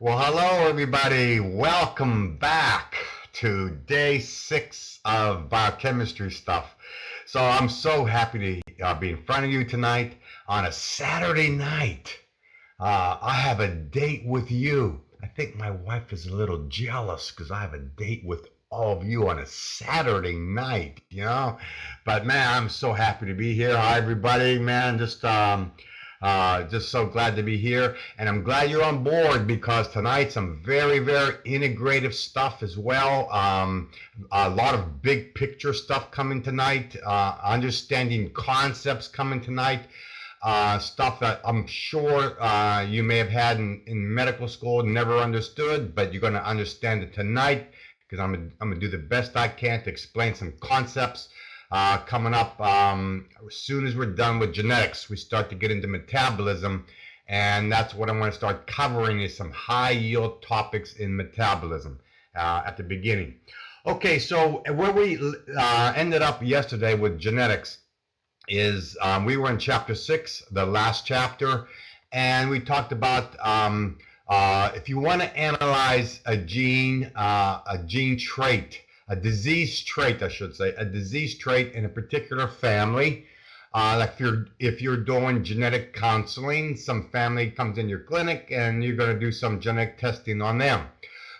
Well, hello, everybody. Welcome back to day 6 of biochemistry stuff. So I'm so happy to be in front of you tonight on a Saturday night. I have a date with you. I think my wife is a little jealous because I have a date with all of you on a Saturday night. But man, I'm so happy to be here. Hi, everybody, man. Just so glad to be here, and I'm glad you're on board because tonight some very, very integrative stuff as well. A lot of big picture stuff coming tonight, understanding concepts coming tonight, stuff that I'm sure you may have had in medical school, never understood, but you're going to understand it tonight because I'm going to do the best I can to explain some concepts. Coming up, as soon as we're done with genetics, we start to get into metabolism, and that's what I'm going to start covering is some high yield topics in metabolism at the beginning. Okay, so where we ended up yesterday with genetics is we were in chapter 6, the last chapter, and we talked about if you want to analyze a gene trait, a disease trait, I should say, a disease trait in a particular family. Like if you're doing genetic counseling, some family comes in your clinic and you're going to do some genetic testing on them.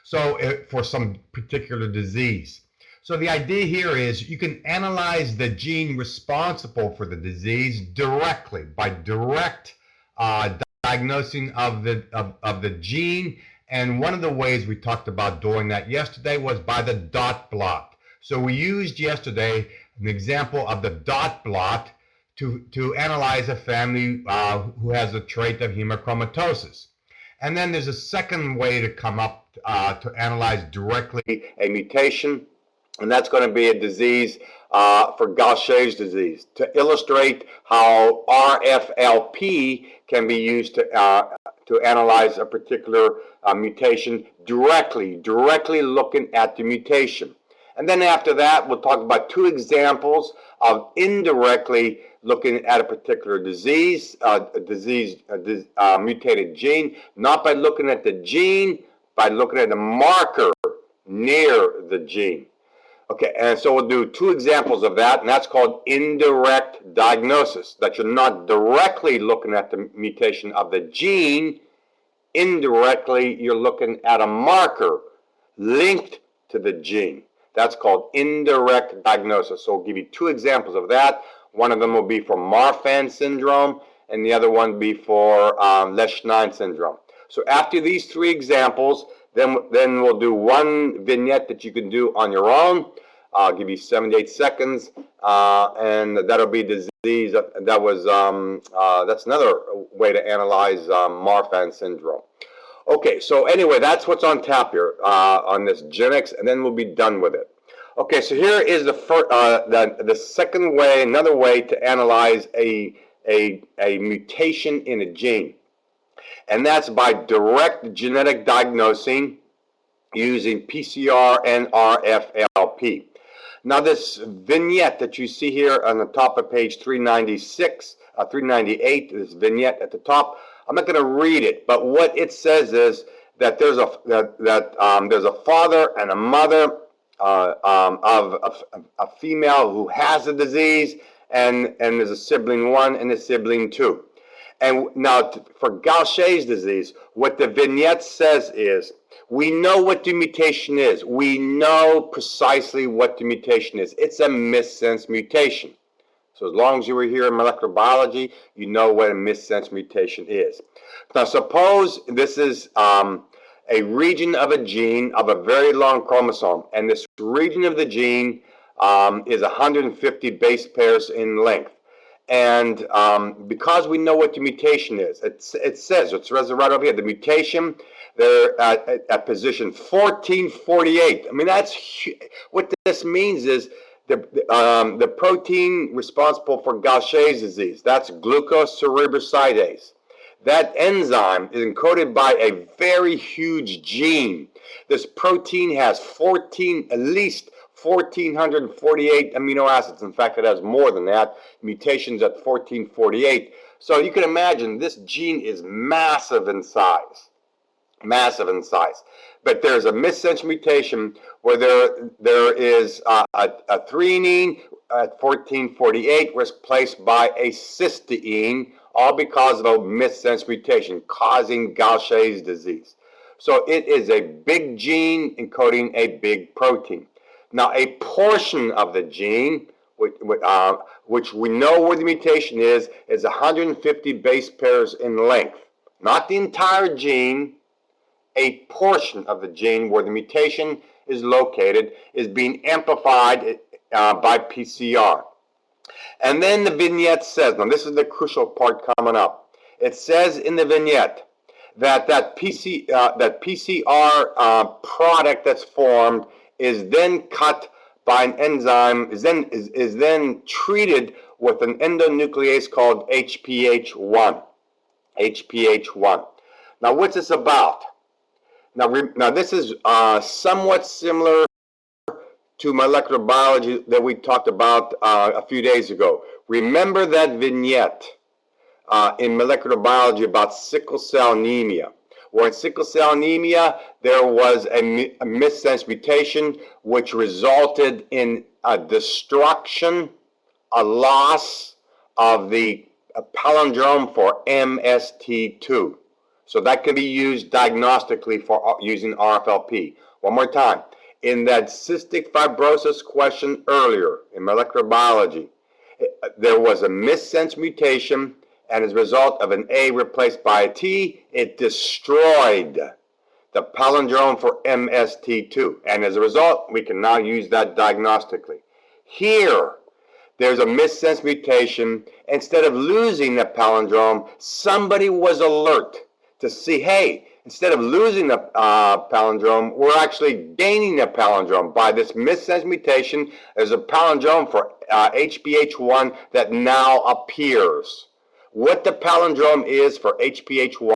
So for some particular disease. So the idea here is you can analyze the gene responsible for the disease directly by direct diagnosing of the gene. And one of the ways we talked about doing that yesterday was by the dot plot. So we used yesterday an example of the dot plot to analyze a family who has a trait of hemochromatosis. And then there's a second way to come up to analyze directly a mutation, and that's going to be a disease for Gaucher's disease, to illustrate how RFLP can be used to analyze a particular mutation directly looking at the mutation. And then after that, we'll talk about two examples of indirectly looking at a particular disease, mutated gene, not by looking at the gene, by looking at the marker near the gene. Okay, and so we'll do two examples of that, and that's called indirect diagnosis, that you're not directly looking at the mutation of the gene. Indirectly, you're looking at a marker linked to the gene. That's called indirect diagnosis. So we'll give you two examples of that. One of them will be for Marfan syndrome, and the other one will be for Lesch-Nyhan syndrome. So after these three examples, then we'll do one vignette that you can do on your own. I'll give you 7 to 8 seconds, and that'll be disease. That's another way to analyze Marfan syndrome. Okay, so anyway, that's what's on tap here on this genetics, and then we'll be done with it. Okay, so here is the second way, another way to analyze a mutation in a gene. And that's by direct genetic diagnosing using PCR and RFLP. Now this vignette that you see here on the top of page 398, this vignette at the top, I'm not going to read it, but what it says is that there's a father and a mother of a female who has the disease, and there's a sibling 1 and a sibling 2. And now for Gaucher's disease, what the vignette says is, we know what the mutation is. We know precisely what the mutation is. It's a missense mutation. So as long as you were here in molecular biology, you know what a missense mutation is. Now suppose this is a region of a gene of a very long chromosome, and this region of the gene is 150 base pairs in length. And because we know what the mutation is, it says, it's right over here, the mutation, they're at position 1448. I mean, that's what this means is the protein responsible for Gaucher's disease, that's glucocerebrosidase. That enzyme is encoded by a very huge gene. This protein has at least 1,448 amino acids. In fact, it has more than that, mutations at 1448. So you can imagine this gene is massive in size. massive in size. But there's a missense mutation where there is a threonine at 1448 replaced by a cysteine, all because of a missense mutation causing Gaucher's disease. So it is a big gene encoding a big protein. Now, a portion of the gene, which we know where the mutation is 150 base pairs in length. Not the entire gene, a portion of the gene where the mutation is located is being amplified by PCR. And then the vignette says, now this is the crucial part coming up. It says in the vignette that PCR product that's formed is then cut by an enzyme, is then treated with an endonuclease called HPH1. HPH1. Now, what's this about? Now this is somewhat similar to molecular biology that we talked about a few days ago. Remember that vignette in molecular biology about sickle cell anemia, where in sickle cell anemia there was a missense mutation which resulted in a destruction, a loss of the palindrome for MST2. So that can be used diagnostically for using RFLP. One more time. In that cystic fibrosis question earlier in molecular biology, there was a missense mutation, and as a result of an A replaced by a T, it destroyed the palindrome for MST2. And as a result, we can now use that diagnostically. Here, there's a missense mutation. Instead of losing the palindrome, somebody was alert to see, hey, instead of losing the palindrome, we're actually gaining the palindrome. By this missense mutation, there's a palindrome for HPH1 that now appears. What the palindrome is for HPH1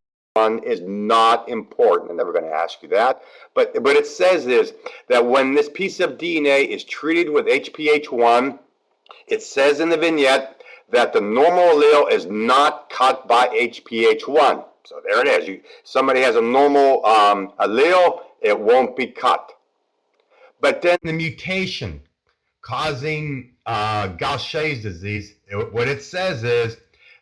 is not important. I'm never going to ask you that. But it says is that when this piece of DNA is treated with HPH1, it says in the vignette that the normal allele is not cut by HPH1. So there it is. Somebody has a normal allele, it won't be cut. But then the mutation causing Gaucher's disease, what it says is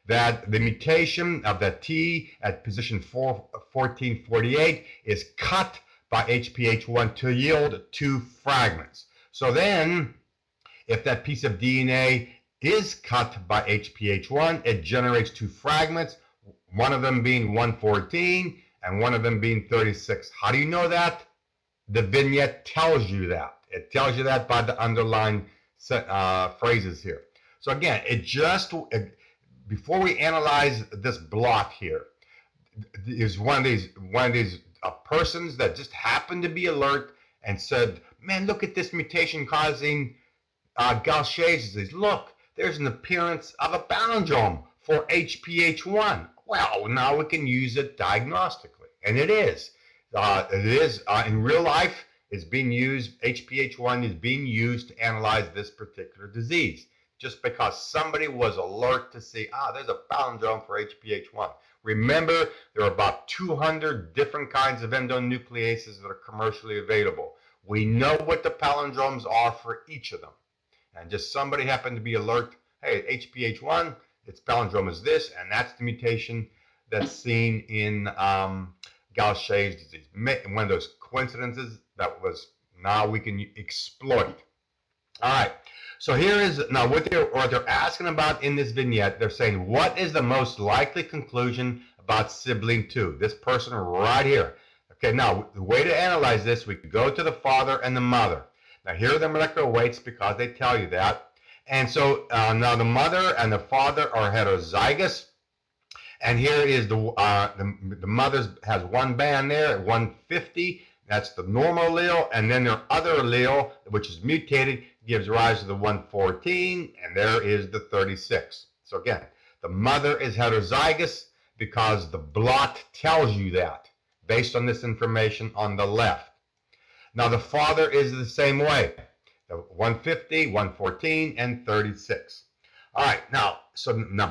that the mutation of the T at position 1448 is cut by HPH1 to yield 2 fragments. So then, if that piece of DNA is cut by HPH1, it generates 2 fragments, one of them being 114 and one of them being 36. How do you know that? The vignette tells you that. It tells you that by the underlined phrases here. So again, before we analyze this block here, is one of these persons that just happened to be alert and said, man, look at this mutation causing Gaucher's disease. Look, there's an appearance of a palindrome for HPH1. Well, now we can use it diagnostically, and it is. In real life. It's being used. HPH1 is being used to analyze this particular disease, just because somebody was alert to see, there's a palindrome for HPH1. Remember, there are about 200 different kinds of endonucleases that are commercially available. We know what the palindromes are for each of them. And just somebody happened to be alert, hey, HPH1, its palindrome is this, and that's the mutation that's seen in Gaucher's disease. One of those coincidences that was now we can exploit. All right. So here is now what they're asking about in this vignette. They're saying, what is the most likely conclusion about sibling 2? This person right here. Okay, now the way to analyze this, we go to the father and the mother. Now here are the molecular weights because they tell you that. And so now the mother and the father are heterozygous. And here is the mother has one band there at 150. That's the normal allele. And then their other allele, which is mutated, gives rise to the 114. And there is the 36. So again, the mother is heterozygous because the blot tells you that based on this information on the left. Now the father is the same way. The 150, 114, and 36. All right, now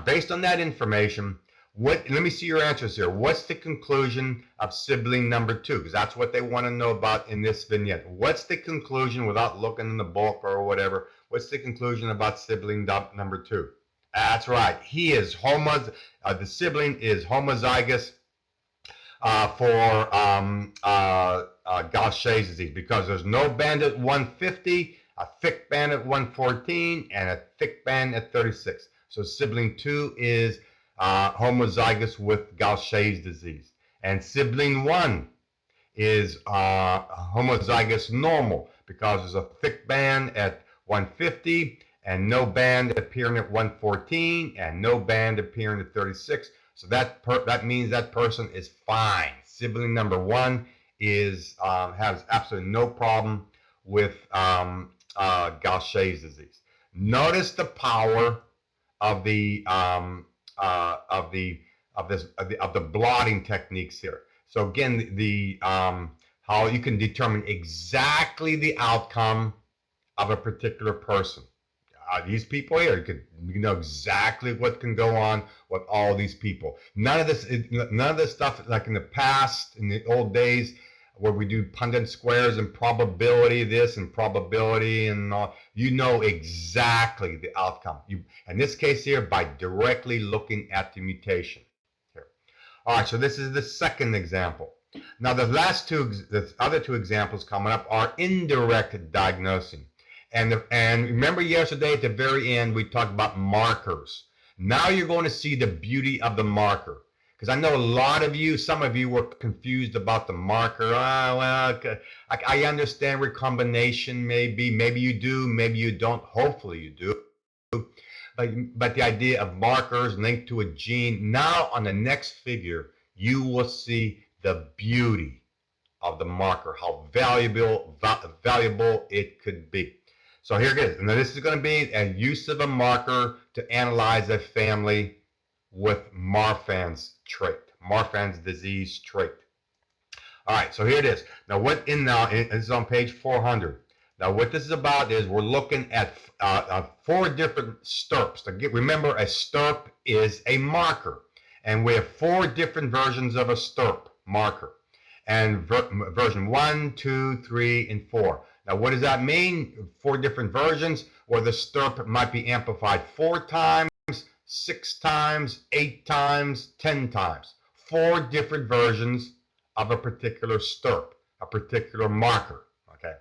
based on that information, Let me see your answers here. What's the conclusion of sibling number 2? Because that's what they want to know about in this vignette. What's the conclusion, without looking in the book or whatever, what's the conclusion about sibling number 2? That's right. He is the sibling is homozygous for Gaucher's disease, because there's no band at 150, a thick band at 114, and a thick band at 36. So sibling 2 is homozygous with Gaucher's disease. And sibling 1 is homozygous normal, because there's a thick band at 150 and no band appearing at 114 and no band appearing at 36. So that means that person is fine. Sibling number 1 is has absolutely no problem with Gaucher's disease. Notice the power of the blotting techniques here. So again, how you can determine exactly the outcome of a particular person. These people here, you know exactly what can go on with all these people. None of this stuff like in the past, in the old days, where we do Punnett squares and probability this and probability and all. You know exactly the outcome. In this case here, by directly looking at the mutation. Here. All right, so this is the second example. Now the other two examples coming up are indirect diagnosing. And remember yesterday at the very end we talked about markers. Now you're going to see the beauty of the marker. Because I know a lot of you, some of you were confused about the marker. I understand recombination maybe. Maybe you do, maybe you don't. Hopefully you do. But the idea of markers linked to a gene. Now on the next figure, you will see the beauty of the marker, how valuable it could be. So here it is. Now this is going to be a use of a marker to analyze a family with Marfan's trait, Marfan's disease trait. All right, so here it is. Now this is on page 400. Now what this is about is we're looking at 4 different STIRPs. Remember, a STIRP is a marker, and we have 4 different versions of a STIRP marker, and version 1, 2, 3, and 4. Now, what does that mean? 4 different versions, or the STIRP might be amplified 4 times, 6 times, 8 times, 10 times. 4 different versions of a particular STIRP, a particular marker. Okay.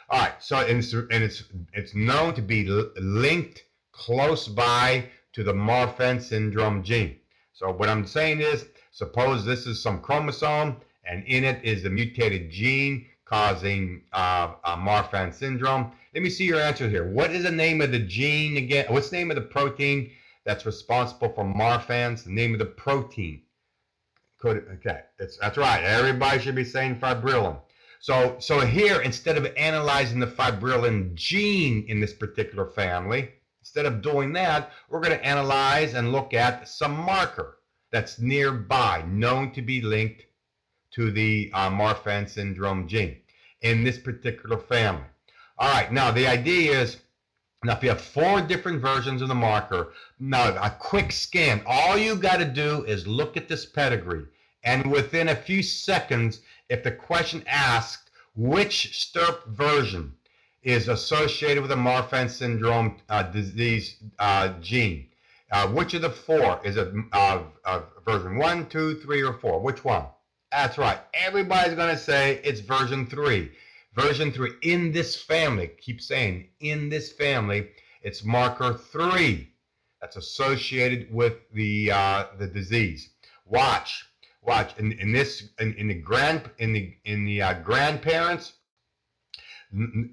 All right. So, it's known to be linked close by to the Marfan syndrome gene. So, what I'm saying is, suppose this is some chromosome, and in it is the mutated gene causing Marfan syndrome. Let me see your answer here. What is the name of the gene again? What's the name of the protein that's responsible for Marfan's? The name of the protein. Okay, that's right. Everybody should be saying fibrillin. So here, instead of analyzing the fibrillin gene in this particular family, instead of doing that, we're going to analyze and look at some marker that's nearby, known to be linked to the Marfan syndrome gene in this particular family. All right, now the idea is, now if you have 4 different versions of the marker, now a quick scan, all you got to do is look at this pedigree, and within a few seconds, if the question asks which STIRP version is associated with the Marfan syndrome disease gene, which of the 4 is it version 1, 2, 3, or 4? Which one? That's right. Everybody's going to say it's version 3. Version 3 in this family. Keep saying in this family. It's marker 3 that's associated with the disease. Watch. In the grandparents,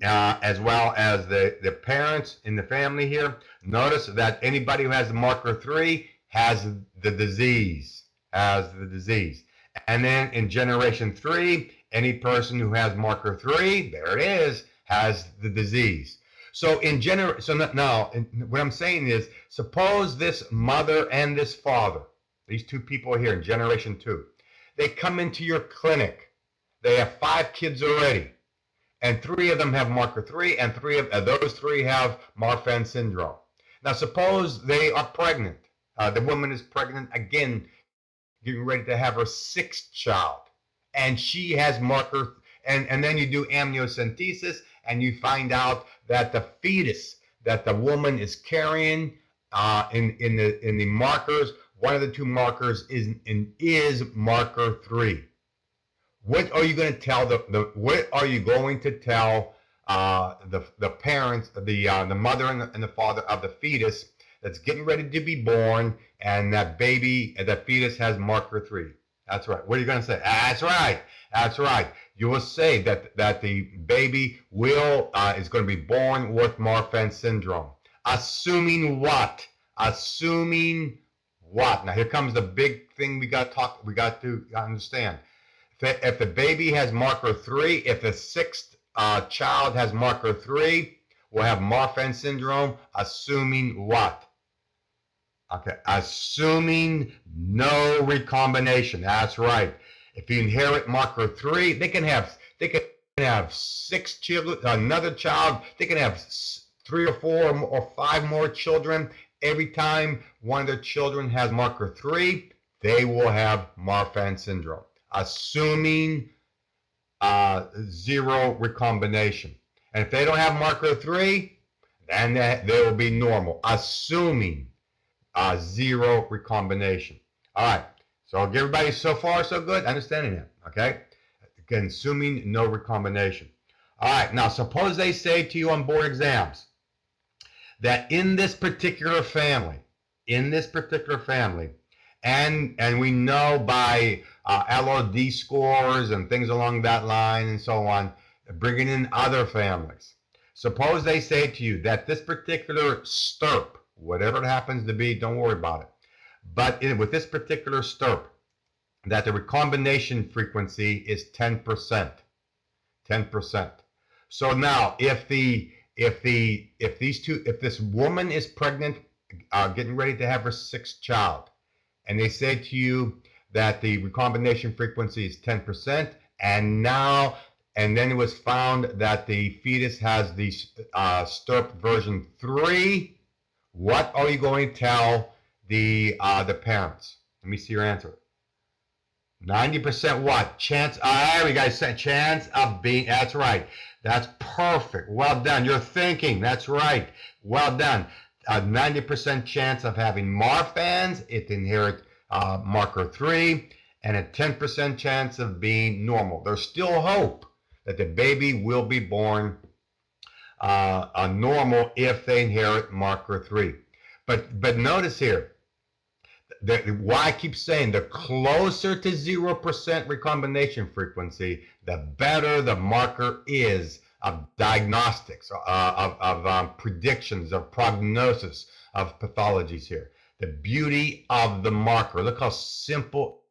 as well as the parents in the family here. Notice that anybody who has the marker 3 has the disease. And then in generation 3, any person who has marker 3, there it is, has the disease. So now what I'm saying is, suppose this mother and this father, these 2 people here in generation 2, they come into your clinic. They have 5 kids already, and 3 of them have marker 3, and 3 of those 3 have Marfan syndrome. Now suppose they are pregnant. The woman is pregnant again. getting ready to have her sixth child, and she has marker, and then you do amniocentesis, and you find out that the fetus that the woman is carrying in the markers, one of the two markers is marker 3. What are you going to tell what are you going to tell the parents, the mother and the father of the fetus that's getting ready to be born, and that fetus has marker 3? That's right. What are you going to say? That's right. That's right. You will say that the baby is going to be born with Marfan syndrome. Assuming what? Assuming what? Now here comes the big thing we got to understand. If the baby has marker 3, if the sixth child has marker 3, we'll have Marfan syndrome. Assuming what? Okay, assuming no recombination. That's right. If you inherit marker 3, they can have 6 children, another child. They can have 3 or 4 or 5 more children. Every time one of their children has marker 3, they will have Marfan syndrome. Assuming 0 recombination. And if they don't have marker 3, then they will be normal. Assuming 0 recombination. All right. So everybody so far so good? Understanding that, okay? Again, assuming no recombination. All right. Now, suppose they say to you on board exams that in this particular family, and we know by LOD scores and things along that line and so on, bringing in other families. Suppose they say to you that this particular STIRP, whatever it happens to be, don't worry about it. But with this particular STIRP, that the recombination frequency is 10%. 10%. So now, if this woman is pregnant, getting ready to have her 6th child, and they say to you that the recombination frequency is 10%, and then it was found that the fetus has the STIRP version 3, what are you going to tell the parents? Let me see your answer. 90% what? Chance. There we go. Chance of being. That's right. That's perfect. Well done. You're thinking. That's right. Well done. A 90% chance of having Marfans if they inherit marker 3, and a 10% chance of being normal. There's still hope that the baby will be born normal if they inherit marker 3. But notice here, why I keep saying the closer to 0% recombination frequency, the better the marker is of diagnostics, of predictions, of prognosis, of pathologies here. The beauty of the marker. Look how simple.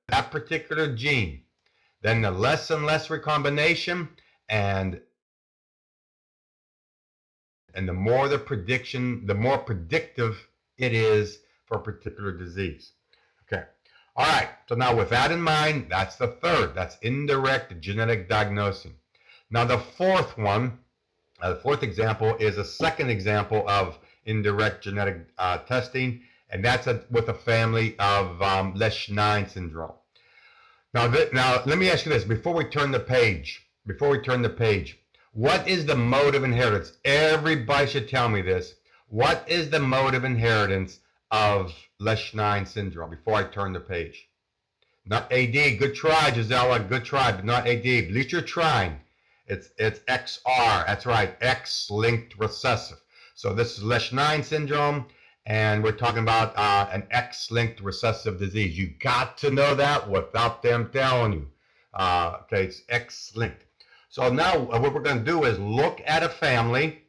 That particular gene, then the less and less recombination, and the more the prediction, the more predictive it is for a particular disease. Okay. All right. So now with that in mind, that's the third. That's indirect genetic diagnosing. Now the fourth one, the fourth example is a second example of indirect genetic testing, and that's with a family of Lesch-9 syndrome. Now let me ask you this before we turn the page. What is the mode of inheritance? Everybody should tell me this. What is the mode of inheritance of Lesch-9 syndrome before I turn the page? Not AD. Good try, Gisela. Good try, but not AD. At least you're trying. It's XR. That's right. X-linked recessive. So this is Lesch-9 syndrome, and we're talking about an X-linked recessive disease. You got to know that without them telling you. Okay, it's X-linked. So now what we're going to do is look at a family,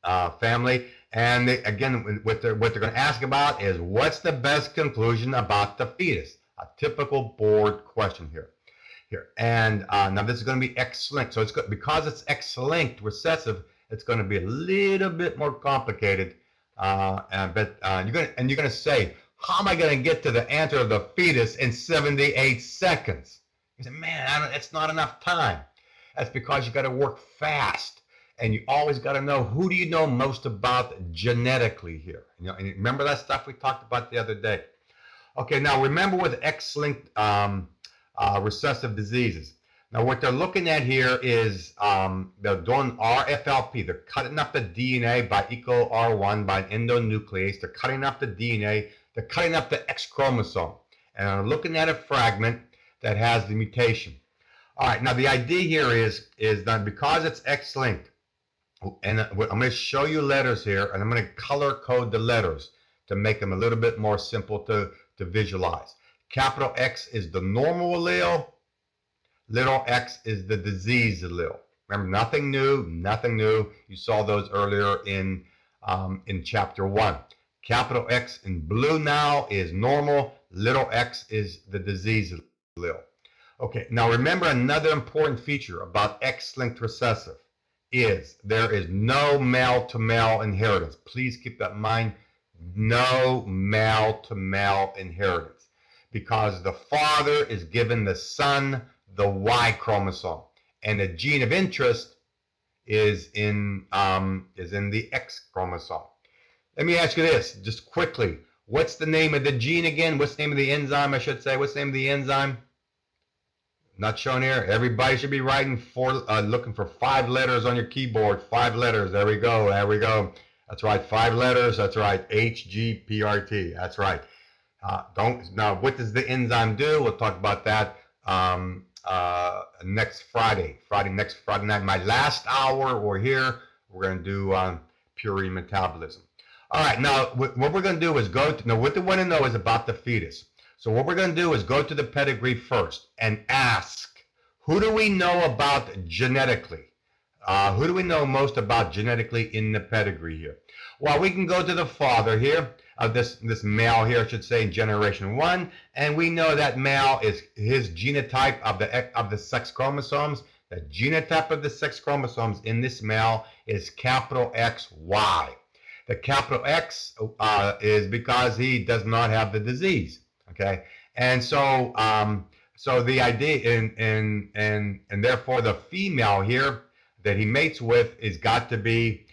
and again, what they're going to ask about is what's the best conclusion about the fetus? A typical board question here. And now this is going to be X-linked. So because it's X-linked recessive, it's going to be a little bit more complicated You're gonna say, how am I gonna get to the answer of the fetus in 78 seconds? You say, man, it's not enough time. That's because you got to work fast, and you always got to know, who do you know most about genetically here. And remember that stuff we talked about the other day. Okay, now remember with X-linked recessive diseases. Now what they're looking at here is they're doing RFLP. They're cutting up the DNA by equal R1 by an endonuclease. They're cutting up the DNA. They're cutting up the X chromosome. And they're looking at a fragment that has the mutation. All right, now the idea here is that because it's X-linked, and I'm going to show you letters here, and I'm going to color code the letters to make them a little bit more simple to visualize. Capital X is the normal allele. Little x is the disease allele. Remember, nothing new, nothing new. You saw those earlier in chapter 1. Capital X in blue now is normal. Little x is the disease allele. Okay, now remember another important feature about X-linked recessive is there is no male-to-male inheritance. Please keep that in mind. No male-to-male inheritance, because the father is given the son the Y chromosome, and the gene of interest is in the X chromosome. Let me ask you this, just quickly. What's the name of the gene again? What's the name of the enzyme, I should say? What's the name of the enzyme? Not shown here. Everybody should be writing looking for 5 letters on your keyboard. 5 letters. There we go. There we go. That's right. 5 letters. That's right. HGPRT. That's right. Now, what does the enzyme do? We'll talk about that next Friday. Next Friday night. My last hour. We're here. We're going to do purine metabolism. All right. Now, what we're going to do is what they want to know is about the fetus. So what we're going to do is go to the pedigree first and ask, who do we know about genetically? Who do we know most about genetically in the pedigree here? Well, we can go to the father here, this male here, I should say, in generation 1, and we know that male is his genotype of the sex chromosomes. The genotype of the sex chromosomes in this male is capital XY. The capital X is because he does not have the disease. Okay, and so the idea and therefore the female here that he mates with is got to be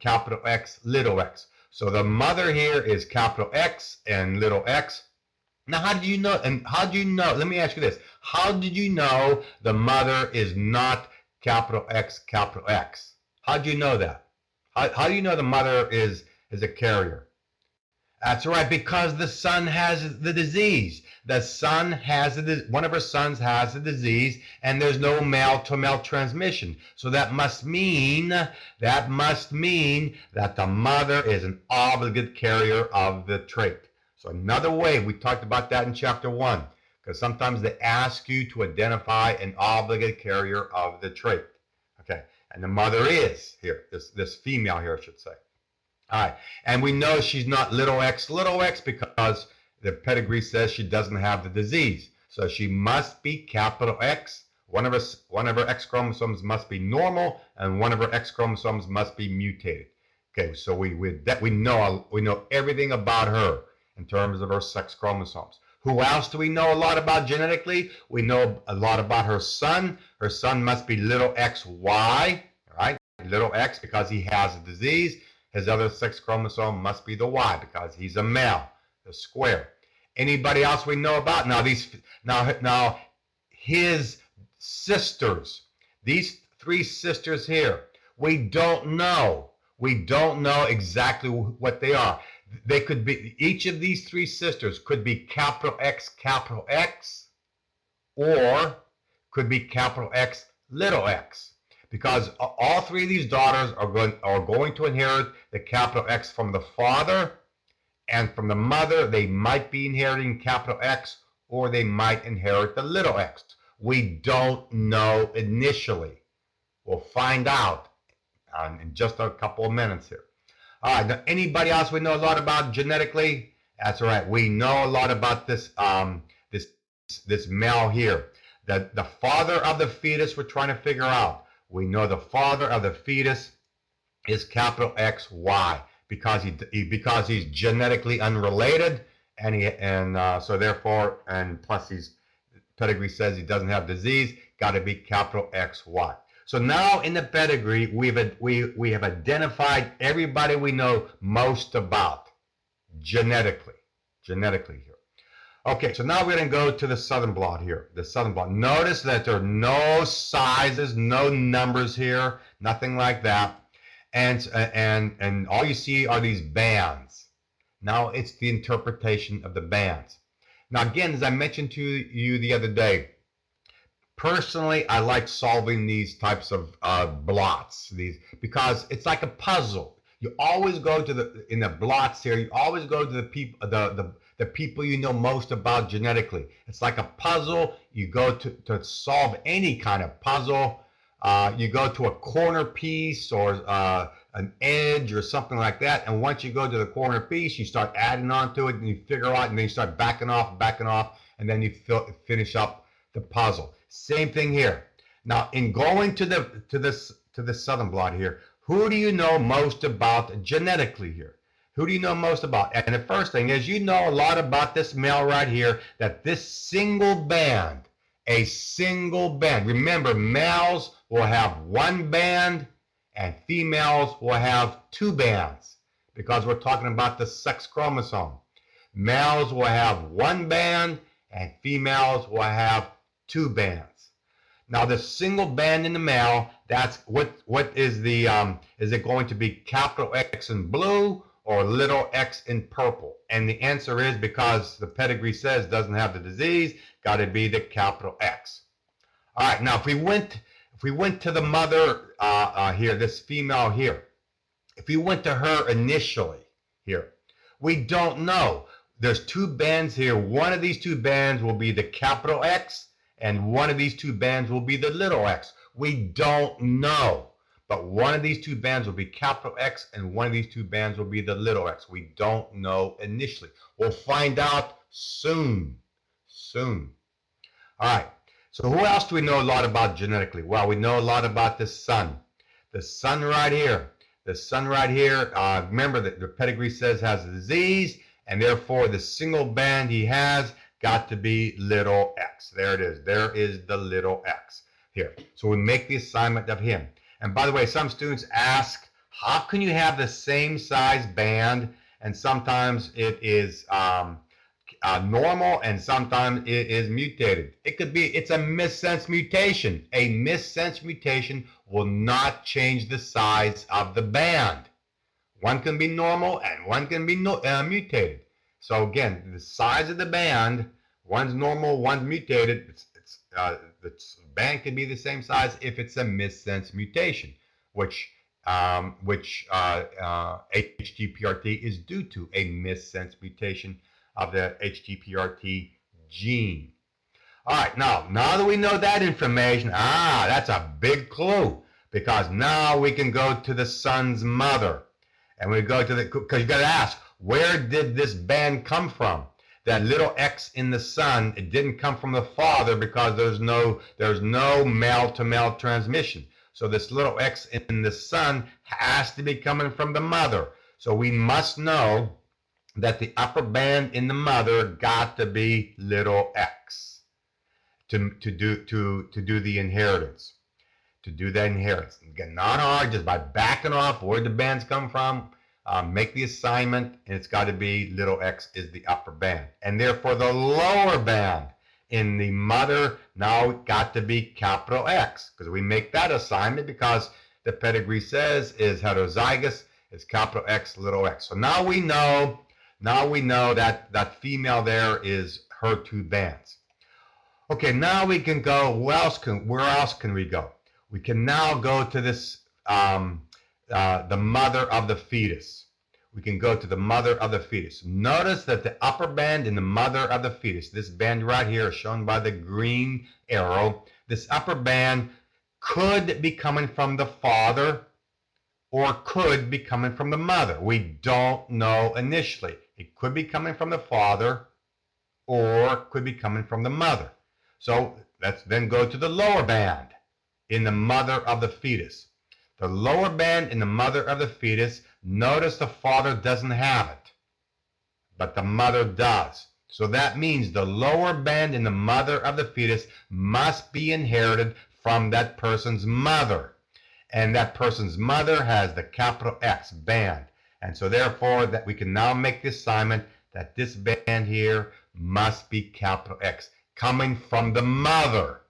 capital X, little x. So the mother here is capital X and little x. Now, how did you know? And how do you know? Let me ask you this: how did you know the mother is not capital X, capital X? How do you know that? How do you know the mother is a carrier? That's right, because the son has the disease. The son has one of her sons has the disease, and there's no male-to-male transmission. So that must mean that the mother is an obligate carrier of the trait. So another way, we talked about that in chapter 1, because sometimes they ask you to identify an obligate carrier of the trait. Okay, and the mother is here, this female here, I should say. All right, and we know she's not little x because the pedigree says she doesn't have the disease. So she must be capital X. One of her X chromosomes must be normal, and one of her X chromosomes must be mutated. Okay, so we know everything about her in terms of her sex chromosomes. Who else do we know a lot about genetically? We know a lot about her son. Her son must be little XY, right? Little x because he has a disease. His other sex chromosome must be the Y because he's a male, the square. Anybody else we know about? Now his sisters, these 3 sisters here, we don't know. We don't know exactly what they are. They could be, each of these 3 sisters could be capital X, or could be capital X, little x. Because all 3 of these daughters are going to inherit the capital X from the father, and from the mother they might be inheriting capital X, or they might inherit the little x. We don't know initially. We'll find out in just a couple of minutes here. All right, now anybody else we know a lot about genetically? That's right, we know a lot about this this male here. The father of the fetus we're trying to figure out. We know the father of the fetus is capital XY because because he's genetically unrelated, and so therefore, and plus he's pedigree says he doesn't have disease, got to be capital XY. So now in the pedigree, we have identified everybody we know most about genetically here. Okay, so now we're going to go to the southern blot here. The southern blot. Notice that there are no sizes, no numbers here, nothing like that, and all you see are these bands. Now it's the interpretation of the bands. Now again, as I mentioned to you the other day, personally, I like solving these types of blots, because it's like a puzzle. You always go to in the blots here. You always go to the people you know most about genetically. It's like a puzzle. You go to solve any kind of puzzle. You go to a corner piece or an edge or something like that, and once you go to the corner piece, you start adding on to it, and you figure out, and then you start backing off, and then you finish up the puzzle. Same thing here. Now, in going to the southern blot here, who do you know most about genetically here? Who do you know most about? And the first thing is, you know a lot about this male right here, that this single band, a single band. Remember, males will have one band and females will have two bands, because we're talking about the sex chromosome. Males will have one band and females will have two bands. Now the single band in the male, that's what is the is it going to be capital X in blue or little x in purple? And the answer is, because the pedigree says doesn't have the disease, got to be the capital X. All right, now if we went to the mother here, this female here, if we went to her initially here, we don't know. There's two bands here. One of these two bands will be the capital X, and one of these two bands will be the little x. We don't know. But one of these two bands will be capital X, and one of these two bands will be the little x. We don't know initially. We'll find out soon. Soon. All right. So who else do we know a lot about genetically? Well, we know a lot about the son. The son right here. The son right here, remember that the pedigree says has a disease, and therefore the single band he has got to be little x. There it is. There is the little x here. So we make the assignment of him. And by the way, some students ask, how can you have the same size band, and sometimes it is normal and sometimes it is mutated? It could be, it's a missense mutation. A missense mutation will not change the size of the band. One can be normal and one can be mutated. So again, the size of the band, one's normal, one's mutated. The band can be the same size if it's a missense mutation, which HTPRT is due to, a missense mutation of the HTPRT gene. All right, now that we know that information, that's a big clue, because now we can go to the son's mother, and we go to because you got to ask, where did this band come from? That little x in the son, it didn't come from the father, because there's no male-to-male transmission. So this little x in the son has to be coming from the mother. So we must know that the upper band in the mother got to be little x to do the inheritance. To do that inheritance. Again, not hard, just by backing off where the bands come from. Make the assignment, and it's got to be little x is the upper band. And therefore the lower band in the mother now got to be capital X, because we make that assignment because the pedigree says is heterozygous, is capital X, little x. So now we know that that female there is her two bands. Okay, now we can go, where else can we go? We can now go to this the mother of the fetus. We can go to the mother of the fetus. Notice that the upper band in the mother of the fetus, this band right here shown by the green arrow, this upper band could be coming from the father or could be coming from the mother. We don't know initially. It could be coming from the father or could be coming from the mother. So let's then go to the lower band in the mother of the fetus. The lower band in the mother of the fetus, notice the father doesn't have it, but the mother does. So that means the lower band in the mother of the fetus must be inherited from that person's mother. And that person's mother has the capital X band. And so therefore that we can now make the assignment that this band here must be capital X, coming from the mother,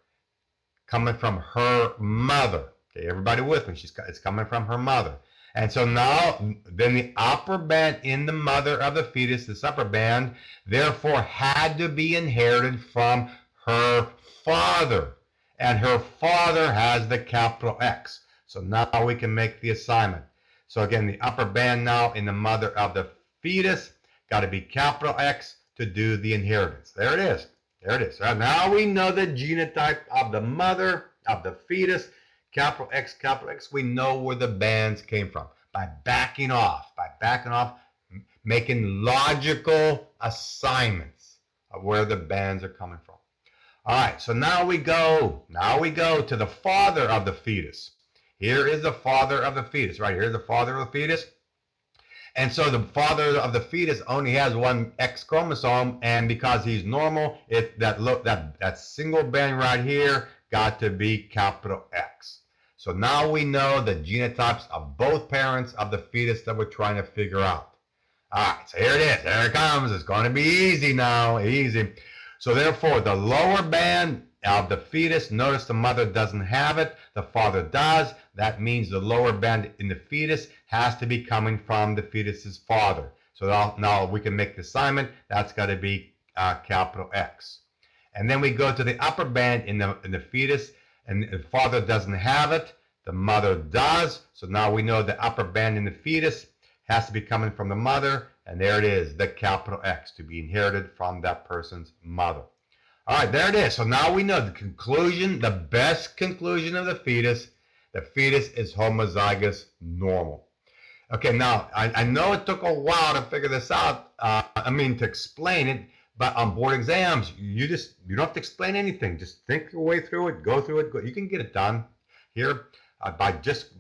coming from her mother. Okay, everybody with me? It's coming from her mother. And so now, then the upper band in the mother of the fetus, this upper band, therefore had to be inherited from her father. And her father has the capital X. So now we can make the assignment. So again, the upper band now in the mother of the fetus got to be capital X to do the inheritance. There it is. There it is. So now we know the genotype of the mother of the fetus, capital X, we know where the bands came from by backing off, making logical assignments of where the bands are coming from. All right, so now we go to the father of the fetus. Here is the father of the fetus, right? Here's the father of the fetus. And so the father of the fetus only has one X chromosome, and because he's normal, that single band right here got to be capital X. So now we know the genotypes of both parents of the fetus that we're trying to figure out. All right, so here it is. There it comes. It's going to be easy now, easy. So therefore, the lower band of the fetus, notice the mother doesn't have it, the father does. That means the lower band in the fetus has to be coming from the fetus's father. So now we can make the assignment. That's got to be capital X. And then we go to the upper band in the fetus, and the father doesn't have it, the mother does. So now we know the upper band in the fetus has to be coming from the mother, and there it is, the capital X, to be inherited from that person's mother. All right, there it is. So now we know the conclusion, the best conclusion of the fetus is homozygous normal. Okay, now I know it took a while to figure this out, to explain it, but on board exams, you don't have to explain anything. Just think your way through it, go through it. You can get it done here by just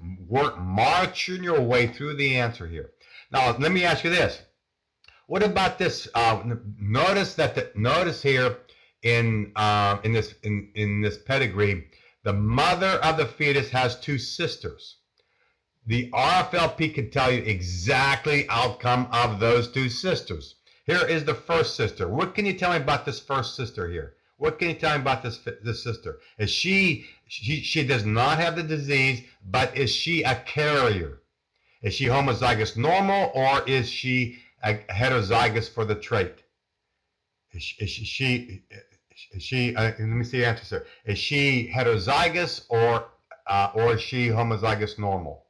marching your way through the answer here. Now, let me ask you this. What about this? Notice here in this pedigree, the mother of the fetus has two sisters. The RFLP can tell you exactly outcome of those two sisters. Here is the first sister. What can you tell me about this first sister here? What can you tell me about this sister? Is she does not have the disease, but is she a carrier? Is she homozygous normal, or is she heterozygous for the trait? Is she let me see the answer, sir. Is she heterozygous or is she homozygous normal?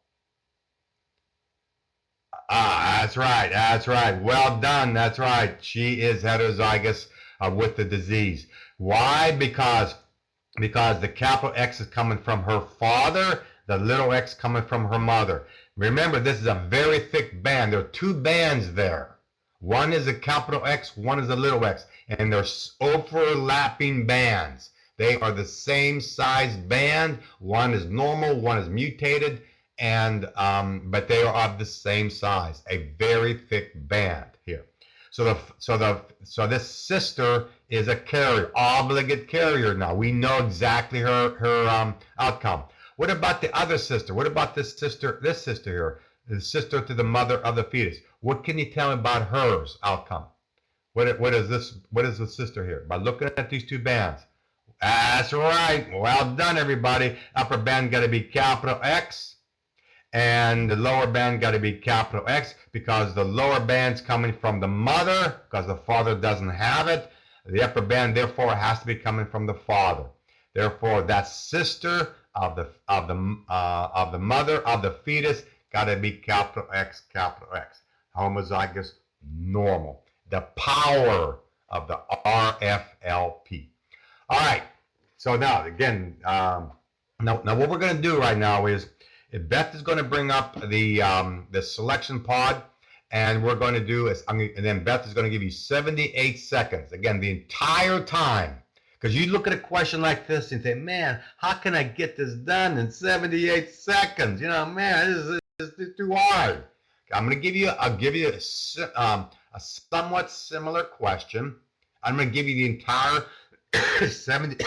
That's right. Well done. That's right. She is heterozygous with the disease. Why? Because the capital X is coming from her father, the little x coming from her mother. Remember, this is a very thick band. There are two bands there. One is a capital X, one is a little x, and they're overlapping bands. They are the same size band. One is normal, one is mutated, and but they are of the same size. A very thick band here. So this sister is a carrier, obligate carrier. Now we know exactly her outcome. What about the other sister? What about this sister here? The sister to the mother of the fetus. What can you tell me about hers outcome? What is the sister here? By looking at these two bands. That's right. Well done, everybody. Upper band got to be capital X, and the lower band got to be capital X, because the lower band's coming from the mother, because the father doesn't have it. The upper band, therefore, has to be coming from the father. Therefore, that sister of the mother of the fetus got to be capital X, homozygous normal. The power of the RFLP. All right. So now, again, now what we're going to do right now is Beth is going to bring up the selection pod, and we're going to do and then Beth is going to give you 78 seconds. Again, the entire time. Because you look at a question like this and say, man, how can I get this done in 78 seconds? You know, man, this is too hard. I'm going to give you, I'll give you a somewhat similar question. I'm going to give you the entire 70,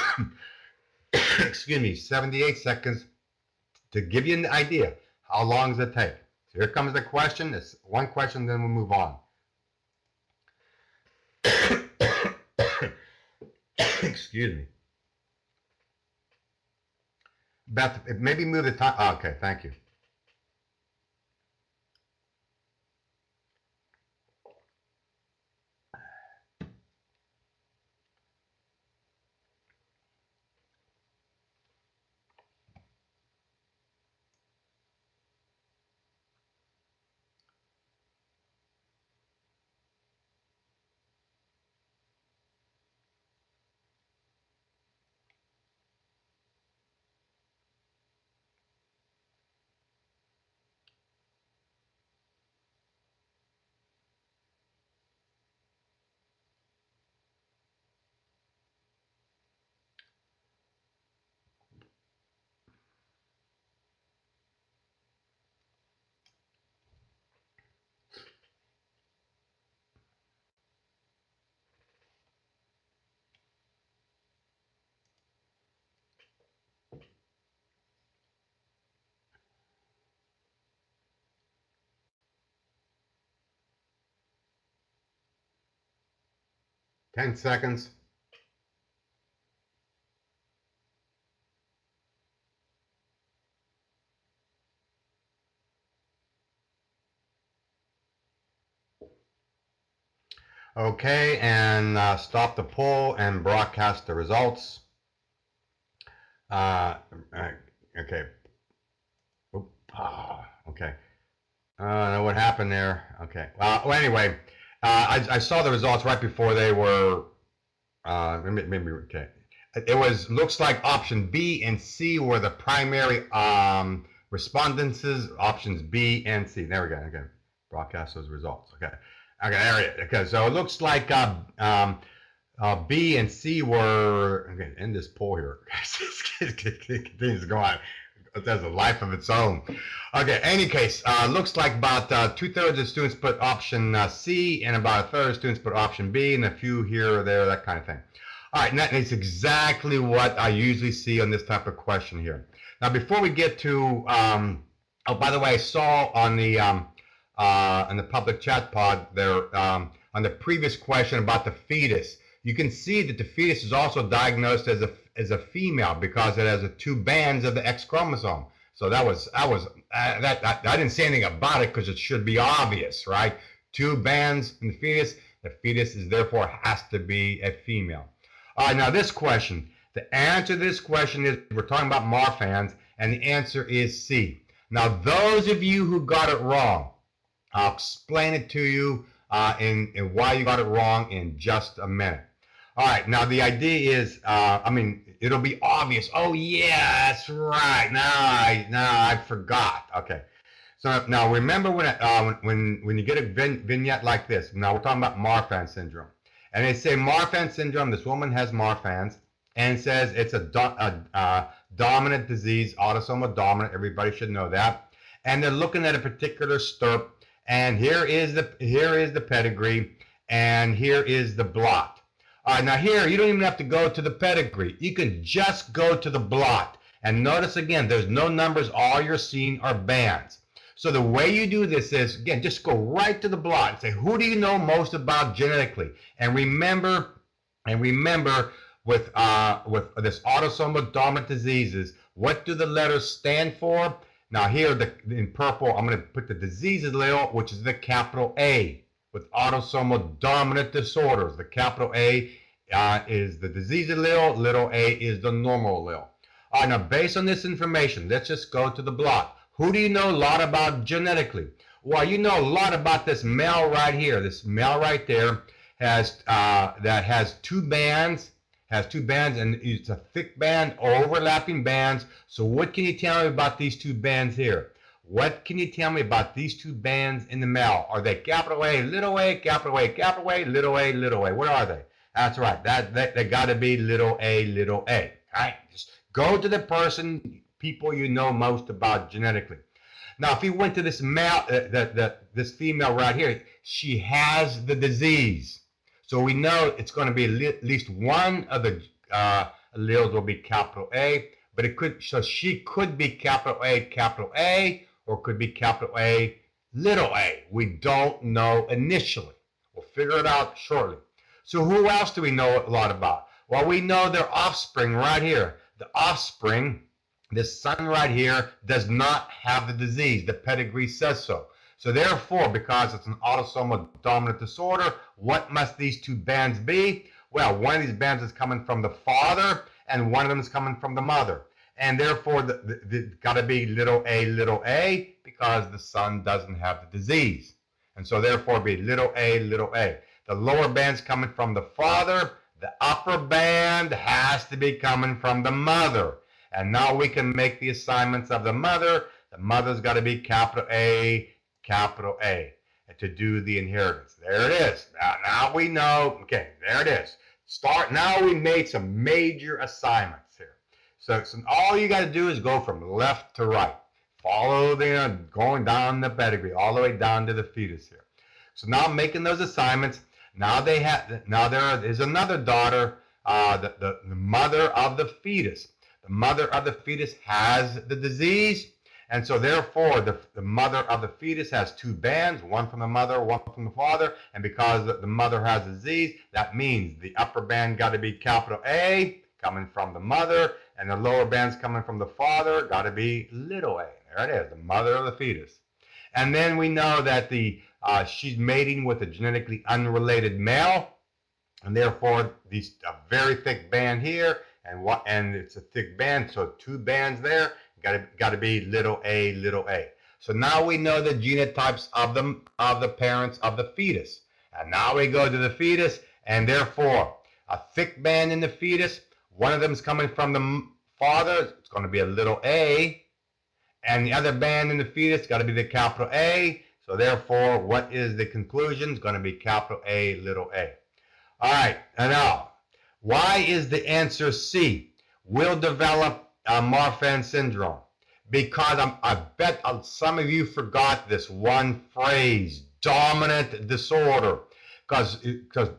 excuse me, 78 seconds to give you an idea. How long does it take? So here comes the question. It's one question, then we'll move on. Excuse me. Beth, maybe move the time. Oh, okay, thank you. Ten seconds. Okay, and stop the poll and broadcast the results. Okay. Oop, okay. I don't know what happened there. Okay. Well, anyway, I saw the results right before they were. Maybe okay. It was looks like option B and C were the primary respondents. Options B and C. There we go. Okay. Broadcast those results. Okay. Okay. There it is. Okay. So it looks like B and C were. Okay. End this poll here. It continues to go on. It has a life of its own. Okay, any case, looks like about 2/3 of students put option C, and about 1/3 of students put option B, and a few here or there, that kind of thing. All right, and that is exactly what I usually see on this type of question here. Now, before we get to, oh, by the way, I saw on the public chat pod there, on the previous question about the fetus, you can see that the fetus is also diagnosed as a female because it has the 2 bands of the X chromosome. So I didn't say anything about it because it should be obvious, right? 2 bands in the fetus. The fetus is therefore has to be a female. All right, now this question. The answer to this question is we're talking about Marfan's, and the answer is C. Now, those of you who got it wrong, I'll explain it to you and why you got it wrong in just a minute. All right, now the idea is, I mean, it'll be obvious. Oh yeah, that's right. Now I forgot. Okay, so now remember when you get a vignette like this. Now we're talking about Marfan syndrome, and they say Marfan syndrome. This woman has Marfan's, and it says it's a dominant disease, autosomal dominant. Everybody should know that. And they're looking at a particular stirp, and here is the pedigree, and here is the blot. All right, now here, you don't even have to go to the pedigree. You can just go to the blot. And notice again, there's no numbers. All you're seeing are bands. So the way you do this is, again, just go right to the blot and say, who do you know most about genetically? And remember with this autosomal dominant diseases, what do the letters stand for? Now here, in purple, I'm going to put the diseases allele, which is the capital A. With autosomal dominant disorders, the capital A is the disease allele, little a is the normal allele. All right, now based on this information, let's just go to the blot. Who do you know a lot about genetically? Well, you know a lot about this male right here. This male right there has that has 2 bands, and it's a thick band, overlapping bands. So what can you tell me about these 2 bands here? What can you tell me about these 2 bands in the male? Are they capital A, little a, capital A, little a, little a? What are they? That's right. That got to be little a, little a. All right. Just go to the people you know most about genetically. Now, if you went to this male, this female right here, she has the disease. So we know it's going to be at least one of the alleles will be capital A, but it could, so she could be capital A, or could be capital A, little a. We don't know initially. We'll figure it out shortly. So who else do we know a lot about? Well, we know their offspring right here. The offspring, this son right here, does not have the disease. The pedigree says so. So therefore, because it's an autosomal dominant disorder, what must these two bands be? Well, one of these bands is coming from the father, and one of them is coming from the mother. And therefore, it's got to be little a, because the son doesn't have the disease. And so therefore, be little a, little a. The lower band's coming from the father. The upper band has to be coming from the mother. And now we can make the assignments of the mother. The mother's got to be capital A, to do the inheritance. There it is. Now we know. Okay, there it is. Now we made some major assignments here. So all you got to do is go from left to right. Follow going down the pedigree all the way down to the fetus here. So now I'm making those assignments. Now there is another daughter, the mother of the fetus. The mother of the fetus has the disease, and so therefore the mother of the fetus has two bands, one from the mother, one from the father, and because the mother has disease, that means the upper band got to be capital A, coming from the mother, and the lower band's coming from the father, got to be little a. There it is, the mother of the fetus. And then we know that she's mating with a genetically unrelated male, and therefore a very thick band here, and it's a thick band, so two bands there, got to be little a, little a. So now we know the genotypes of the parents of the fetus. And now we go to the fetus, and therefore a thick band in the fetus, one of them is coming from the father, it's going to be a little a, and the other band in the fetus got to be the capital A. So therefore, what is the conclusion? It's going to be capital A, little a. All right, and now, why is the answer C? Will develop Marfan syndrome. Because I bet some of you forgot this one phrase, dominant disorder. Because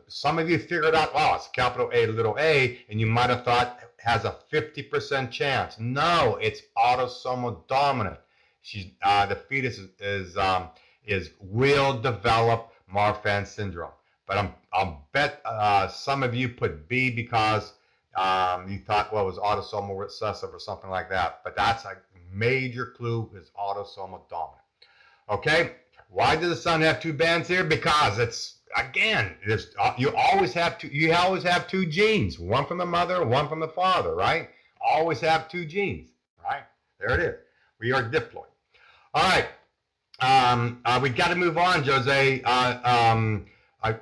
some of you figured out, wow, it's capital A, little a, and you might have thought it has a 50% chance. No, it's autosomal dominant. The fetus will develop Marfan syndrome. But I'll bet some of you put B because you thought, well, it was autosomal recessive or something like that. But that's a major clue, is autosomal dominant. Okay, why does the son have two bands here? Because it's, again, you always have two genes, one from the mother, one from the father, right? Always have two genes, right? There it is. We are diploid. All right, we got to move on, Jose.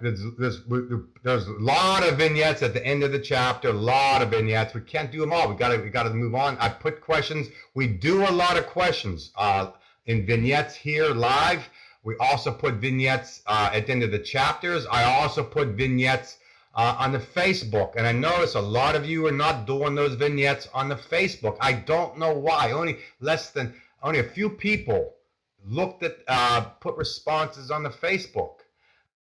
There's a lot of vignettes at the end of the chapter, a lot of vignettes. We can't do them all. We got to move on. I put questions. We do a lot of questions in vignettes here live. We also put vignettes at the end of the chapters. I also put vignettes on the Facebook, and I notice a lot of you are not doing those vignettes on the Facebook. I don't know why. Only a few people looked at put responses on the Facebook.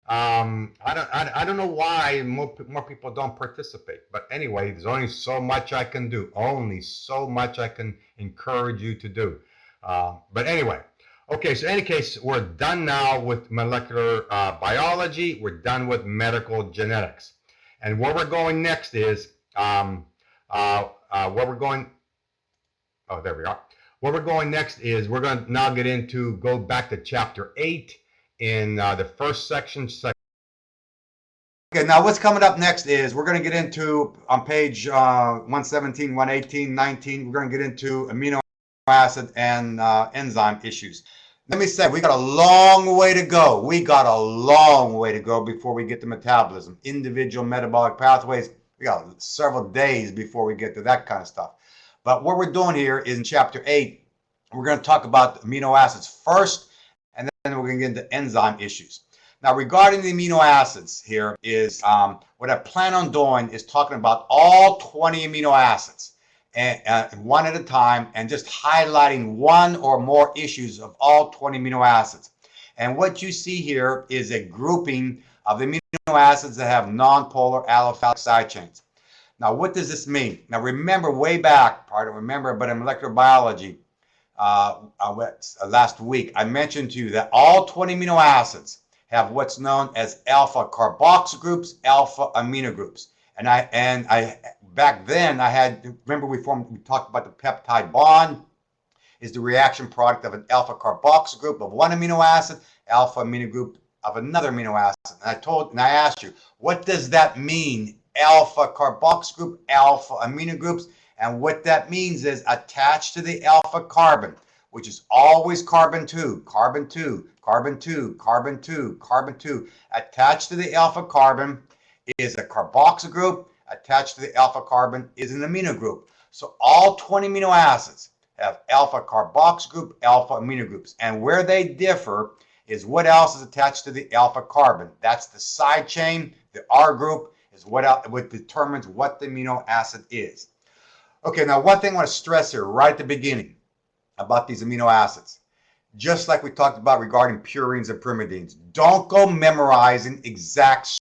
I don't know why more people don't participate. But anyway, there's only so much I can do. Only so much I can encourage you to do. But anyway, okay. So in any case, we're done now with molecular biology. We're done with medical genetics. And where we're going next is where we're going. Oh, there we are. Where we're going next is we're going to now go back to chapter 8. In the first section. Okay, now what's coming up next is we're going to get into, on page 117, 118, 19, we're going to get into amino acid and enzyme issues. Let me say, we got a long way to go. We got a long way to go before we get to metabolism. Individual metabolic pathways, we got several days before we get to that kind of stuff. But what we're doing here is in chapter 8, we're going to talk about amino acids first, and then we're going to get into enzyme issues. Now, regarding the amino acids here is what I plan on doing is talking about all 20 amino acids and one at a time and just highlighting one or more issues of all 20 amino acids. And what you see here is a grouping of the amino acids that have nonpolar aliphatic side chains. Now, what does this mean? Now, remember way back, pardon, remember, but in molecular biology, last week, I mentioned to you that all 20 amino acids have what's known as alpha carboxyl groups, alpha amino groups. And I back then I had, remember we talked about the peptide bond is the reaction product of an alpha carboxyl group of one amino acid, alpha amino group of another amino acid. And I asked you, what does that mean? Alpha carboxyl group, alpha amino groups. And what that means is attached to the alpha carbon, which is always carbon 2, carbon 2, carbon 2, carbon 2, carbon 2. Attached to the alpha carbon is a carboxyl group. Attached to the alpha carbon is an amino group. So all 20 amino acids have alpha carboxyl group, alpha amino groups. And where they differ is what else is attached to the alpha carbon. That's the side chain. The R group is what determines what the amino acid is. Okay, now one thing I want to stress here right at the beginning about these amino acids, just like we talked about regarding purines and pyrimidines, don't go memorizing exact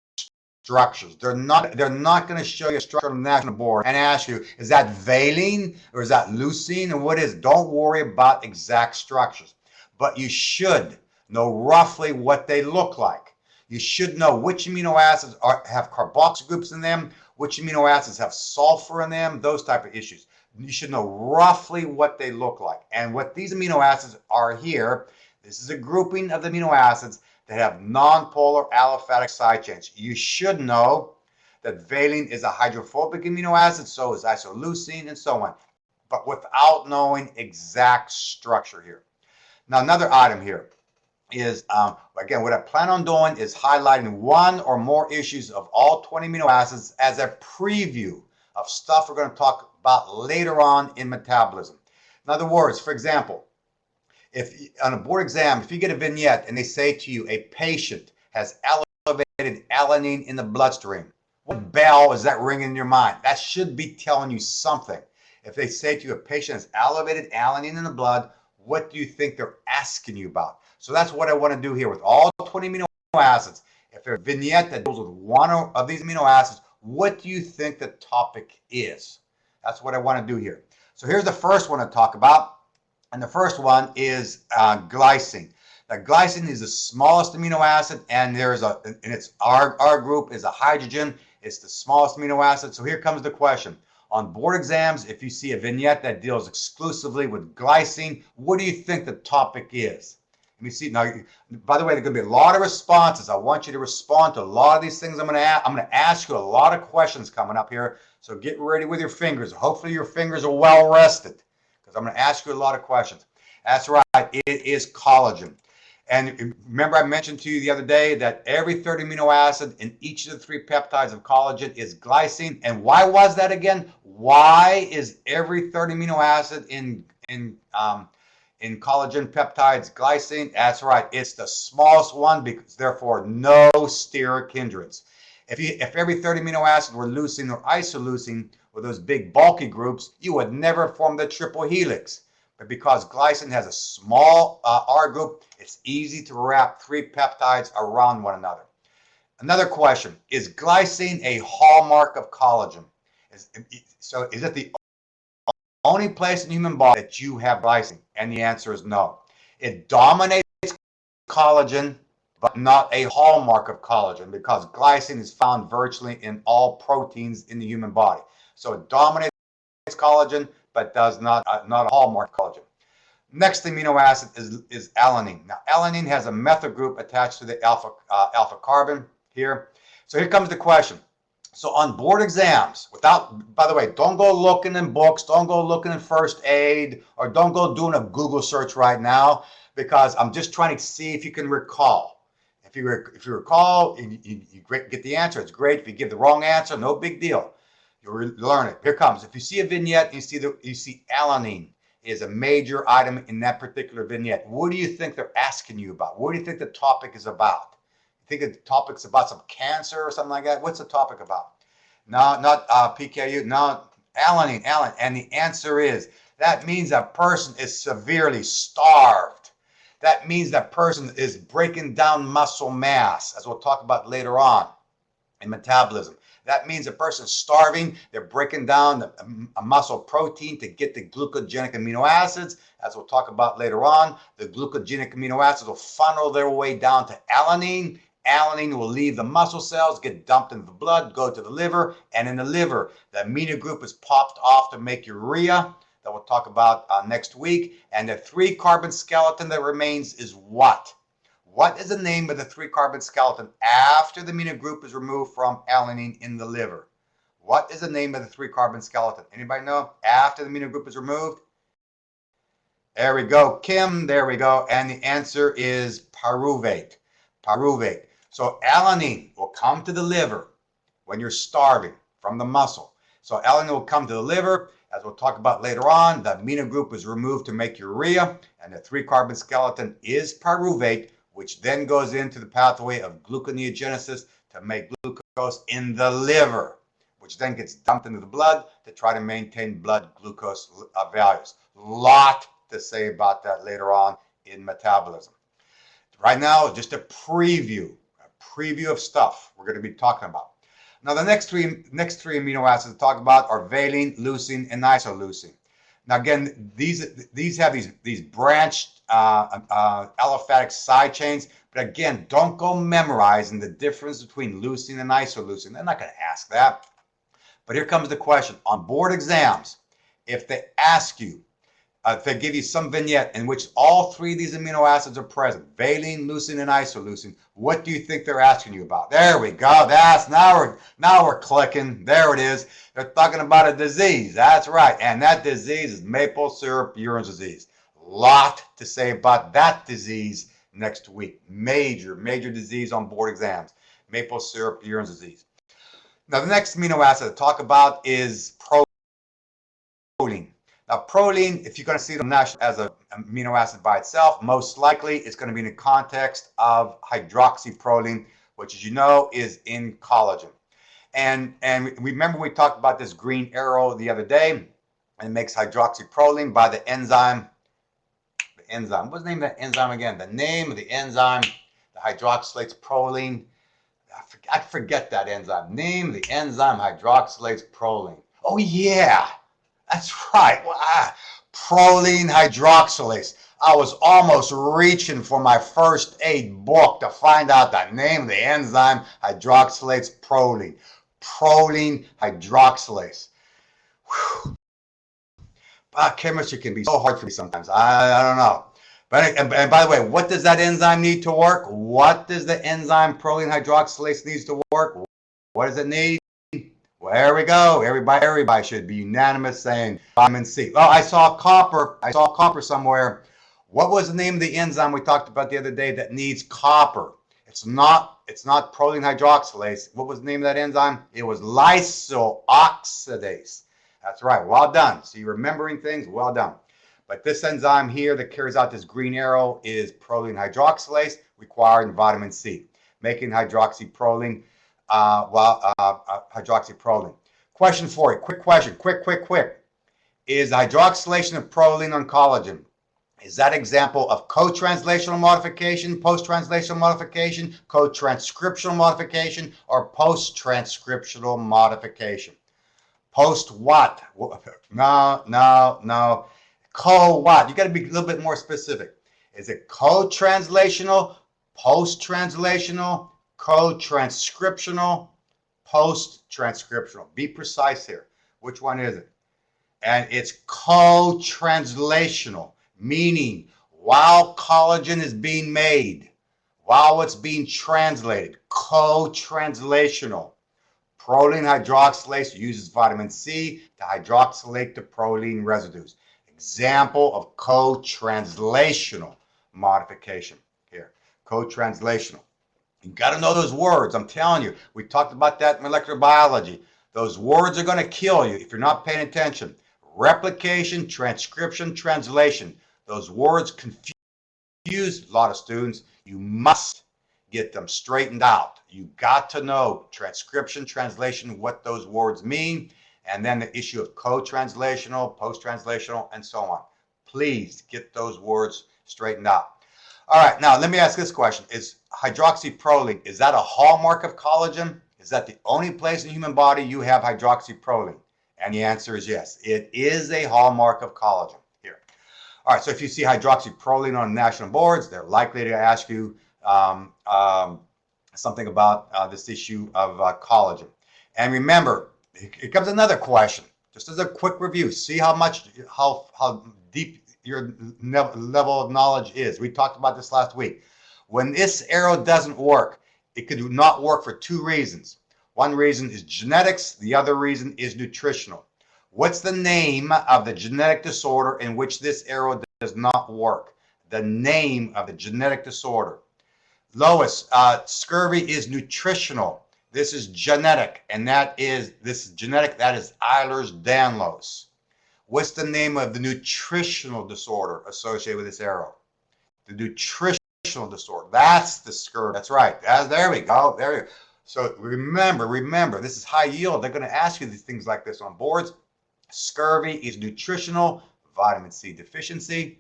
structures. They're not going to show you a structure on the national board and ask you, is that valine or is that leucine or what is it? Don't worry about exact structures, but you should know roughly what they look like. You should know which amino acids have carboxyl groups in them, which amino acids have sulfur in them, those type of issues. You should know roughly what they look like. And what these amino acids are here, this is a grouping of the amino acids that have nonpolar aliphatic side chains. You should know that valine is a hydrophobic amino acid, so is isoleucine and so on, but without knowing exact structure here. Now, another item here is, again, what I plan on doing is highlighting one or more issues of all 20 amino acids as a preview of stuff we're going to talk about later on in metabolism. In other words, for example, if on a board exam, if you get a vignette and they say to you, a patient has elevated alanine in the bloodstream, what bell is that ringing in your mind? That should be telling you something. If they say to you, a patient has elevated alanine in the blood, what do you think they're asking you about? So that's what I want to do here with all 20 amino acids. If there's a vignette that deals with one of these amino acids, what do you think the topic is? That's what I want to do here. So here's the first one to talk about. And the first one is glycine. Now, glycine is the smallest amino acid, and its R group is a hydrogen. It's the smallest amino acid. So here comes the question. On board exams, if you see a vignette that deals exclusively with glycine, what do you think the topic is? Let me see. Now, by the way, there's going to be a lot of responses. I want you to respond to a lot of these things I'm going to ask you a lot of questions coming up here. So get ready with your fingers. Hopefully your fingers are well rested because I'm going to ask you a lot of questions. That's right. It is collagen. And remember I mentioned to you the other day that every third amino acid in each of the 3 peptides of collagen is glycine. And why was that again? Why is every third amino acid in collagen peptides glycine? That's right. It's the smallest one, because therefore no steric hindrance. If every third amino acid were leucine or isoleucine, or those big bulky groups, you would never form the triple helix. But because glycine has a small R group, it's easy to wrap 3 peptides around one another. Another question, is glycine a hallmark of collagen? Is it the only place in the human body that you have glycine? And the answer is no. It dominates collagen, but not a hallmark of collagen, because glycine is found virtually in all proteins in the human body. So it dominates collagen, but does not a hallmark of collagen. Next amino acid is alanine. Now, alanine has a methyl group attached to the alpha carbon here. So here comes the question. So on board exams, by the way, don't go looking in books, don't go looking in first aid, or don't go doing a Google search right now, because I'm just trying to see if you can recall. If you recall, you get the answer, it's great. If you give the wrong answer, no big deal. You'll learn it. Here comes. If you see a vignette, you see alanine is a major item in that particular vignette. What do you think they're asking you about? What do you think the topic is about? think the topic's about some cancer or something like that. What's the topic about? No, not PKU. No, alanine. And the answer is, that means a person is severely starved. That means that person is breaking down muscle mass, as we'll talk about later on in metabolism. That means a person's starving. They're breaking down a muscle protein to get the glucogenic amino acids. As we'll talk about later on, the glucogenic amino acids will funnel their way down to alanine. Alanine will leave the muscle cells, get dumped into the blood, go to the liver, and in the liver, the amino group is popped off to make urea that we'll talk about next week. And the 3-carbon skeleton that remains is what? What is the name of the 3-carbon skeleton after the amino group is removed from alanine in the liver? What is the name of the 3-carbon skeleton? Anybody know? After the amino group is removed? There we go, Kim. There we go. And the answer is pyruvate. Pyruvate. So alanine will come to the liver when you're starving from the muscle. So alanine will come to the liver. As we'll talk about later on, the amino group is removed to make urea, and the 3-carbon skeleton is pyruvate, which then goes into the pathway of gluconeogenesis to make glucose in the liver, which then gets dumped into the blood to try to maintain blood glucose values. Lot to say about that later on in metabolism. Right now, just a preview of stuff we're going to be talking about. Now, the next three amino acids to talk about are valine, leucine, and isoleucine. Now, again, these have these branched aliphatic side chains, but again, don't go memorizing the difference between leucine and isoleucine. They're not going to ask that. But here comes the question. On board exams, if they ask you, if they give you some vignette in which all 3 of these amino acids are present, valine, leucine, and isoleucine, what do you think they're asking you about? There we go. Now we're clicking. There it is. They're talking about a disease. That's right. And that disease is maple syrup urine disease. Lot to say about that disease next week. Major disease on board exams. Maple syrup urine disease. Now, the next amino acid to talk about is proline. Now, proline, if you're going to see it as an amino acid by itself, most likely it's going to be in the context of hydroxyproline, which, as you know, is in collagen. And remember we talked about this green arrow the other day, and it makes hydroxyproline by the enzyme. What's the name of that enzyme again? The name of the enzyme that hydroxylates proline. I forget that enzyme. Name of the enzyme hydroxylates proline. Oh, yeah. That's right. Proline hydroxylase. I was almost reaching for my first aid book to find out the name of the enzyme hydroxylates proline. Proline hydroxylase. Whew. Biochemistry can be so hard for me sometimes. I don't know. But and by the way, what does that enzyme need to work? What does the enzyme proline hydroxylase needs to work? What does it need? Well, there we go. Everybody should be unanimous saying vitamin C. Oh, I saw copper. Somewhere. What was the name of the enzyme we talked about the other day that needs copper? It's not proline hydroxylase. What was the name of that enzyme? It was lysoxidase. That's right. Well done. So you're remembering things. Well done. But this enzyme here that carries out this green arrow is proline hydroxylase, required in vitamin C, making hydroxyproline. Hydroxyproline. Question for you. Quick question. Quick. Is hydroxylation of proline on collagen, is that example of co-translational modification, post-translational modification, co-transcriptional modification, or post-transcriptional modification? Post what? No. Co what? You got to be a little bit more specific. Is it co-translational, post-translational, co-transcriptional, post-transcriptional? Be precise here. Which one is it? And it's co-translational, meaning while collagen is being made, while it's being translated, co-translational. Proline hydroxylase uses vitamin C to hydroxylate the proline residues. Example of co-translational modification here. Co-translational. You got to know those words. I'm telling you, we talked about that in molecular biology. Those words are going to kill you if you're not paying attention. Replication, transcription, translation. Those words confuse a lot of students. You must get them straightened out. You got to know transcription, translation, what those words mean, and then the issue of co-translational, post-translational, and so on. Please get those words straightened out. All right, now let me ask this question. Is hydroxyproline, is that a hallmark of collagen? Is that the only place in the human body you have hydroxyproline? And the answer is yes. It is a hallmark of collagen here. All right, so if you see hydroxyproline on national boards, they're likely to ask you something about this issue of collagen. And remember, here comes another question. Just as a quick review, see how deep your level of knowledge is. We talked about this last week. When this arrow doesn't work, it could not work for two reasons. One reason is genetics, the other reason is nutritional. What's the name of the genetic disorder in which this arrow does not work? The name of the genetic disorder. Lois, scurvy is nutritional. This is genetic, and that is Ehlers-Danlos. What's the name of the nutritional disorder associated with this arrow? The nutritional disorder. That's the scurvy. That's right. There we go. There you go. So remember, this is high yield. They're going to ask you these things like this on boards. Scurvy is nutritional, vitamin C deficiency.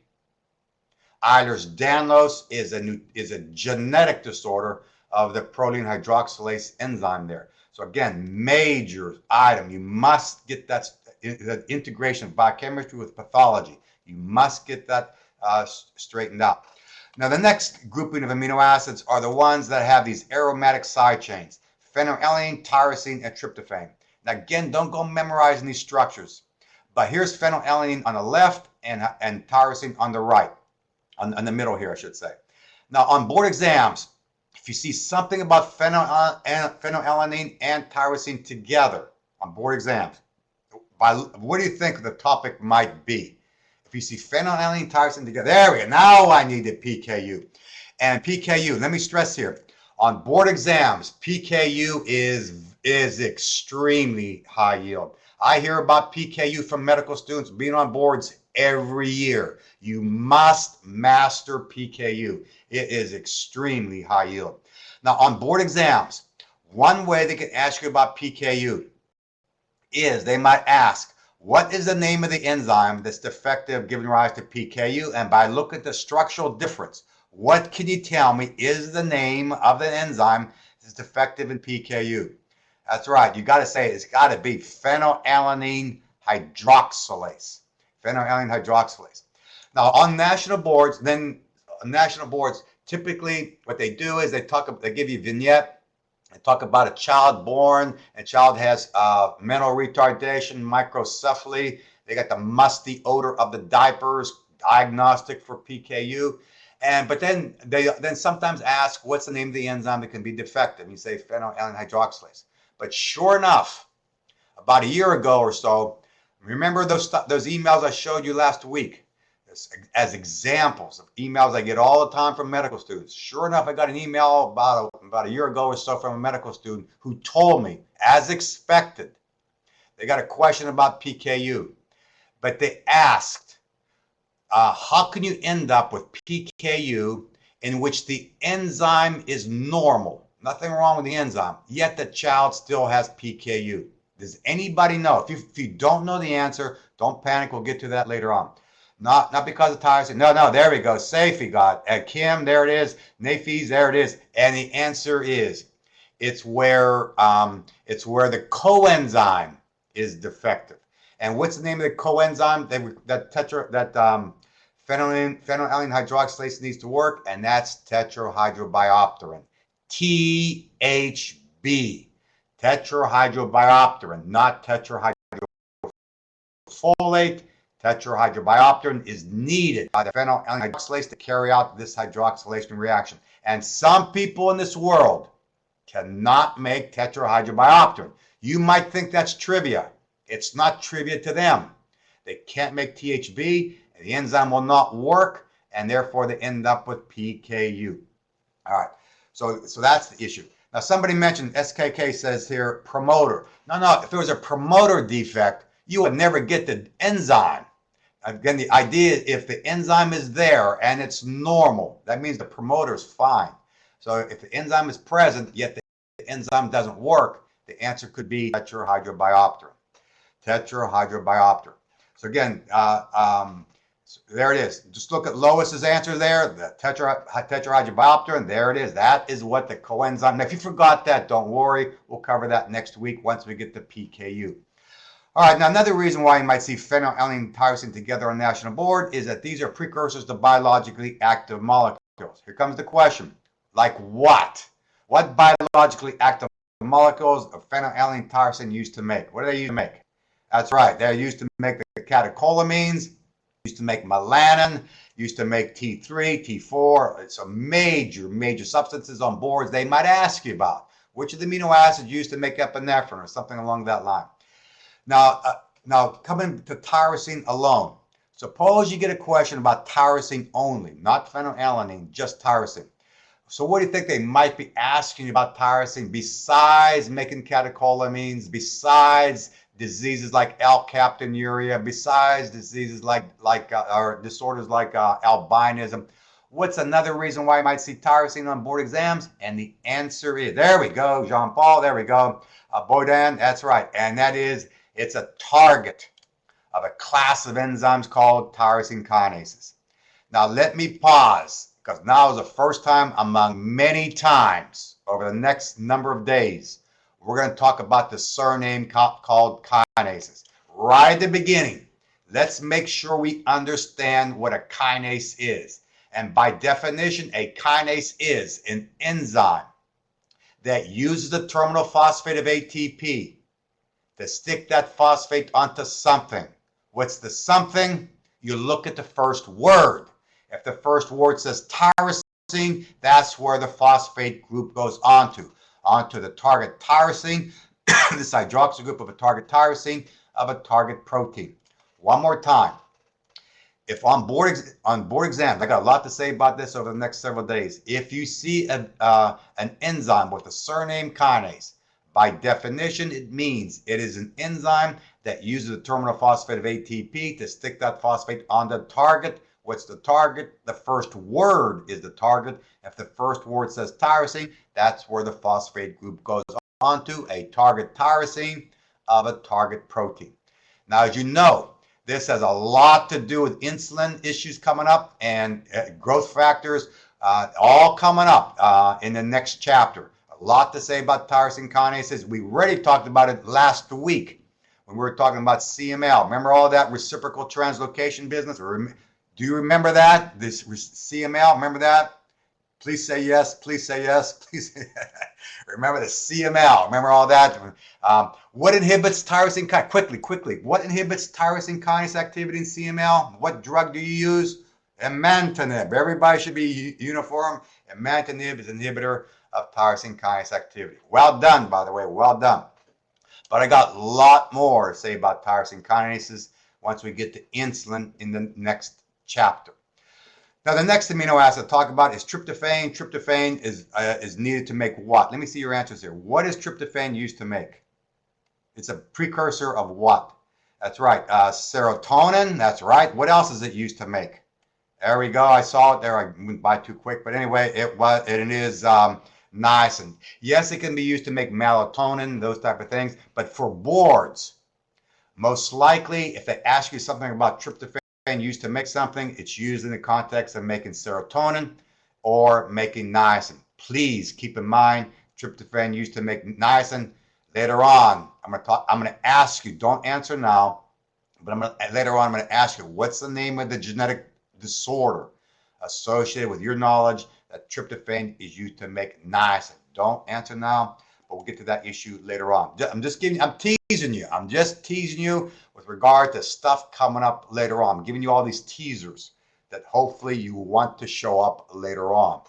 Ehlers-Danlos is a genetic disorder of the protein hydroxylase enzyme there. So again, major item. You must get that integration of biochemistry with pathology. You must get that straightened out. Now, the next grouping of amino acids are the ones that have these aromatic side chains: phenylalanine, tyrosine, and tryptophan. Now, again, don't go memorizing these structures. But here's phenylalanine on the left and tyrosine on the right, on the middle here, I should say. Now, on board exams, if you see something about phenylalanine and tyrosine together on board exams, what do you think the topic might be? If you see phenylalanine, tyrosine together, there we go. Now I need the PKU. And PKU, let me stress here, on board exams, PKU is extremely high yield. I hear about PKU from medical students being on boards every year. You must master PKU. It is extremely high yield. Now, on board exams, one way they can ask you about PKU is they might ask, what is the name of the enzyme that's defective giving rise to PKU? And by looking at the structural difference, what can you tell me is the name of the enzyme that's defective in PKU? That's right. You got to say it's got to be phenylalanine hydroxylase. Phenylalanine hydroxylase. Now, on national boards, typically what they do is they give you a vignette. They talk about a child born, and child has mental retardation, microcephaly. They got the musty odor of the diapers, diagnostic for PKU. But then they sometimes ask, what's the name of the enzyme that can be defective? You say phenylalanine hydroxylase. But sure enough, about a year ago or so, remember those emails I showed you last week as examples of emails I get all the time from medical students. Sure enough, I got an email about a year ago or so from a medical student who told me, as expected, they got a question about PKU. But they asked, how can you end up with PKU in which the enzyme is normal? Nothing wrong with the enzyme, yet the child still has PKU. Does anybody know? If you don't know the answer, don't panic. We'll get to that later on. Not because of tyrosine. No, there we go. Safi got it. Kim, there it is. Nafis, there it is. And the answer is, it's where the coenzyme is defective. And what's the name of the coenzyme that phenylalanine hydroxylase needs to work? And that's tetrahydrobiopterin. THB, tetrahydrobiopterin, not tetrahydrofolate. Tetrahydrobiopterin is needed by the phenylalanine hydroxylase to carry out this hydroxylation reaction. And some people in this world cannot make tetrahydrobiopterin. You might think that's trivia. It's not trivia to them. They can't make THB, and the enzyme will not work, and therefore they end up with PKU. All right. So that's the issue. Now, somebody mentioned, SKK says here, promoter. No, if there was a promoter defect, you would never get the enzyme. Again, the idea is if the enzyme is there and it's normal, that means the promoter is fine. So if the enzyme is present, yet the enzyme doesn't work, the answer could be tetrahydrobiopterin. Tetrahydrobiopterin. So again, so there it is. Just look at Lois's answer there, the tetrahydrobiopterin. There it is. That is what the coenzyme. Now, if you forgot that, don't worry. We'll cover that next week once we get to PKU. All right, now another reason why you might see phenylalanine and tyrosine together on National Board is that these are precursors to biologically active molecules. Here comes the question. Like what? What biologically active molecules are phenylalanine and tyrosine used to make? What are they used to make? That's right. They're used to make the catecholamines, used to make melanin, used to make T3, T4. It's a major substances on boards they might ask you about. Which of the amino acids used to make epinephrine or something along that line? Now coming to tyrosine alone. Suppose you get a question about tyrosine only, not phenylalanine, just tyrosine. So what do you think they might be asking you about tyrosine besides making catecholamines, besides diseases like alkaptonuria, besides diseases or disorders like albinism? What's another reason why you might see tyrosine on board exams? And the answer is, there we go, Jean-Paul, there we go. Bodan, that's right. And that is, it's a target of a class of enzymes called tyrosine kinases. Now let me pause, because now is the first time among many times over the next number of days, we're going to talk about the surname called kinases. Right at the beginning, let's make sure we understand what a kinase is. And by definition, a kinase is an enzyme that uses the terminal phosphate of ATP to stick that phosphate onto something. What's the something? You look at the first word. If the first word says tyrosine, that's where the phosphate group goes onto the target tyrosine, this hydroxyl group of a target tyrosine of a target protein. One more time. If on board exams, I got a lot to say about this over the next several days. If you see an enzyme with the surname kinase, by definition, it means it is an enzyme that uses the terminal phosphate of ATP to stick that phosphate on the target. What's the target? The first word is the target. If the first word says tyrosine, that's where the phosphate group goes onto a target tyrosine of a target protein. Now, as you know, this has a lot to do with insulin issues coming up and growth factors all coming up in the next chapter. A lot to say about tyrosine kinases. We already talked about it last week when we were talking about CML. Remember all that reciprocal translocation business? Do you remember that? This CML, remember that? Please say yes, please say yes, please say yes. Remember the CML, remember all that? What inhibits tyrosine kinase? Quickly. What inhibits tyrosine kinase activity in CML? What drug do you use? Imatinib. Everybody should be uniform. Imatinib is an inhibitor of tyrosine kinase activity. Well done, by the way, well done. But I got a lot more to say about tyrosine kinases once we get to insulin in the next chapter. Now, the next amino acid to talk about is tryptophan. Tryptophan is needed to make what? Let me see your answers here. What is tryptophan used to make? It's a precursor of what? That's right, serotonin. That's right. What else is it used to make? There we go. I saw it there. I went by too quick, but anyway, it is niacin. Yes, it can be used to make melatonin, those type of things. But for boards, most likely, if they ask you something about tryptophan used to make something, it's used in the context of making serotonin or making niacin. Please keep in mind, tryptophan used to make niacin. Later on, I'm going to ask you. Don't answer now, but later on I'm going to ask you, what's the name of the genetic disorder associated with your knowledge that tryptophan is used to make niacin? Don't answer now, but we'll get to that issue later on. I'm teasing you. I'm just teasing you with regard to stuff coming up later on. I'm giving you all these teasers that hopefully you want to show up later on.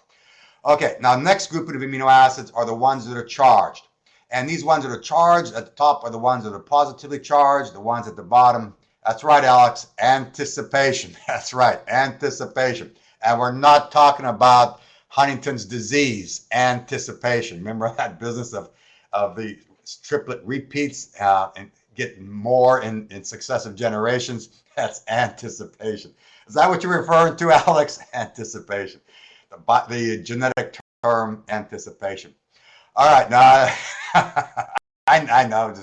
Okay, now next group of amino acids are the ones that are charged. And these ones that are charged at the top are the ones that are positively charged, the ones at the bottom. That's right, Alex, anticipation. That's right, anticipation. And we're not talking about Huntington's disease, anticipation. Remember that business of the triplet repeats and get more in successive generations? That's anticipation. Is that what you're referring to, Alex? Anticipation. The genetic term anticipation. All right, now I know,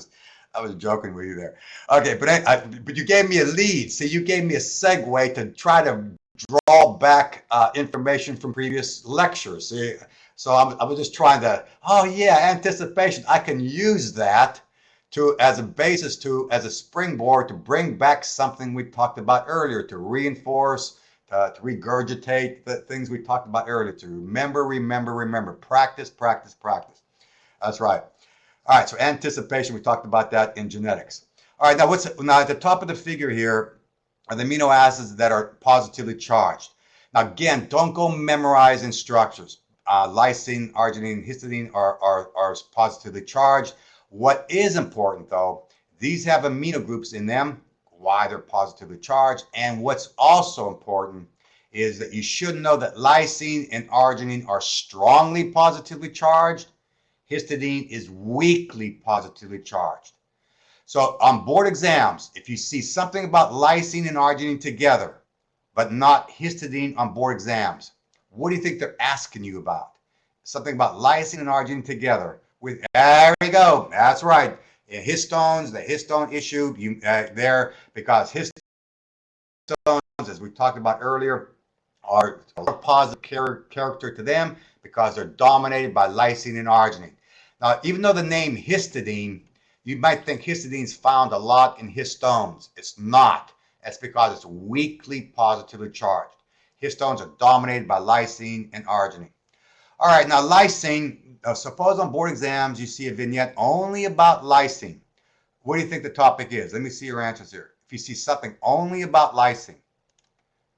I was joking with you there. Okay, but you gave me a lead. See, you gave me a segue to try to draw back information from previous lectures. See, so I was just trying to, oh yeah, anticipation. I can use that as a basis as a springboard to bring back something we talked about earlier, to reinforce, to regurgitate the things we talked about earlier, to remember, practice. That's right. All right, so anticipation, we talked about that in genetics. All right, now at the top of the figure here are the amino acids that are positively charged. Now again, don't go memorizing structures. Lysine, arginine, histidine are positively charged. What is important though, these have amino groups in them, why they're positively charged. And what's also important is that you should know that lysine and arginine are strongly positively charged. Histidine is weakly positively charged. So on board exams, if you see something about lysine and arginine together, but not histidine on board exams, what do you think they're asking you about? Something about lysine and arginine together. There we go. That's right. Histones, the histone issue there, because histones, as we talked about earlier, are a positive character to them because they're dominated by lysine and arginine. Now, even though the name histidine, you might think histidine is found a lot in histones. It's not. That's because it's weakly positively charged. Histones are dominated by lysine and arginine. All right, now lysine, suppose on board exams you see a vignette only about lysine. What do you think the topic is? Let me see your answers here. If you see something only about lysine.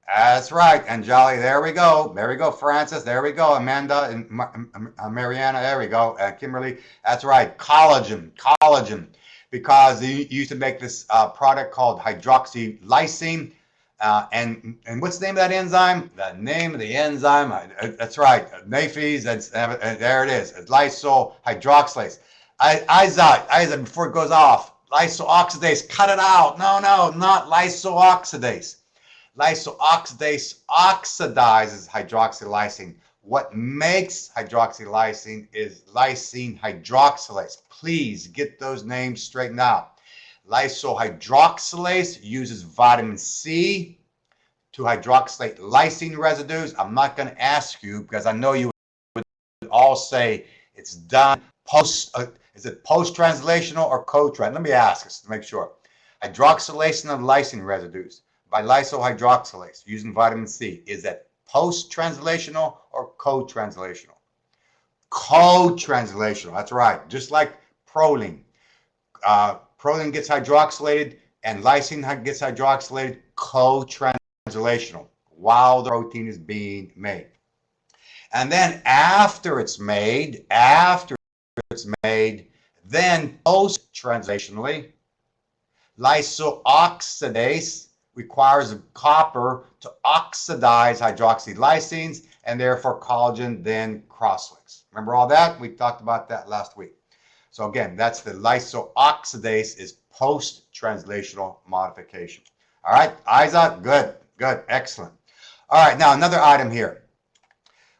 That's right, Anjali, there we go. There we go, Francis, there we go. Amanda and Mariana, there we go. Kimberly, that's right, collagen. Because you used to make this product called hydroxylysine. And what's the name of that enzyme? The name of the enzyme, that's right, NAFES, there it is, it's lysyl hydroxylase. Isaac, before it goes off, lysyl oxidase, cut it out. No, not lysyl oxidase. Lysyl oxidase oxidizes hydroxylysine. What makes hydroxylysine is lysine hydroxylase. Please get those names straightened out. Lysyl hydroxylase uses vitamin C to hydroxylate lysine residues. I'm not going to ask you because I know you would all say it's done is it post-translational or co-trans? Let me ask us to make sure. Hydroxylation of lysine residues by lysyl hydroxylase using vitamin C. Is that post-translational or co-translational? Co-translational, that's right. Just like proline. Proline gets hydroxylated and lysine gets hydroxylated co-translational while the protein is being made. And then after it's made, then post-translationally, lysyl oxidase requires copper to oxidize hydroxylysines and therefore collagen then cross-links. Remember all that? We talked about that last week. So again, that's the lysyl oxidase is post-translational modification. All right, Isaac, good, excellent. All right, now another item here.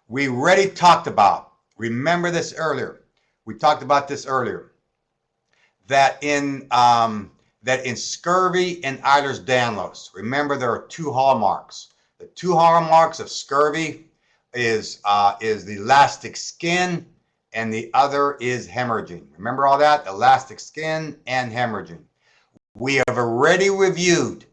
We already talked about, remember this earlier, we talked about this earlier, that in scurvy and Ehlers-Danlos, remember there are two hallmarks. The two hallmarks of scurvy is the elastic skin, and the other is hemorrhaging. Remember all that? Elastic skin and hemorrhaging. We have already reviewed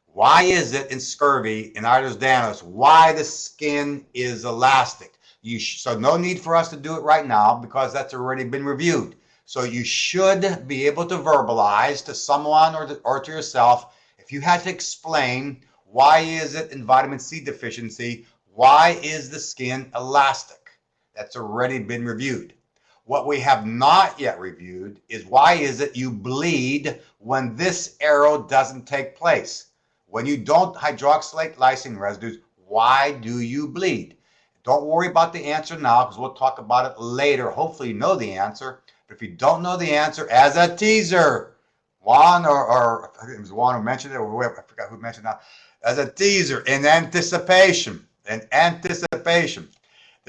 why is it in scurvy and Ehlers-Danlos, why the skin is elastic. So no need for us to do it right now because that's already been reviewed. So you should be able to verbalize to someone or to yourself, if you had to explain why is it in vitamin C deficiency, why is the skin elastic? That's already been reviewed. What we have not yet reviewed is why is it you bleed when this arrow doesn't take place? When you don't hydroxylate lysine residues, why do you bleed? Don't worry about the answer now because we'll talk about it later. Hopefully you know the answer. But if you don't know the answer, as a teaser, Juan or I think it was Juan who mentioned it, or whoever, I forgot who mentioned that, as a teaser, in anticipation,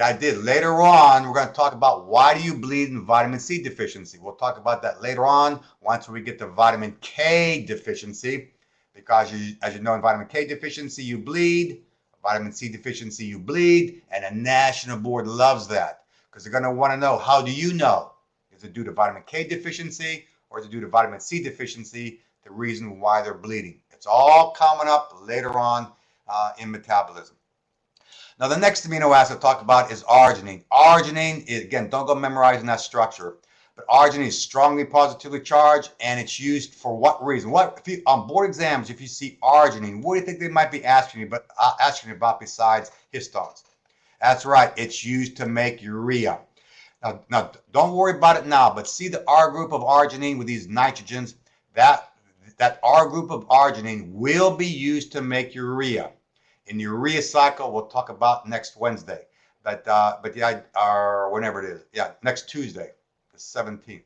I did. Later on, we're going to talk about why do you bleed in vitamin C deficiency. We'll talk about that later on once we get to vitamin K deficiency, because as you know, in vitamin K deficiency, you bleed. Vitamin C deficiency, you bleed. And a national board loves that because they're going to want to know, how do you know? Is it due to vitamin K deficiency or is it due to vitamin C deficiency? The reason why they're bleeding. It's all coming up later on in metabolism. Now, the next amino acid I'll talk about is arginine. Arginine, again, don't go memorizing that structure, but arginine is strongly positively charged, and it's used for what reason? On board exams, if you see arginine, what do you think they might be asking you about besides histones? That's right, it's used to make urea. Now, don't worry about it now, but see the R group of arginine with these nitrogens, that R group of arginine will be used to make urea. In the urea cycle, we'll talk about next Wednesday, but yeah, or whenever it is, yeah, next Tuesday, the 17th.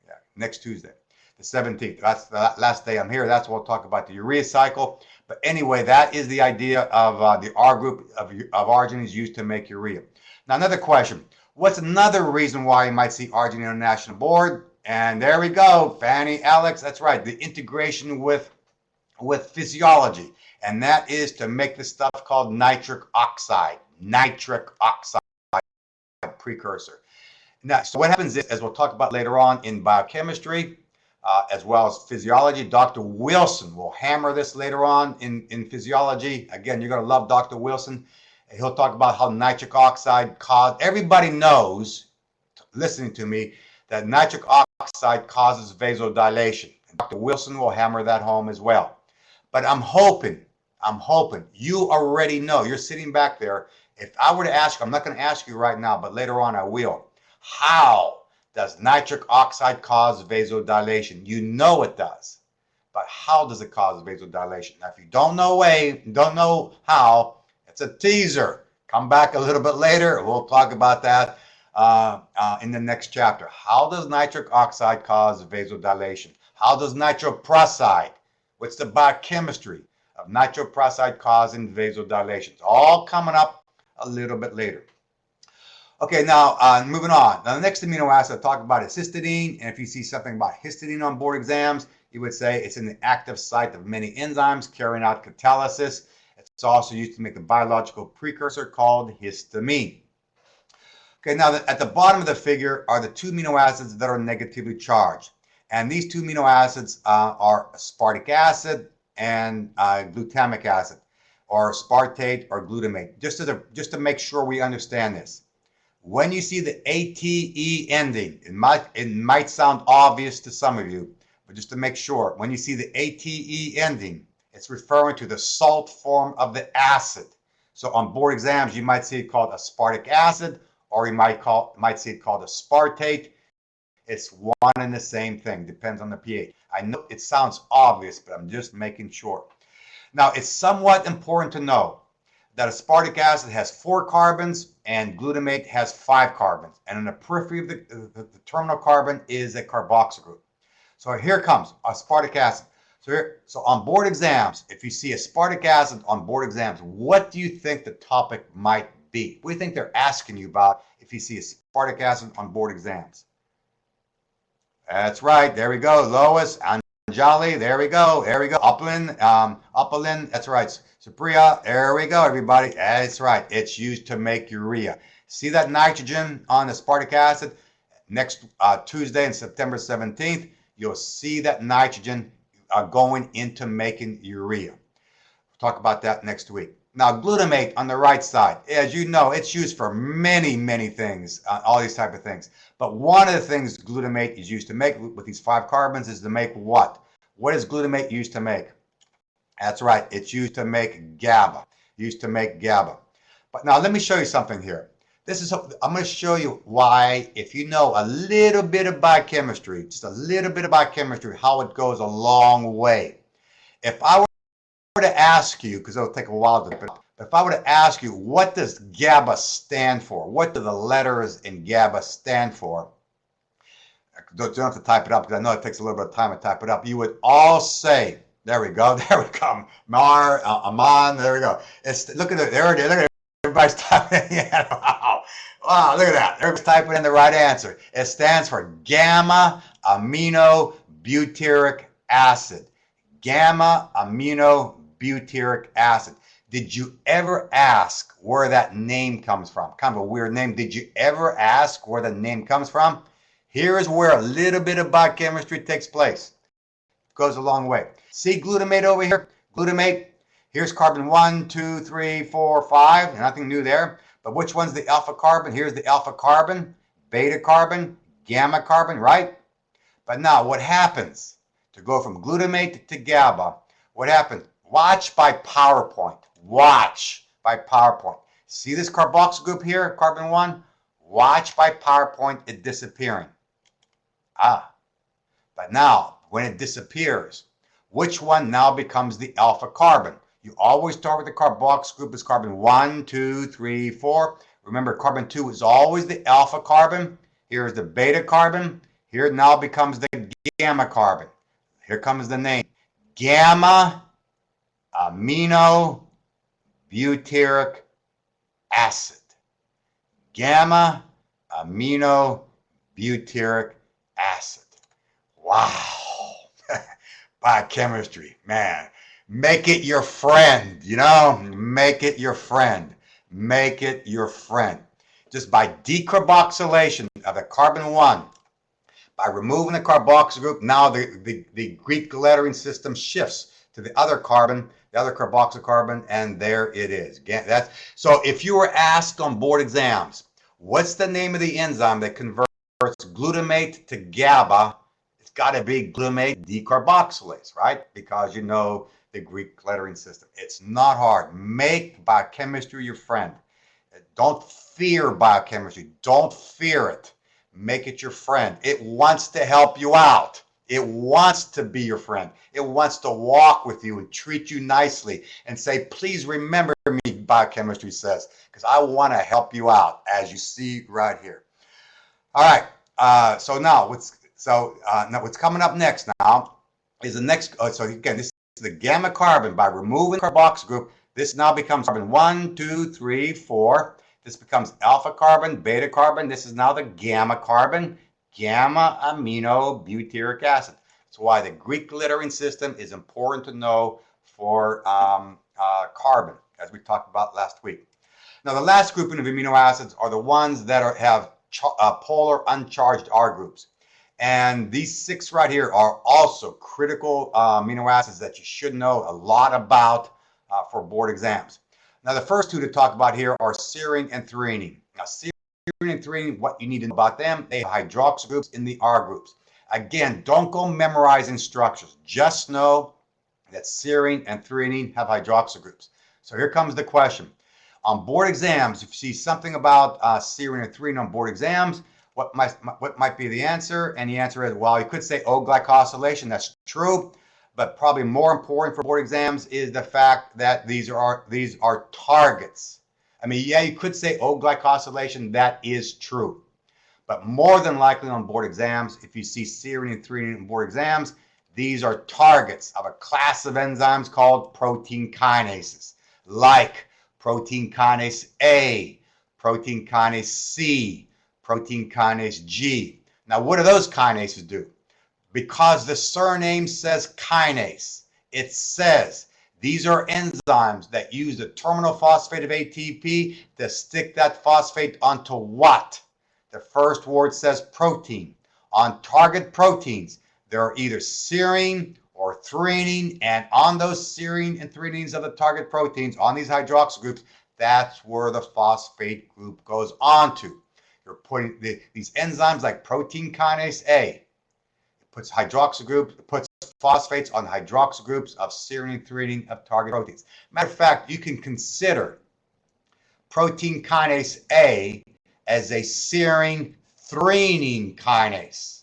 Yeah, next Tuesday, the 17th. That's the last day I'm here. That's what we'll talk about, the urea cycle. But anyway, that is the idea of the R group of arginine is used to make urea. Now, another question: what's another reason why you might see arginine on the national board? And there we go, Fanny, Alex. That's right, the integration with physiology. And that is to make this stuff called nitric oxide precursor. Now, so what happens is, as we'll talk about later on in biochemistry, as well as physiology, Dr. Wilson will hammer this later on in physiology. Again, you're going to love Dr. Wilson. He'll talk about how nitric oxide everybody knows, listening to me, that nitric oxide causes vasodilation. And Dr. Wilson will hammer that home as well. But I'm hoping you already know. You're sitting back there. If I were to ask you, I'm not going to ask you right now, but later on I will. How does nitric oxide cause vasodilation? You know it does. But how does it cause vasodilation? Now, if you don't know how, it's a teaser. Come back a little bit later. We'll talk about that in the next chapter. How does nitric oxide cause vasodilation? How does nitroprusside? What's the biochemistry of nitroprusside causing vasodilation? It's all coming up a little bit later. Okay, now moving on. Now, the next amino acid I talk about is histidine. And if you see something about histidine on board exams, you would say it's in the active site of many enzymes carrying out catalysis. It's also used to make the biological precursor called histamine. Okay, now at the bottom of the figure are the two amino acids that are negatively charged. And these two amino acids are aspartic acid and glutamic acid, or aspartate or glutamate. Just to make sure we understand this. When you see the ATE ending, it might sound obvious to some of you, but just to make sure, when you see the ATE ending, it's referring to the salt form of the acid. So on board exams, you might see it called aspartic acid, or you might see it called aspartate. It's one and the same thing, depends on the pH. I know it sounds obvious, but I'm just making sure. Now, it's somewhat important to know that aspartic acid has 4 carbons and glutamate has 5 carbons. And in the periphery of the terminal carbon is a carboxyl group. So here comes aspartic acid. So on board exams, if you see aspartic acid on board exams, what do you think the topic might be? What do you think they're asking you about if you see aspartic acid on board exams? That's right. There we go. Lois, Anjali. There we go. There we go. Upland. That's right. Supriya. There we go, everybody. That's right. It's used to make urea. See that nitrogen on aspartic acid? Next Tuesday and September 17th, you'll see that nitrogen going into making urea. We'll talk about that next week. Now, glutamate on the right side, as you know, it's used for many, many things, all these type of things. But one of the things glutamate is used to make with these 5 carbons is to make what? What is glutamate used to make? That's right, it's used to make GABA. But now let me show you something here. I'm going to show you why, if you know a little bit of biochemistry, just a little bit of biochemistry, how it goes a long way. If I were to ask you, because it'll take a while to, but if I were to ask you, what does GABA stand for? What do the letters in GABA stand for? You don't have to type it up because I know it takes a little bit of time to type it up. You would all say, there we go, Mar, Aman, there we go. Look at it, there it is, look at it, everybody's typing. Yeah, wow. Wow, look at that. Everybody's typing in the right answer. It stands for gamma amino butyric acid. Gamma amino butyric acid. Did you ever ask where that name comes from? Kind of a weird name. Did you ever ask where the name comes from? Here is where a little bit of biochemistry takes place. It goes a long way. See glutamate over here? Glutamate. Here's carbon 1, 2, 3, 4, 5. Nothing new there. But which one's the alpha carbon? Here's the alpha carbon, beta carbon, gamma carbon, right? But now what happens to go from glutamate to GABA? What happens? Watch by PowerPoint. Watch by PowerPoint. See this carboxyl group here, carbon 1? Watch by PowerPoint it disappearing. But now when it disappears, which one now becomes the alpha carbon? You always start with the carboxyl group as carbon 1, 2, 3, 4. Remember, carbon 2 is always the alpha carbon. Here's the beta carbon. Here it now becomes the gamma carbon. Here comes the name. Gamma amino butyric acid. Gamma amino butyric acid. Wow. Biochemistry, man. Make it your friend, you know? Make it your friend. Make it your friend. Just by decarboxylation of the carbon 1, by removing the carboxyl group, now the Greek lettering system shifts to the other carbon, the other carboxyl carbon, and there it is. So if you were asked on board exams, what's the name of the enzyme that converts glutamate to GABA? It's got to be glutamate decarboxylase, right? Because you know the Greek lettering system. It's not hard. Make biochemistry your friend. Don't fear biochemistry. Don't fear it. Make it your friend. It wants to help you out. It wants to be your friend. It wants to walk with you and treat you nicely and say, please remember me, biochemistry says, because I want to help you out, as you see right here. All right. So now what's coming up next now is the next. So again, this is the gamma carbon. By removing the carboxyl group, this now becomes carbon 1, 2, 3, 4. This becomes alpha carbon, beta carbon. This is now the gamma carbon, gamma amino butyric acid. That's why the Greek lettering system is important to know for carbon, as we talked about last week. Now, the last grouping of amino acids are the ones that have polar uncharged R groups. And these 6 right here are also critical amino acids that you should know a lot about for board exams. Now, the first 2 to talk about here are serine and threonine. Now, serine and threonine, what you need to know about them, they have hydroxyl groups in the R groups. Again, don't go memorizing structures. Just know that serine and threonine have hydroxyl groups. So here comes the question. On board exams, if you see something about serine and threonine on board exams, what might be the answer? And the answer is, well, you could say O-glycosylation. That's true. But probably more important for board exams is the fact that these are targets. I mean, yeah, you could say O-glycosylation. That is true. But more than likely on board exams, if you see serine and threonine on board exams, these are targets of a class of enzymes called protein kinases, like protein kinase A, protein kinase C, protein kinase G. Now, what do those kinases do? Because the surname says kinase, it says these are enzymes that use the terminal phosphate of ATP to stick that phosphate onto what? The first word says protein. On target proteins, there are either serine or threonine, and on those serine and threonines of the target proteins, on these hydroxyl groups, that's where the phosphate group goes on to. You're putting these enzymes like protein kinase A. Puts hydroxyl groups, puts phosphates on hydroxyl groups of serine and threonine of target proteins. Matter of fact, you can consider protein kinase A as a serine threonine kinase,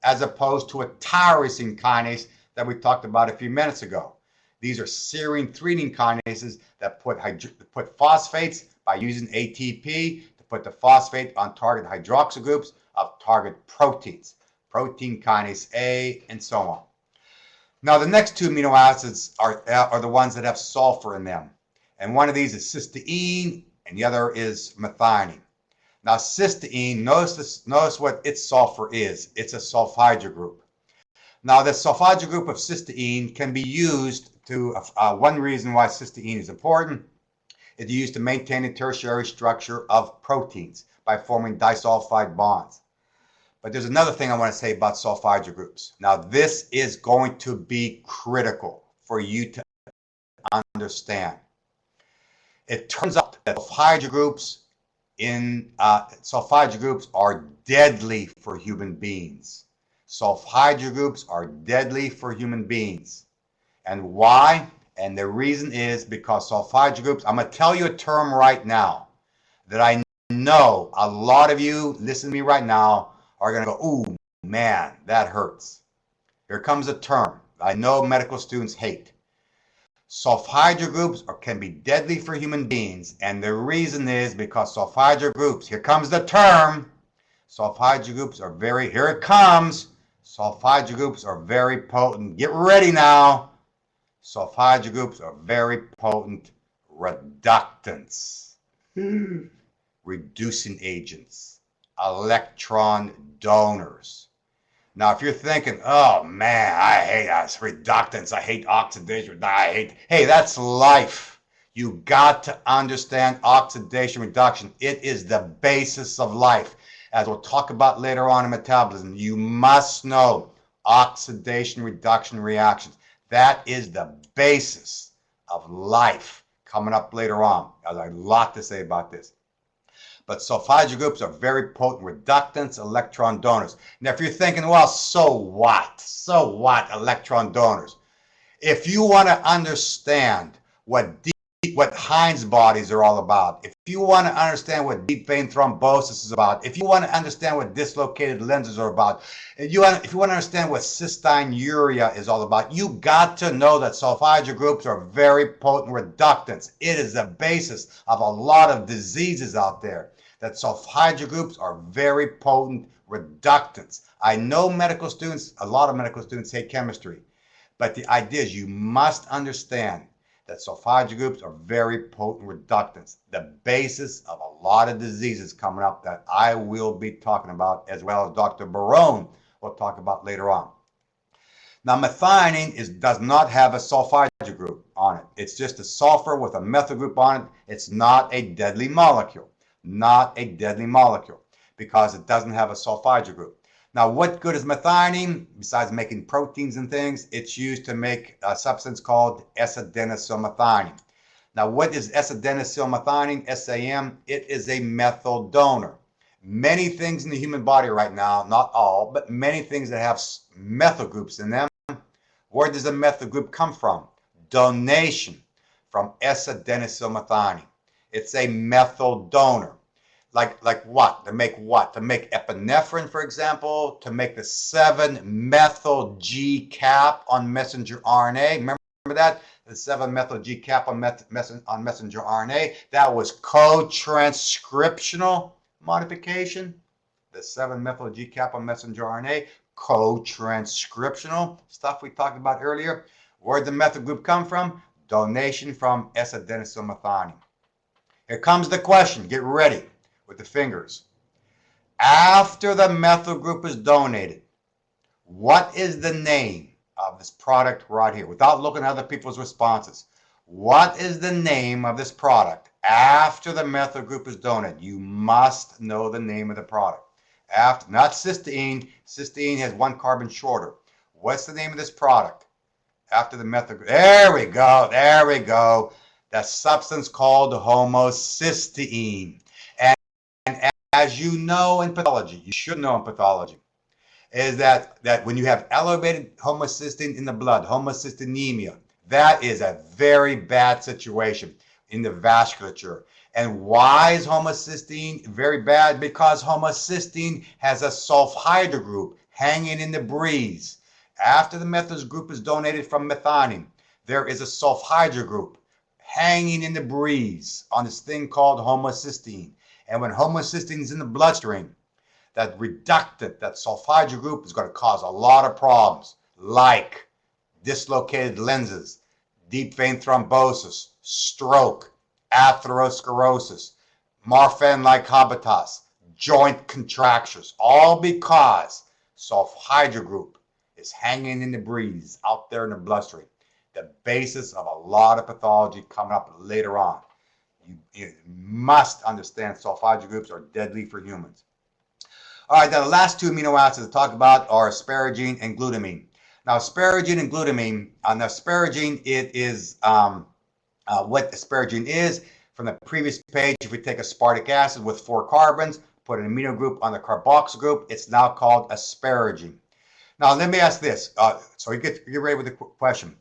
as opposed to a tyrosine kinase that we talked about a few minutes ago. These are serine threonine kinases that put phosphates by using ATP to put the phosphate on target hydroxyl groups of target proteins. Protein kinase A, and so on. Now, the next 2 amino acids are the ones that have sulfur in them. And one of these is cysteine, and the other is methionine. Now, cysteine, notice what its sulfur is. It's a sulfhydryl group. Now, the sulfhydryl group of cysteine can be used to, one reason why cysteine is important is used to maintain the tertiary structure of proteins by forming disulfide bonds. But there's another thing I want to say about sulfhydryl groups. Now, this is going to be critical for you to understand. It turns out that sulfhydryl groups are deadly for human beings. Sulfhydryl groups are deadly for human beings. And why? And the reason is because sulfhydryl groups, I'm going to tell you a term right now that I know a lot of you listening to me right now are going to go, ooh, man, that hurts. Here comes a term I know medical students hate. Sulfhydryl groups can be deadly for human beings, and the reason is because sulfhydryl groups, here comes the term, sulfhydryl groups are very, here it comes, sulfhydryl groups are very potent. Get ready now. Sulfhydryl groups are very potent reductants, reducing agents, electron donors. Now, if you're thinking, oh man, I hate reductants, I hate oxidation, hey, that's life. You got to understand oxidation reduction. It is the basis of life. As we'll talk about later on in metabolism, you must know oxidation reduction reactions. That is the basis of life. Coming up later on, there's a lot to say about this. But sulfhydryl groups are very potent reductants, electron donors. Now, if you're thinking, well, so what? So what, electron donors? If you want to understand what Heinz bodies are all about, if you want to understand what deep vein thrombosis is about, if you want to understand what dislocated lenses are about, if you want to understand what cystinuria is all about, you got to know that sulfhydryl groups are very potent reductants. It is the basis of a lot of diseases out there, that sulfhydryl groups are very potent reductants. I know medical students, a lot of medical students hate chemistry, but the idea is you must understand that sulfhydryl groups are very potent reductants, the basis of a lot of diseases coming up that I will be talking about, as well as Dr. Barone will talk about later on. Now, methionine does not have a sulfhydryl group on it. It's just a sulfur with a methyl group on it. It's not a deadly molecule. Not a deadly molecule because it doesn't have a sulfhydryl group. Now, what good is methionine? Besides making proteins and things, it's used to make a substance called S-adenosylmethionine. Now, what is S-adenosylmethionine, SAM? It is a methyl donor. Many things in the human body right now, not all, but many things that have methyl groups in them. Where does the methyl group come from? Donation from S-adenosylmethionine. It's a methyl donor. Like what? To make what? To make epinephrine, for example, to make the 7-methyl G cap on messenger RNA. Remember that? The 7-methyl G cap on messenger RNA. That was co-transcriptional modification. The 7-methyl G cap on messenger RNA, co-transcriptional stuff we talked about earlier. Where did the methyl group come from? Donation from S-adenosylmethionine. Here comes the question. Get ready with the fingers. After the methyl group is donated, what is the name of this product right here? Without looking at other people's responses, what is the name of this product after the methyl group is donated? You must know the name of the product. After, not cysteine. Cysteine has 1 carbon shorter. What's the name of this product after the methyl group? There we go. There we go. The substance called homocysteine. And as you know in pathology, you should know in pathology, is that when you have elevated homocysteine in the blood, homocystinemia, that is a very bad situation in the vasculature. And why is homocysteine very bad? Because homocysteine has a sulfhydryl group hanging in the breeze. After the methyl group is donated from methionine, there is a sulfhydryl group hanging in the breeze on this thing called homocysteine. And when homocysteine is in the bloodstream, that reductant, that sulfhydryl group is going to cause a lot of problems, like dislocated lenses, deep vein thrombosis, stroke, atherosclerosis, Marfan-like habitus, joint contractures, all because sulfhydryl group is hanging in the breeze out there in the bloodstream. The basis of a lot of pathology coming up later on. You must understand sulfhydryl groups are deadly for humans. All right, now the last two amino acids to talk about are asparagine and glutamine. Now, asparagine and glutamine, on asparagine, it is what asparagine is. From the previous page, if we take aspartic acid with 4 carbons, put an amino group on the carboxyl group, it's now called asparagine. Now, let me ask this, so you get ready with the question.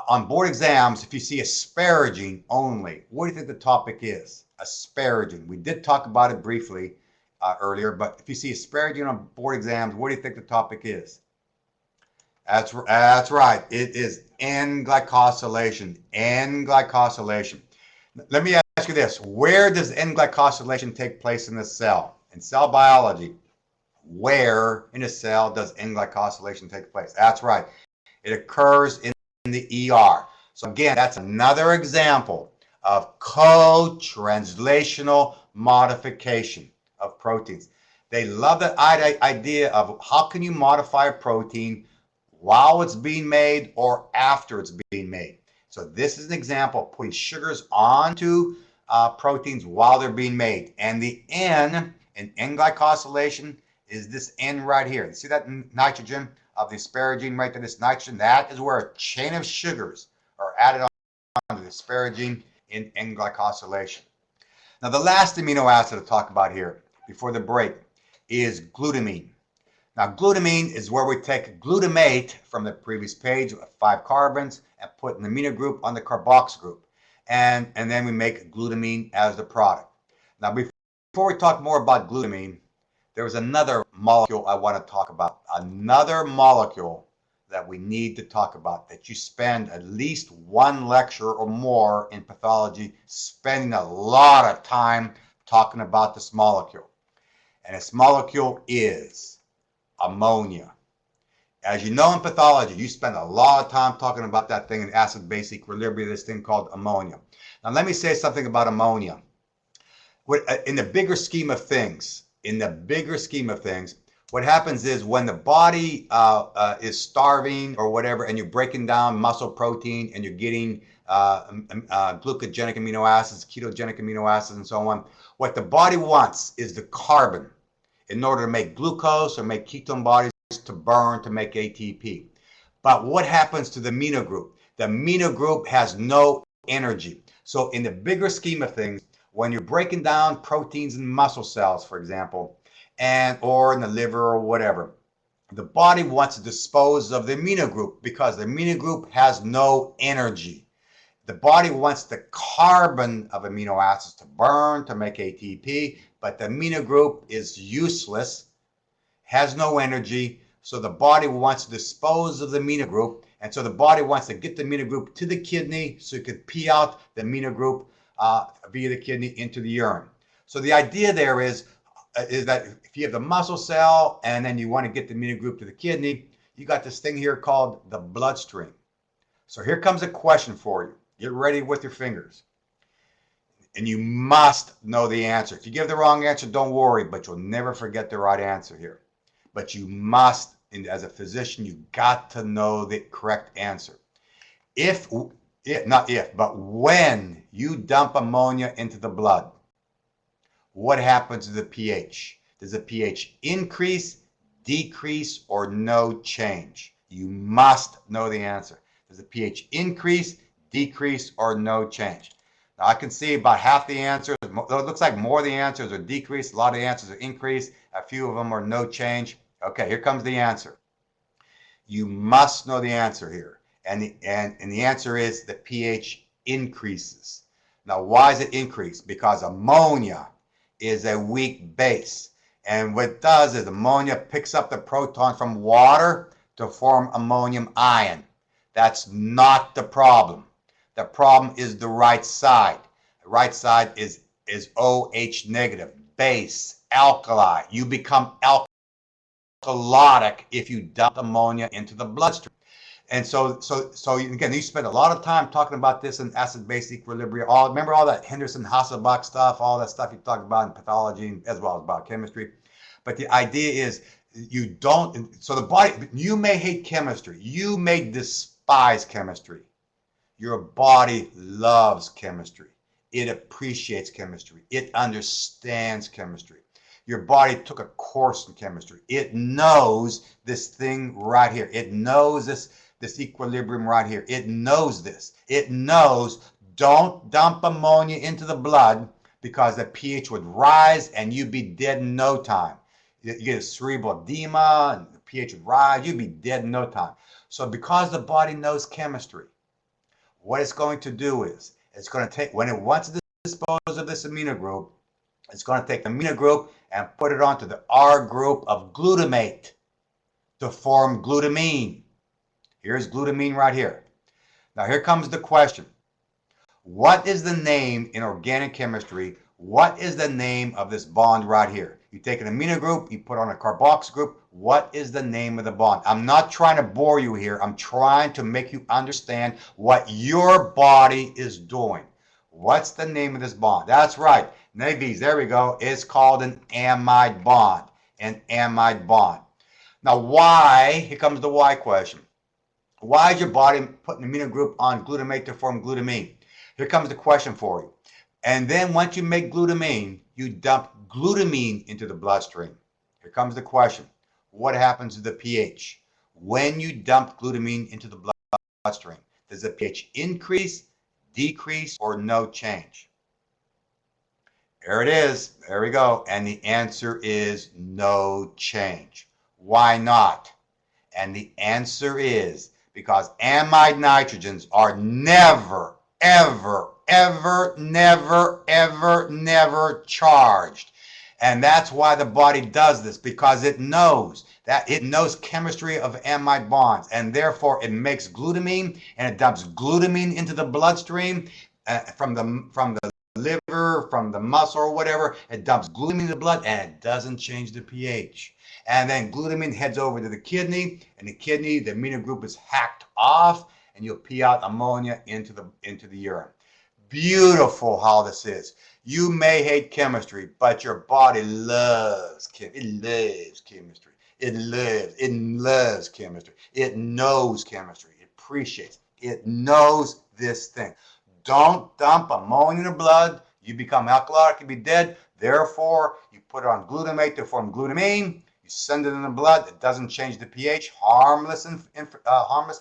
On board exams, if you see asparagine only, what do you think the topic is? Asparagine. We did talk about it briefly earlier, but if you see asparagine on board exams, what do you think the topic is? That's right. It is N-glycosylation. N-glycosylation. Let me ask you this. Where does N-glycosylation take place in the cell? In cell biology, where in a cell does N-glycosylation take place? That's right. It occurs in the ER. So again, that's another example of co-translational modification of proteins. They love the idea of how can you modify a protein while it's being made or after it's being made. So this is an example of putting sugars onto proteins while they're being made. And the N in N-glycosylation is this N right here. You see that nitrogen of the asparagine right there, this nitrogen? That is where a chain of sugars are added onto the asparagine in N-glycosylation. Now the last amino acid to talk about here before the break is glutamine. Now glutamine is where we take glutamate from the previous page of 5 carbons and put an amino group on the carboxyl group. And then we make glutamine as the product. Now before we talk more about glutamine, there was another molecule I want to talk about. Another molecule that we need to talk about, that you spend at least 1 lecture or more in pathology spending a lot of time talking about this molecule. And this molecule is ammonia. As you know in pathology, you spend a lot of time talking about that thing in acid-base equilibrium, this thing called ammonia. Now let me say something about ammonia. In the bigger scheme of things, what happens is when the body is starving or whatever, and you're breaking down muscle protein and you're getting glucogenic amino acids, ketogenic amino acids, and so on, what the body wants is the carbon in order to make glucose or make ketone bodies to burn to make ATP. But what happens to the amino group? The amino group has no energy. So in the bigger scheme of things, when you're breaking down proteins in muscle cells, for example, or in the liver or whatever, the body wants to dispose of the amino group because the amino group has no energy. The body wants the carbon of amino acids to burn to make ATP, but the amino group is useless, has no energy, so the body wants to dispose of the amino group, and so the body wants to get the amino group to the kidney so it could pee out the amino group via the kidney into the urine. So the idea there is that if you have the muscle cell and then you want to get the amino group to the kidney, you got this thing here called the bloodstream. So here comes a question for you. Get ready with your fingers. And you must know the answer. If you give the wrong answer, don't worry, but you'll never forget the right answer here. But you must, as a physician, you got to know the correct answer. But when you dump ammonia into the blood, what happens to the pH? Does the pH increase, decrease, or no change? You must know the answer. Does the pH increase, decrease, or no change? Now I can see about half the answers. It looks like more of the answers are decrease. A lot of the answers are increase. A few of them are no change. Okay, here comes the answer. You must know the answer here. And the answer is the pH increases. Now why does it increase? Because ammonia is a weak base. And what it does is ammonia picks up the proton from water to form ammonium ion. That's not the problem. The problem is the right side. The right side is OH negative, base, alkali. You become alkalotic if you dump ammonia into the bloodstream. And so again, you spend a lot of time talking about this in acid-base equilibrium. Remember all that Henderson-Hasselbalch stuff, all that stuff you talked about in pathology as well as biochemistry. But the idea is you don't. So the body, you may hate chemistry, you may despise chemistry. Your body loves chemistry. It appreciates chemistry. It understands chemistry. Your body took a course in chemistry. It knows this thing right here. It knows this equilibrium right here. It knows this. It knows don't dump ammonia into the blood because the pH would rise and you'd be dead in no time. You get a cerebral edema and the pH would rise. You'd be dead in no time. So because the body knows chemistry, what it's going to do is it's going to take, when it wants to dispose of this amino group, it's going to take the amino group and put it onto the R group of glutamate to form glutamine. Here's glutamine right here. Now here comes the question. What is the name in organic chemistry? What is the name of this bond right here? You take an amino group, you put on a carboxyl group. What is the name of the bond? I'm not trying to bore you here. I'm trying to make you understand what your body is doing. What's the name of this bond? That's right. Navies, there we go. It's called an amide bond. An amide bond. Now why? Here comes the why question. Why is your body putting an amino group on glutamate to form glutamine? Here comes the question for you. And then once you make glutamine, you dump glutamine into the bloodstream. Here comes the question. What happens to the pH? When you dump glutamine into the bloodstream, does the pH increase, decrease, or no change? There it is. There we go. And the answer is no change. Why not? And the answer is because amide nitrogens are never, ever, ever, never, ever, never charged. And that's why the body does this, because it knows chemistry of amide bonds, and therefore it makes glutamine and it dumps glutamine into the bloodstream from the liver, from the muscle or whatever. It dumps glutamine in the blood and it doesn't change the pH. And then glutamine heads over to the kidney, and the kidney, the amino group is hacked off, and you'll pee out ammonia into the urine. Beautiful how this is. You may hate chemistry, but your body loves chemistry. It loves chemistry. It loves chemistry. It knows chemistry. It appreciates. It knows this thing. Don't dump ammonia in the blood. You become alkalotic, you be dead. Therefore, you put it on glutamate to form glutamine. You send it in the blood. It doesn't change the pH. Harmless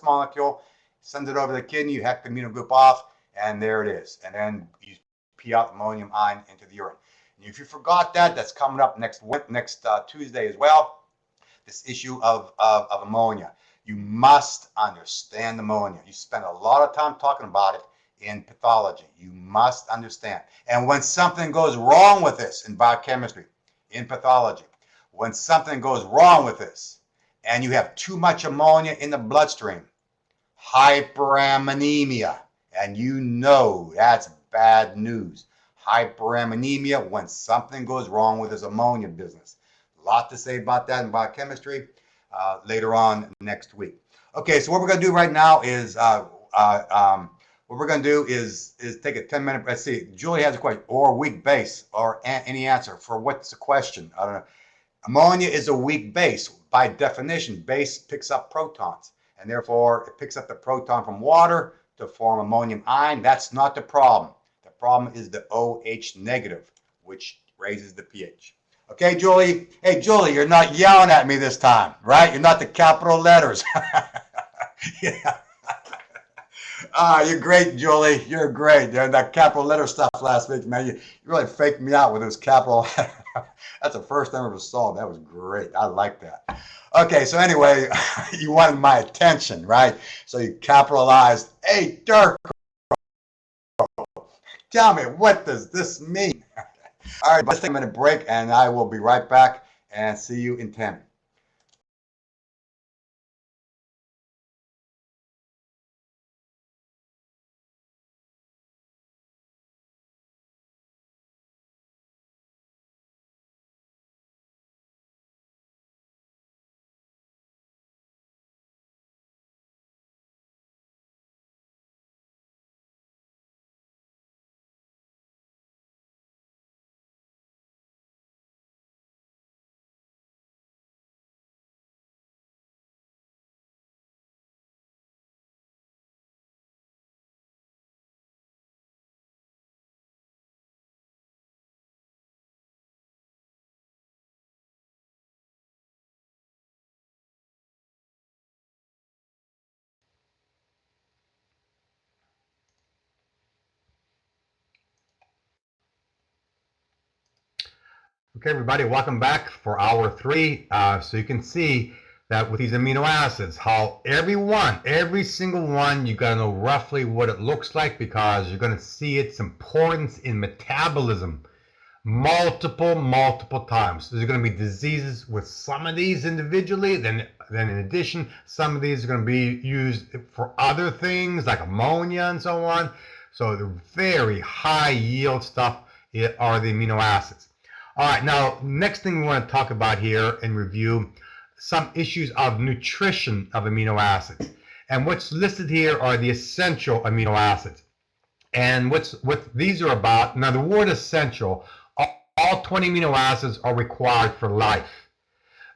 molecule. Send it over to the kidney. You hack the amino group off, and there it is. And then you pee out ammonium ion into the urine. And if you forgot that, that's coming up next Tuesday as well. This issue of ammonia. You must understand ammonia. You spend a lot of time talking about it in pathology. You must understand. And when something goes wrong with this in biochemistry, in pathology, when something goes wrong with this and you have too much ammonia in the bloodstream, hyperammonemia, and you know that's bad news. Hyperammonemia when something goes wrong with this ammonia business. A lot to say about that in biochemistry later on next week. Okay, so what we're going to do right now is take a 10-minute. Let's see. Julie has a question. Or weak base, or any answer for what's the question? I don't know. Ammonia is a weak base. By definition, base picks up protons, and therefore it picks up the proton from water to form ammonium ion. That's not the problem. The problem is the OH negative, which raises the pH. Okay, Julie? Hey, Julie, you're not yelling at me this time, right? You're not the capital letters. Yeah. You're great, Julie. You're great. That capital letter stuff last week, man, you really faked me out with those capital. That's the first time I ever saw. That was great. I like that. Okay, so anyway, you wanted my attention, right? So you capitalized, hey, Turco, tell me, what does this mean? All right, let's take a minute break, and I will be right back and see you in 10. Okay, everybody, welcome back for hour 3. So you can see that with these amino acids, how every single one, you gotta know roughly what it looks like because you're gonna see its importance in metabolism multiple times. There's gonna be diseases with some of these individually, then in addition, some of these are gonna be used for other things like ammonia and so on. So the very high yield stuff are the amino acids. All right, now next thing we want to talk about here and review some issues of nutrition of amino acids. And what's listed here are the essential amino acids. And what these are about, now the word essential, all 20 amino acids are required for life.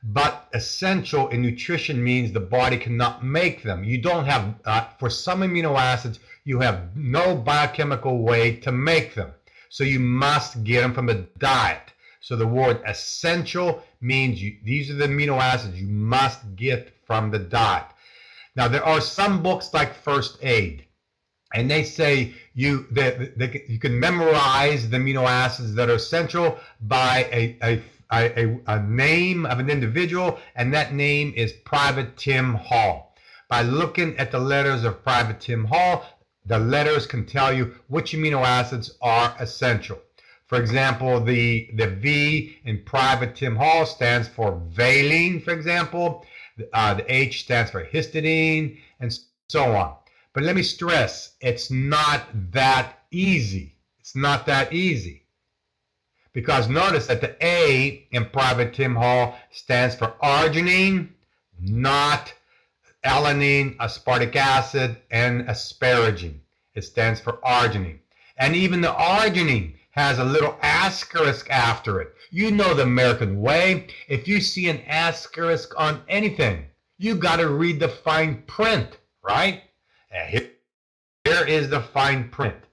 But essential in nutrition means the body cannot make them. You don't have, for some amino acids, you have no biochemical way to make them. So you must get them from the diet. So the word essential means these are the amino acids you must get from the diet. Now there are some books like First Aid, and they say you can memorize the amino acids that are essential by a name of an individual, and that name is Private Tim Hall. By looking at the letters of Private Tim Hall, the letters can tell you which amino acids are essential. For example, the V in Private Tim Hall stands for valine, for example. The H stands for histidine, and so on. But let me stress, it's not that easy. It's not that easy. Because notice that the A in Private Tim Hall stands for arginine, not alanine, aspartic acid, and asparagine. It stands for arginine. And even the arginine has a little asterisk after it. You know the American way. If you see an asterisk on anything, you got to read the fine print, right? Here is the fine print.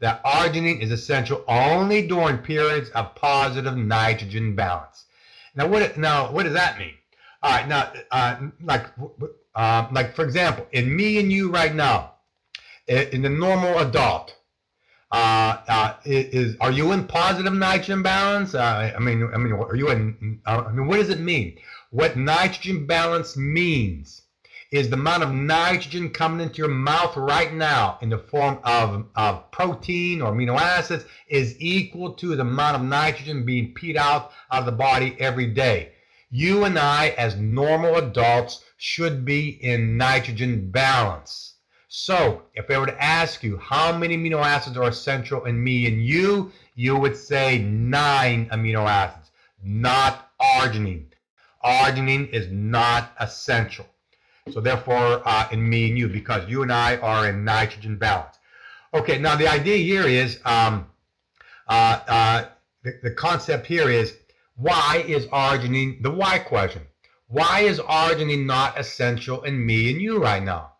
That arginine is essential only during periods of positive nitrogen balance. Now, what does that mean? All right, now, like for example, in me and you right now, in the normal adult, are you in positive nitrogen balance? I mean, are you in? What does it mean? What nitrogen balance means is the amount of nitrogen coming into your mouth right now in the form of protein or amino acids is equal to the amount of nitrogen being peed out of the body every day. You and I, as normal adults, should be in nitrogen balance. So, if I were to ask you how many amino acids are essential in me and you would say 9 amino acids, not arginine. Arginine is not essential. So therefore, in me and you, because you and I are in nitrogen balance. Okay, now the idea here is, the concept here is, why is arginine, the why question, why is arginine not essential in me and you right now?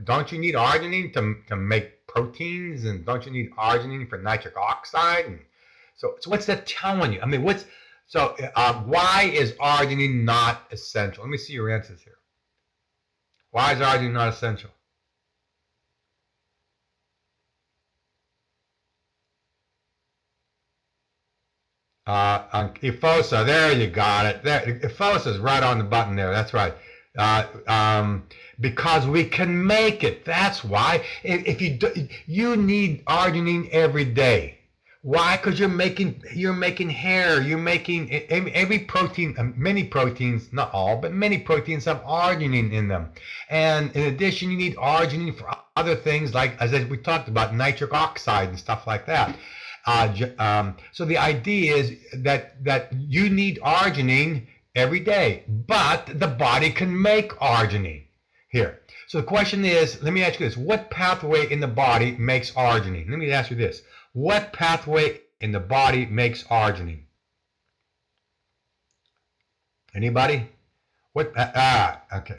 Don't you need arginine to make proteins, and don't you need arginine for nitric oxide? And so what's that telling you? I mean, why is arginine not essential? Let me see your answers here. Why is arginine not essential? Efosa, there you got it. There, Efosa is right on the button there. That's right. Because we can make it. That's why. If you do, you need arginine every day. Why? Because you're making hair. You're making every protein. Many proteins, not all, but many proteins have arginine in them. And in addition, you need arginine for other things like, as we talked about, nitric oxide and stuff like that. So the idea is that you need arginine every day, but the body can make arginine. Here. So the question is, let me ask you this. What pathway in the body makes arginine? Let me ask you this. What pathway in the body makes arginine? Anybody? What? Okay.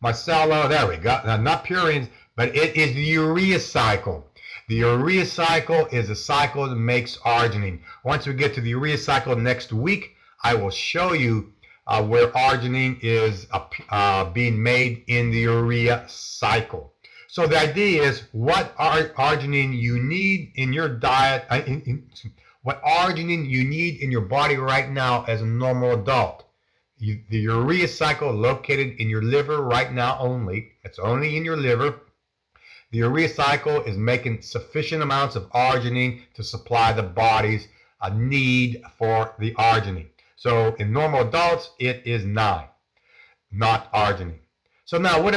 Marcello, there we go. Not purines, but it is the urea cycle. The urea cycle is a cycle that makes arginine. Once we get to the urea cycle next week, I will show you where arginine is being made in the urea cycle. So the idea is what arginine you need in your diet, what arginine you need in your body right now as a normal adult. The urea cycle located in your liver right now only. It's only in your liver. The urea cycle is making sufficient amounts of arginine to supply the body's need for the arginine. So in normal adults, it is 9, not arginine. So now what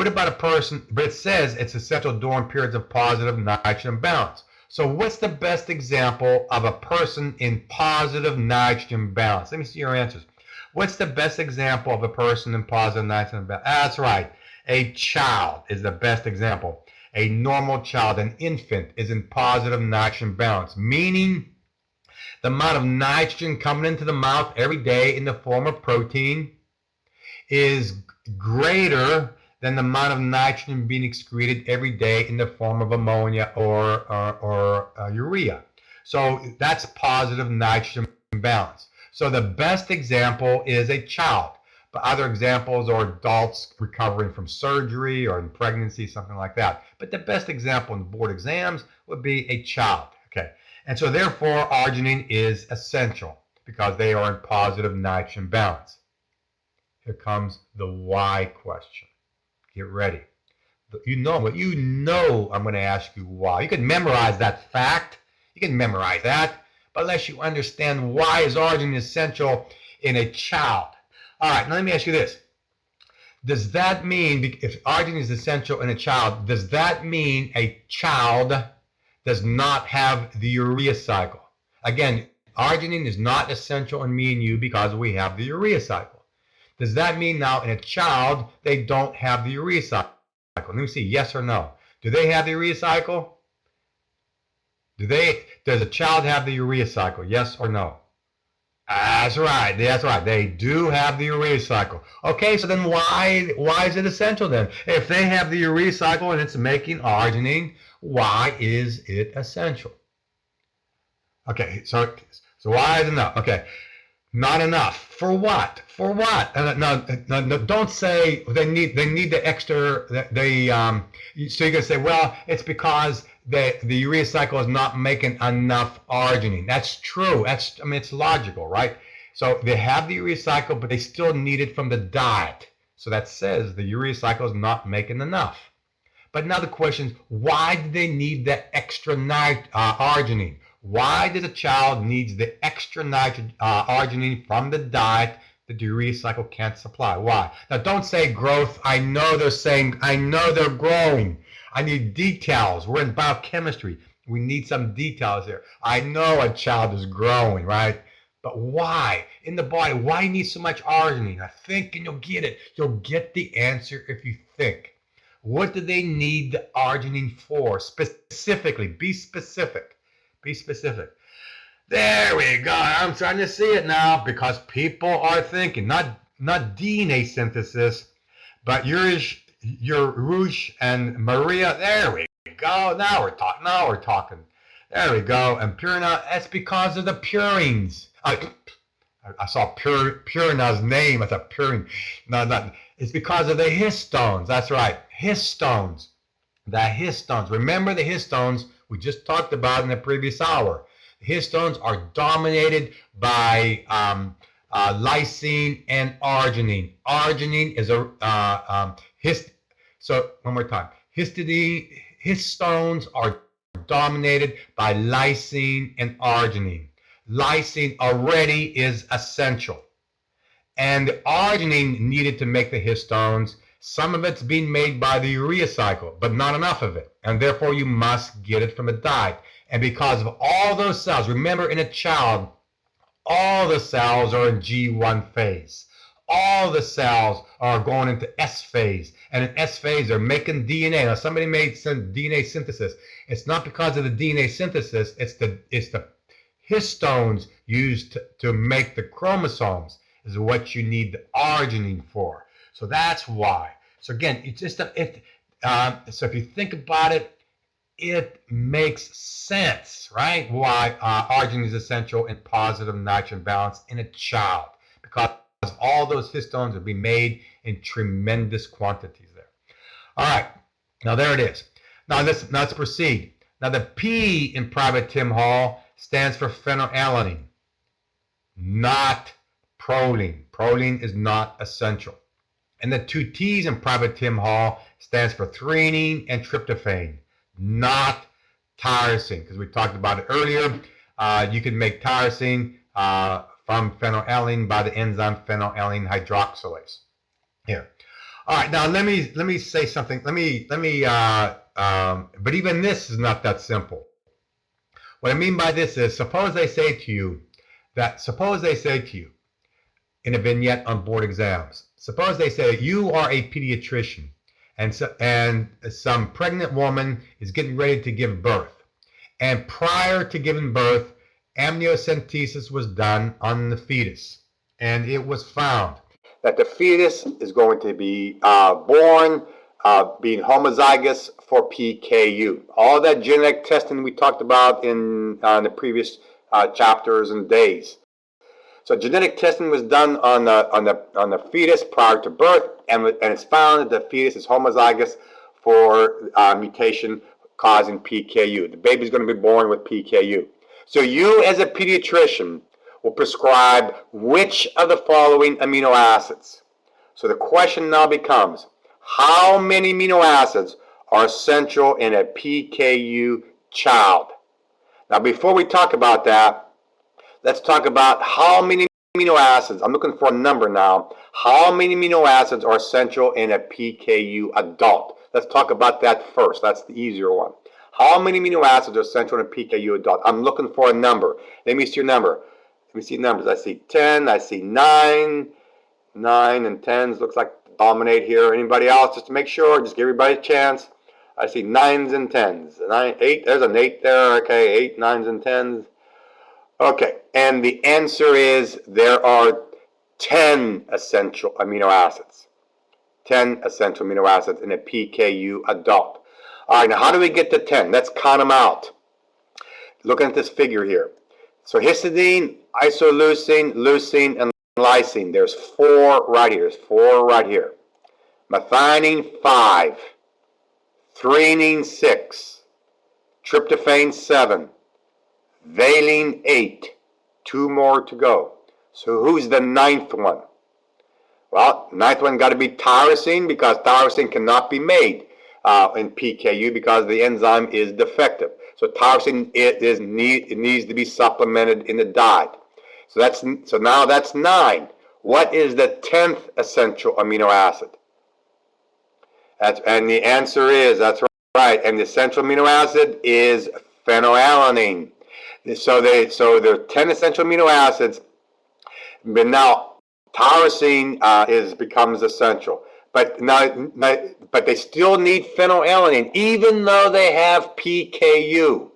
about a person, but it says it's essential during periods of positive nitrogen balance. So what's the best example of a person in positive nitrogen balance? Let me see your answers. What's the best example of a person in positive nitrogen balance? That's right. A child is the best example. A normal child, an infant, is in positive nitrogen balance, meaning the amount of nitrogen coming into the mouth every day in the form of protein is greater than the amount of nitrogen being excreted every day in the form of ammonia or urea. So that's positive nitrogen balance. So the best example is a child. But other examples are adults recovering from surgery or in pregnancy, something like that. But the best example in board exams would be a child. Okay, and so therefore arginine is essential because they are in positive nitrogen balance. Here comes the why question. Get ready. You know I'm going to ask you why. You can memorize that fact. You can memorize that. But unless you understand why is arginine essential in a child. All right, now let me ask you this. Does that mean, if arginine is essential in a child, does that mean a child does not have the urea cycle? Again, arginine is not essential in me and you because we have the urea cycle. Does that mean now in a child they don't have the urea cycle? Let me see, yes or no. Do they have the urea cycle? Does a child have the urea cycle? Yes or no? That's right. That's right. They do have the urea cycle. Okay, so then why is it essential then? If they have the urea cycle and it's making arginine, why is it essential? Okay, so why is it enough? Okay, not enough. For what? For what? No, don't say they need the extra. So you're gonna say, well, it's because the urea cycle is not making enough arginine. That's true. It's logical, right? So they have the urea cycle, but they still need it from the diet. So that says the urea cycle is not making enough. But now the question is, why do they need that extra arginine? Why does a child need the extra arginine from the diet that the urea cycle can't supply? Why? Now don't say growth. I know they're growing. I need details. We're in biochemistry. We need some details here. I know a child is growing, right? But why? In the body, why do you need so much arginine? Now think and you'll get it. You'll get the answer if you think. What do they need the arginine for? Specifically, be specific. Be specific. There we go. I'm starting to see it now because people are thinking, not DNA synthesis, but Rouge and Maria. There we go. Now we're talking. There we go. And Purina, that's because of the purines. I saw Purina's name. I thought purine. No. It's because of the histones. That's right. Histones. The histones. Remember the histones we just talked about in the previous hour. The histones are dominated by lysine and arginine. Arginine is so one more time. Histones are dominated by lysine and arginine. Lysine already is essential. And the arginine needed to make the histones. Some of it's being made by the urea cycle, but not enough of it. And therefore you must get it from a diet. And because of all those cells, remember in a child, all the cells are in G1 phase. All the cells are going into S phase. And in S phase, they're making DNA. Now, somebody made some DNA synthesis. It's not because of the DNA synthesis. It's the histones used to make the chromosomes is what you need the arginine for. So that's why. So again, it's just so if you think about it, it makes sense, right? Why arginine is essential in positive nitrogen balance in a child, because all those histones will be made in tremendous quantities there. All right. Now there it is. Now let's proceed. Now the P in Private Tim Hall stands for phenylalanine, not proline. Proline is not essential. And the two T's in Private Tim Hall stands for threonine and tryptophan, not tyrosine, because we talked about it earlier. You can make tyrosine from phenylalanine by the enzyme phenylalanine hydroxylase. Here. All right, now let me say something. But even this is not that simple. What I mean by this is, suppose they say to you in a vignette on board exams, suppose they say you are a pediatrician, and some pregnant woman is getting ready to give birth, and prior to giving birth, amniocentesis was done on the fetus, and it was found that the fetus is going to be born being homozygous for PKU. All that genetic testing we talked about in the previous chapters and days. So genetic testing was done on the fetus prior to birth, and it's found that the fetus is homozygous for mutation causing PKU. The baby is going to be born with PKU. So you, as a pediatrician, will prescribe which of the following amino acids. So the question now becomes, how many amino acids are essential in a PKU child? Now, before we talk about that, let's talk about how many amino acids. I'm looking for a number now. How many amino acids are essential in a PKU adult? Let's talk about that first. That's the easier one. How many amino acids are essential in a PKU adult? I'm looking for a number. Let me see your number. Let me see numbers. I see 10. I see 9. 9 and 10s looks like dominate here. Anybody else? Just to make sure. Just give everybody a chance. I see 9s and 10s. 9, 8. There's an 8 there. Okay, 8, 9s, and 10s. Okay, and the answer is there are 10 essential amino acids. 10 essential amino acids in a PKU adult. All right, now how do we get to 10? Let's count them out. Looking at this figure here. So histidine, isoleucine, leucine, and lysine. There's 4 right here. There's 4 right here. Methionine, 5. Threonine, 6. Tryptophan, 7. Valine, 8. 2 more to go. So who's the 9th one? Well, 9th one got to be tyrosine, because tyrosine cannot be made in PKU because the enzyme is defective. So tyrosine needs to be supplemented in the diet. So now that's 9. What is the 10th essential amino acid? And the answer is, that's right, and the essential amino acid is phenylalanine. So there are 10 essential amino acids, but now tyrosine becomes essential. But they still need phenylalanine, even though they have PKU.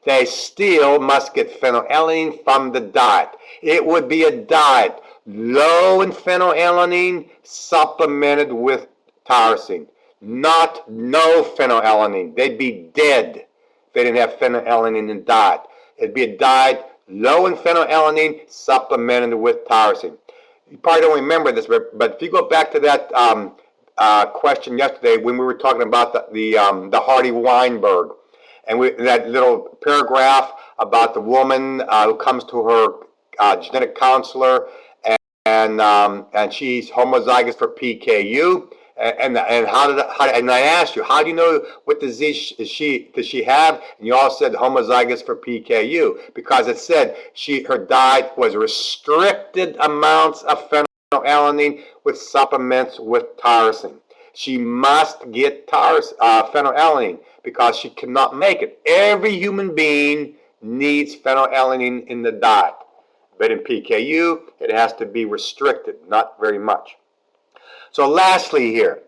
They still must get phenylalanine from the diet. It would be a diet low in phenylalanine supplemented with tyrosine, not no phenylalanine. They'd be dead if they didn't have phenylalanine in the diet. It'd be a diet low in phenylalanine supplemented with tyrosine. You probably don't remember this, but if you go back to that question yesterday when we were talking about the Hardy-Weinberg, and that little paragraph about the woman who comes to her genetic counselor, and she's homozygous for PKU, and I asked you, how do you know what disease does she have? And you all said homozygous for PKU, because it said her diet was restricted amounts of phenylalanine with supplements with tyrosine. She must get phenylalanine because she cannot make it. Every human being needs phenylalanine in the diet, but in PKU it has to be restricted, not very much. So lastly here,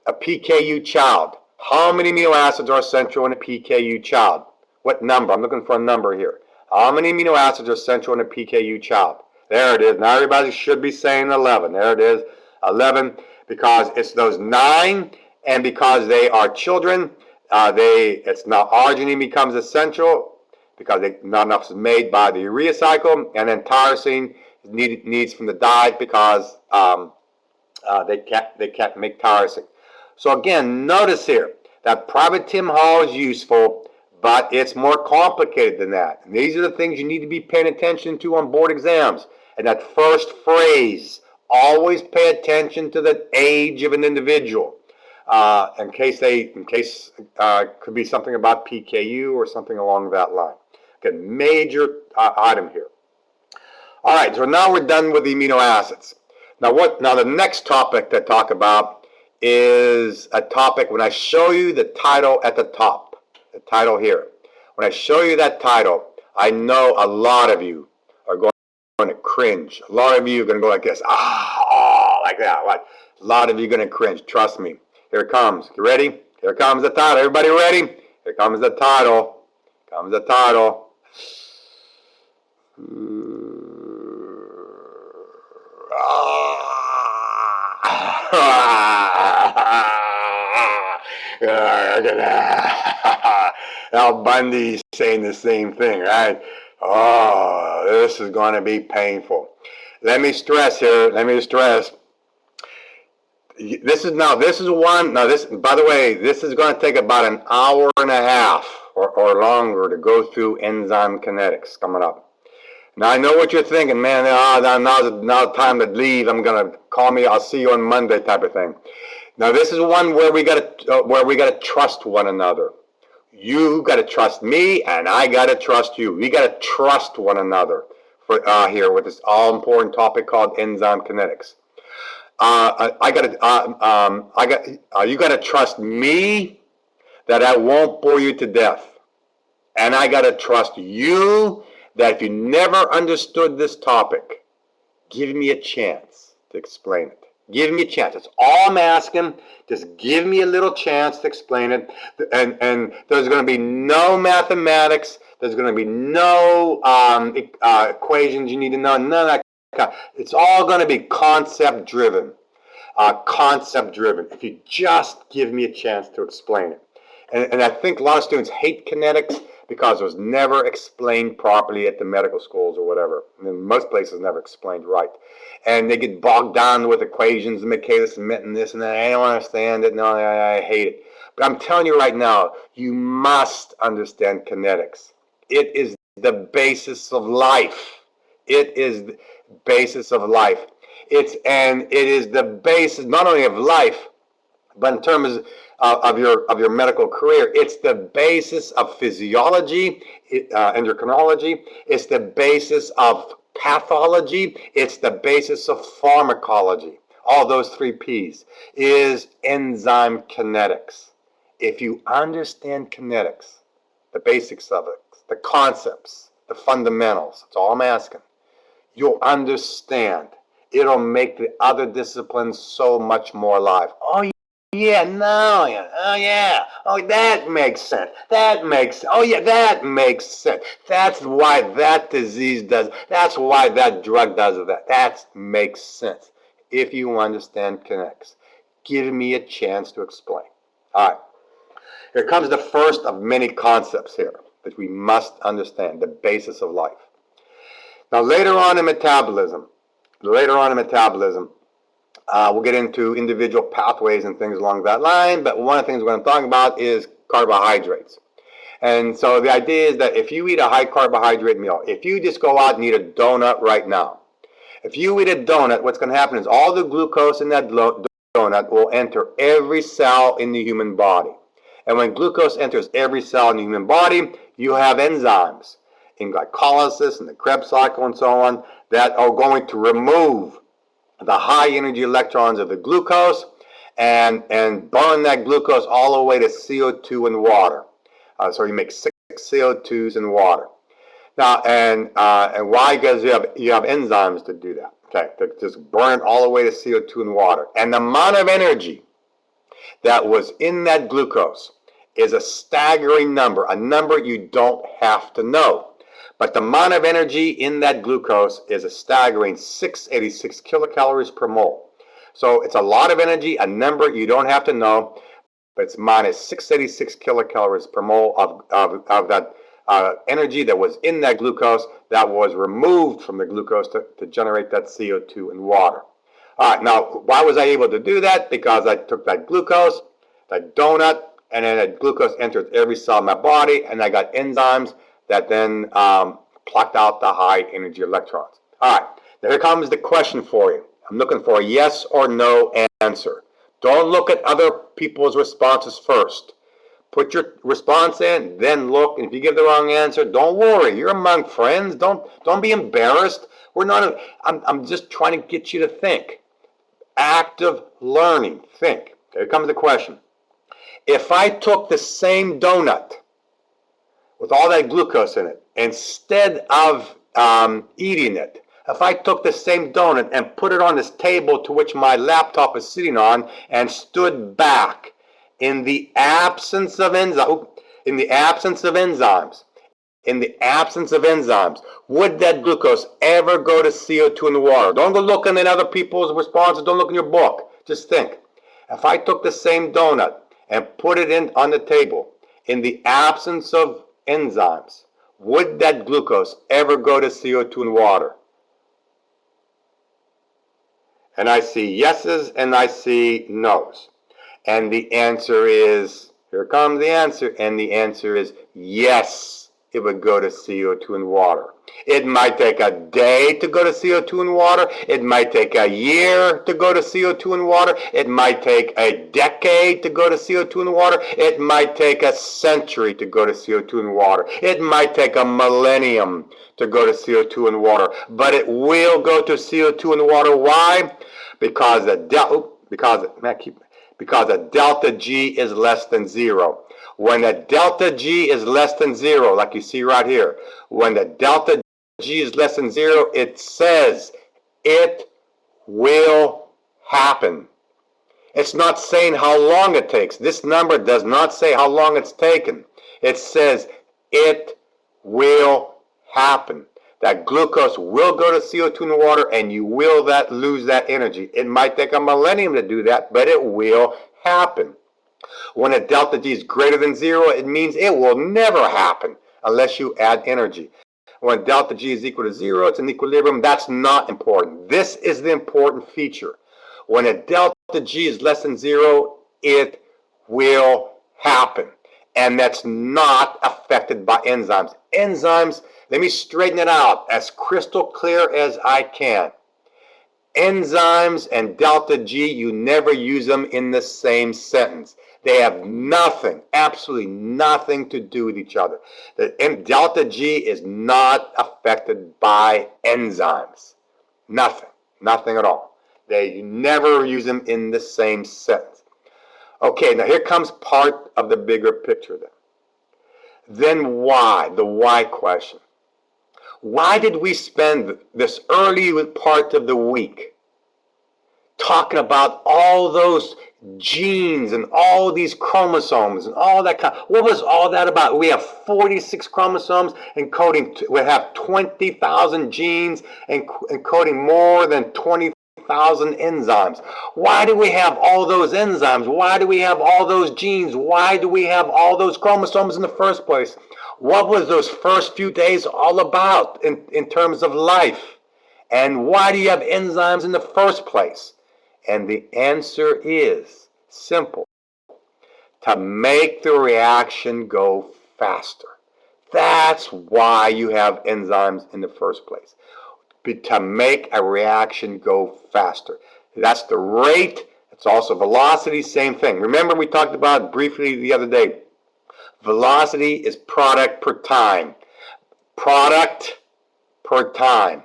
a PKU child. How many amino acids are essential in a PKU child? What number? I'm looking for a number here. How many amino acids are essential in a PKU child? There it is. Now everybody should be saying 11. There it is, 11, because it's those 9, and because they are children, it's now arginine becomes essential because not enough is made by the urea cycle, and then tyrosine needs from the diet because they can't make tyrosine. So again, notice here that private Tim Hall is useful, but it's more complicated than that. And these are the things you need to be paying attention to on board exams. And that first phrase, always pay attention to the age of an individual. In case could be something about PKU or something along that line. Okay, major item here. All right, so now we're done with the amino acids. Now the next topic to talk about is a topic when I show you the title at the top, the title here. When I show you that title, I know a lot of you are going to cringe. A lot of you are going to go like this, like that. What? A lot of you are going to cringe. Trust me. Here it comes. You ready? Here comes the title. Everybody ready? Here comes the title. Here comes the title. Al Bundy's saying the same thing, right? Oh, this is going to be painful. Let me stress here. This is one. Now this, by the way, this is going to take about an hour and a half or longer to go through enzyme kinetics coming up. Now I know what you're thinking, man. Now time to leave. I'll see you on Monday, type of thing. Now this is one where we gotta trust one another. You gotta trust me, and I gotta trust you. We gotta trust one another for here with this all important topic called enzyme kinetics. You gotta trust me that I won't bore you to death, and I gotta trust you that if you never understood this topic, give me a chance to explain it. Give me a chance. That's all I'm asking. Just give me a little chance to explain it. And there's going to be no mathematics. There's going to be no equations you need to know. None of that. It's all going to be concept driven. Concept driven. If you just give me a chance to explain it. And I think a lot of students hate kinetics because it was never explained properly at the medical schools or whatever. And in most places, never explained right. And they get bogged down with equations and Michaelis and this and that. I don't understand it. No, I hate it. But I'm telling you right now, you must understand kinetics. It is the basis of life. It is the basis of life. It is the basis not only of life, but in terms of your medical career, it's the basis of physiology, endocrinology. It's the basis of pathology. It's the basis of pharmacology. All those 3 P's is enzyme kinetics. If you understand kinetics, the basics of it, the concepts, the fundamentals, that's all I'm asking, you'll understand. It'll make the other disciplines so much more alive. Oh, yeah, no, yeah, oh yeah, oh that makes sense. That makes, oh yeah, that makes sense. That's why that disease does. That's why that drug does that. That makes sense. If you understand kinetics, give me a chance to explain. All right, here comes the first of many concepts here that we must understand, the basis of life. Now later on in metabolism. We'll get into individual pathways and things along that line, but one of the things we're going to talk about is carbohydrates. And so the idea is that if you eat a high carbohydrate meal, if you just go out and eat a donut right now, if you eat a donut, what's going to happen is all the glucose in that donut will enter every cell in the human body. And when glucose enters every cell in the human body, you have enzymes in glycolysis and the Krebs cycle and so on that are going to remove the high energy electrons of the glucose and burn that glucose all the way to CO2 and water. So you make 6 CO2s in water. Now, and why? Because you have enzymes to do that. Okay, to just burn all the way to CO2 and water. And the amount of energy that was in that glucose is a staggering number, a number you don't have to know. But the amount of energy in that glucose is a staggering 686 kilocalories per mole. So it's a lot of energy, a number you don't have to know, but it's minus 686 kilocalories per mole of that energy that was in that glucose that was removed from the glucose to generate that CO2 and water. All right, now, why was I able to do that? Because I took that glucose the donut, and then the glucose enters every cell in my body, and I got enzymes that then plucked out the high energy electrons. All right, now here comes the question for you. I'm looking for a yes or no answer. Don't look at other people's responses first. Put your response in, then look, and if you give the wrong answer, don't worry. You're among friends. Don't be embarrassed. We're not. I'm just trying to get you to think. Active learning. Think. Here comes the question. If I took the same donut with all that glucose in it, instead of eating it, if I took the same donut and put it on this table to which my laptop is sitting on and stood back, in the absence of enzymes, would that glucose ever go to CO2 in the water? Don't go looking at other people's responses. Don't look in your book. Just think. If I took the same donut and put it in on the table, in the absence of enzymes, would that glucose ever go to CO2 in water? And I see yeses and I see nos. And the answer is, here comes the answer, and the answer is yes, it would go to CO2 in water. It might take a day to go to CO2 in water. It might take a year to go to CO2 in water. It might take a decade to go to CO2 in water. It might take a century to go to CO2 in water. It might take a millennium to go to CO2 in water. But it will go to CO2 in water. Why? Because the delta G is less than 0. When the delta G is less than 0, like you see right here, when the delta G is less than 0, it says it will happen. It's not saying how long it takes. This number does not say how long it's taken. It says it will happen. That glucose will go to CO2 in the water, and you will lose that energy. It might take a millennium to do that, but it will happen. When a delta G is greater than 0, it means it will never happen unless you add energy. When delta G is equal to 0, it's in equilibrium. That's not important. This is the important feature. When a delta G is less than 0, it will happen. And that's not affected by enzymes. Enzymes, let me straighten it out as crystal clear as I can. Enzymes and delta G, you never use them in the same sentence. They have nothing, absolutely nothing to do with each other. The delta G is not affected by enzymes. Nothing at all. They never use them in the same sentence. Okay, now here comes part of the bigger picture then. Then why? The why question. Why did we spend this early part of the week talking about all those genes and all these chromosomes and all that kind? What was all that about? We have 46 chromosomes encoding, we have 20,000 genes encoding more than 20,000 enzymes. Why do we have all those enzymes? Why do we have all those genes? Why do we have all those chromosomes in the first place? What was those first few days all about in terms of life? And why do you have enzymes in the first place? And the answer is simple. To make the reaction go faster. That's why you have enzymes in the first place. To make a reaction go faster. That's the rate. It's also velocity, same thing. Remember we talked about briefly the other day. Velocity is product per time. Product per time.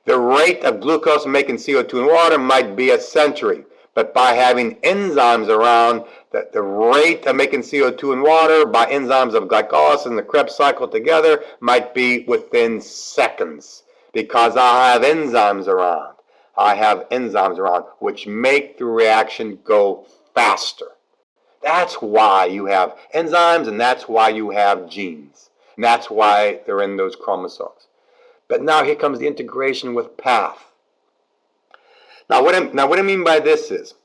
The rate of glucose making CO2 in water might be a century, but by having enzymes around, the rate of making CO2 in water by enzymes of glycolysis and the Krebs cycle together might be within seconds, because I have enzymes around. I have enzymes around which make the reaction go faster. That's why you have enzymes, and that's why you have genes. And that's why they're in those chromosomes. But now here comes the integration with path. Now what I mean by this is,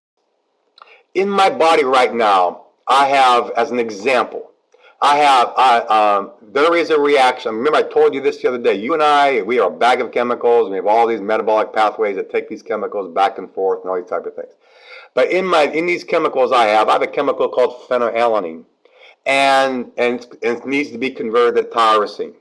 in my body right now, I have, as an example, There is a reaction. Remember, I told you this the other day. You and I, we are a bag of chemicals. We have all these metabolic pathways that take these chemicals back and forth and all these type of things. But in these chemicals I have a chemical called phenylalanine, and it needs to be converted to tyrosine.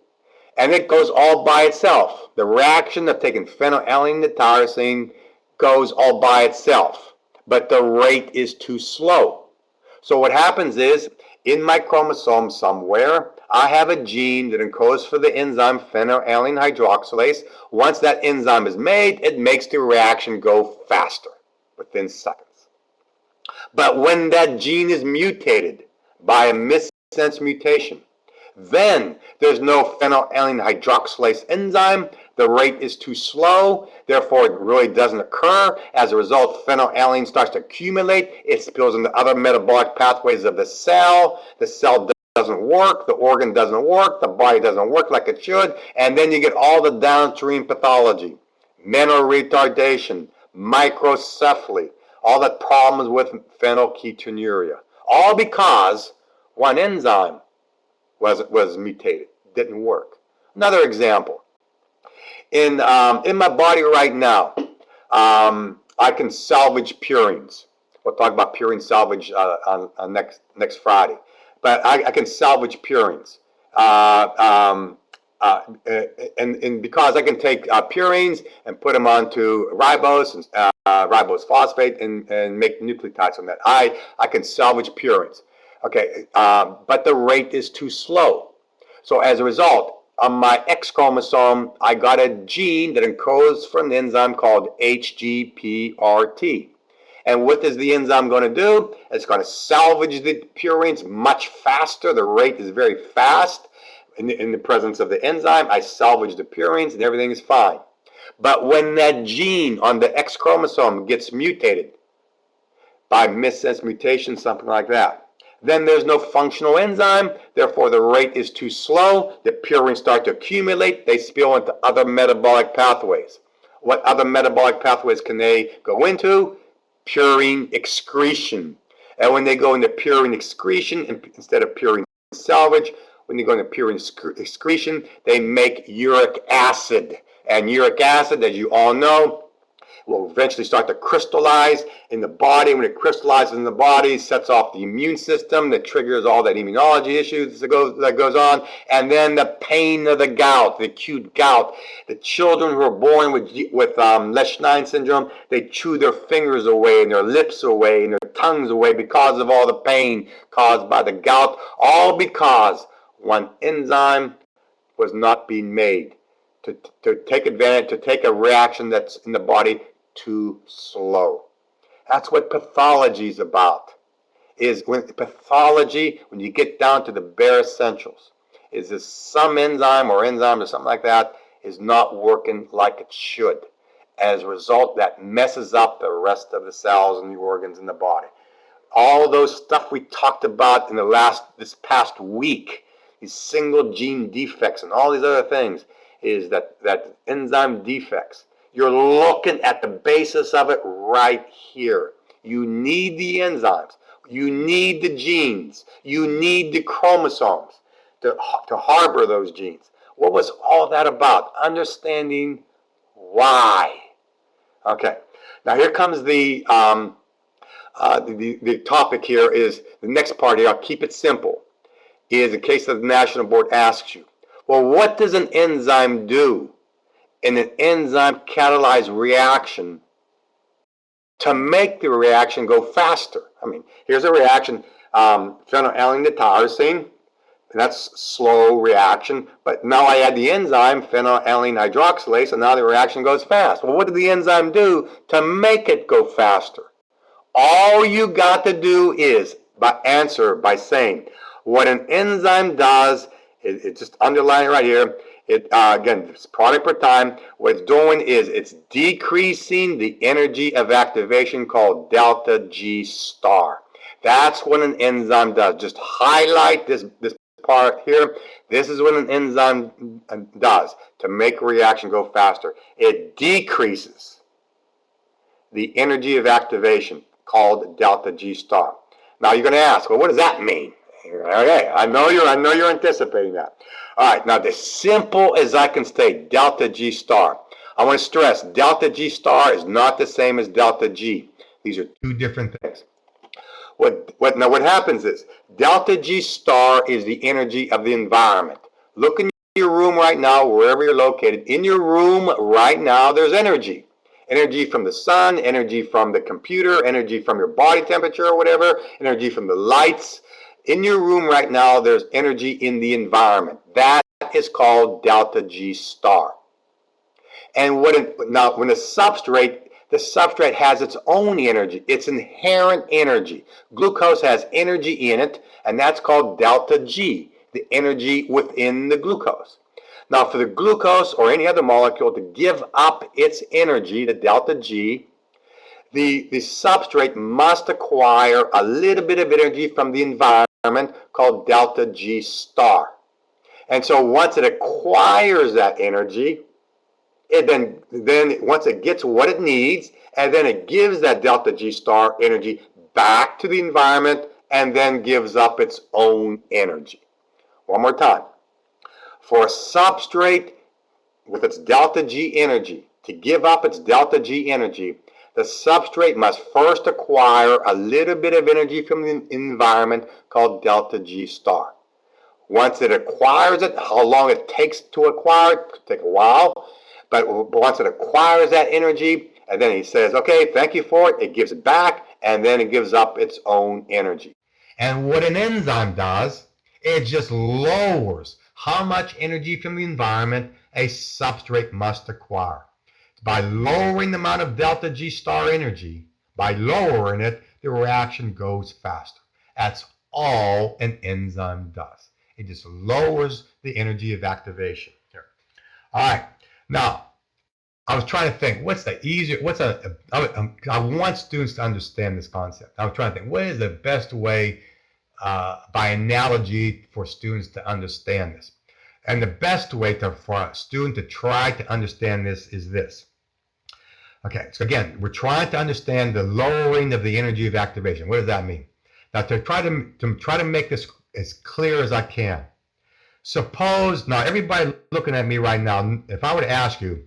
And it goes all by itself. The reaction of taking phenylalanine to tyrosine goes all by itself, but the rate is too slow. So what happens is, in my chromosome somewhere, I have a gene that encodes for the enzyme phenylalanine hydroxylase. Once that enzyme is made, it makes the reaction go faster, within seconds. But when that gene is mutated by a missense mutation, then there's no phenylalanine hydroxylase enzyme. The rate is too slow, therefore it really doesn't occur. As a result, phenylalanine starts to accumulate. It spills into other metabolic pathways of the cell. The cell doesn't work, the organ doesn't work, the body doesn't work like it should, and then you get all the downstream pathology. Mental retardation, microcephaly, all the problems with phenylketonuria. All because one enzyme was mutated, didn't work. Another example, in my body right now, I can salvage purines. We'll talk about purine salvage on next Friday. But I can salvage purines. And because I can take purines and put them onto ribose and ribose phosphate and make nucleotides from that, I can salvage purines. Okay, but the rate is too slow. So as a result, on my X chromosome, I got a gene that encodes for an enzyme called HGPRT. And what is the enzyme going to do? It's going to salvage the purines much faster. The rate is very fast. In the presence of the enzyme, I salvage the purines and everything is fine. But when that gene on the X chromosome gets mutated by missense mutation, something like that, then there's no functional enzyme, therefore the rate is too slow, the purines start to accumulate, they spill into other metabolic pathways. What other metabolic pathways can they go into? Purine excretion. And when they go into purine excretion, instead of purine salvage, when they go into purine excretion, they make uric acid. And uric acid, as you all know, will eventually start to crystallize in the body. When it crystallizes in the body, it sets off the immune system that triggers all that immunology issues that goes on. And then the pain of the gout, the acute gout. The children who are born with Lesch-Stein syndrome, they chew their fingers away and their lips away and their tongues away because of all the pain caused by the gout, all because one enzyme was not being made to take advantage, to take a reaction that's in the body too slow. That's what pathology is about. Is when pathology, when you get down to the bare essentials, is this some enzyme or something like that is not working like it should. As a result, that messes up the rest of the cells and the organs in the body. All of those stuff we talked about in this past week, these single gene defects and all these other things, is that enzyme defects. You're looking at the basis of it right here. You need the enzymes. You need the genes. You need the chromosomes to harbor those genes. What was all that about? Understanding why. Okay. Now here comes the topic here is the next part here. I'll keep it simple. Is in case the National Board asks you, well, what does an enzyme do in an enzyme catalyzed reaction to make the reaction go faster? I mean, here's a reaction, phenylalanine to tyrosine, and that's slow reaction, but now I add the enzyme phenylalanine hydroxylase, and now the reaction goes fast. Well, what did the enzyme do to make it go faster? All you got to do is answer by saying, what an enzyme does, it just underline it right here. It again, it's product per time. What it's doing is it's decreasing the energy of activation called delta G star. That's what an enzyme does. Just highlight this part here. This is what an enzyme does to make a reaction go faster. It decreases the energy of activation called delta G star. Now you're going to ask, well, what does that mean? Okay, I know you're anticipating that. All right, now as simple as I can state, delta G star. I want to stress, delta G star is not the same as delta G. These are two different things. What happens is, delta G star is the energy of the environment. Look in your room right now, wherever you're located. In your room right now, there's energy. Energy from the sun, energy from the computer, energy from your body temperature or whatever, energy from the lights. In your room right now, there's energy in the environment. That is called delta G star. And now when the substrate has its own energy, its inherent energy. Glucose has energy in it, and that's called delta G, the energy within the glucose. Now, for the glucose or any other molecule to give up its energy, the delta G, the substrate must acquire a little bit of energy from the environment called delta G star. And so once it acquires that energy, it then once it gets what it needs, and then it gives that delta G star energy back to the environment and then gives up its own energy. One more time. For a substrate with its delta G energy to give up its delta G energy, the substrate must first acquire a little bit of energy from the environment called delta G star. Once it acquires it, how long it takes to acquire it could take a while, but once it acquires that energy, and then he says, okay, thank you for it, it gives it back, and then it gives up its own energy. And what an enzyme does, it just lowers how much energy from the environment a substrate must acquire. By lowering the amount of delta G star energy, by lowering it, the reaction goes faster. That's all an enzyme does. It just lowers the energy of activation. Here. All right. Now, I was trying to think, I want students to understand this concept. I was trying to think, what is the best way, by analogy, for students to understand this? And the best way for a student to try to understand this is this. Okay, so again, we're trying to understand the lowering of the energy of activation. What does that mean? Now, to try to make this as clear as I can. Suppose, now everybody looking at me right now, if I were to ask you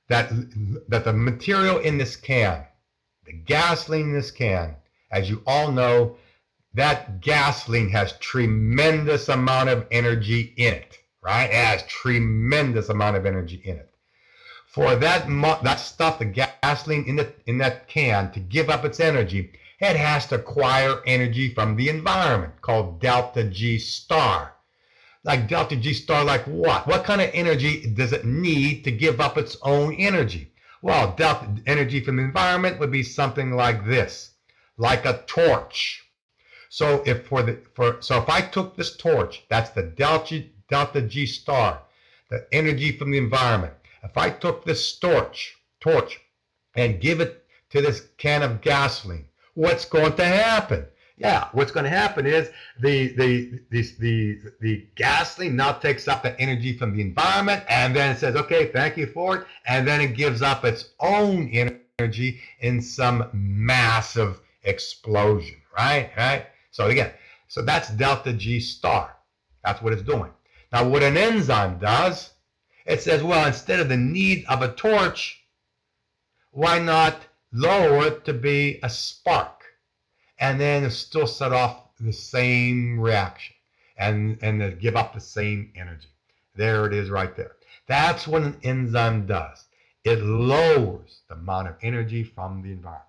that the material in this can, the gasoline in this can, as you all know, that gasoline has tremendous amount of energy in it, right? It has tremendous amount of energy in it. For that stuff, the gasoline in that can, to give up its energy, it has to acquire energy from the environment called delta G star. Like delta G star, like what? What kind of energy does it need to give up its own energy? Well, delta energy from the environment would be something like this, like a torch. So if I took this torch, that's the delta G star, the energy from the environment. If I took this torch and give it to this can of gasoline, what's going to happen? Yeah, what's going to happen is the gasoline now takes up the energy from the environment, and then it says, okay, thank you for it, and then it gives up its own energy in some massive explosion, right? So again, so that's delta G star. That's what it's doing. Now, what an enzyme does, it says, well, instead of the need of a torch, why not lower it to be a spark? And then it still set off the same reaction and give up the same energy. There it is right there. That's what an enzyme does. It lowers the amount of energy from the environment.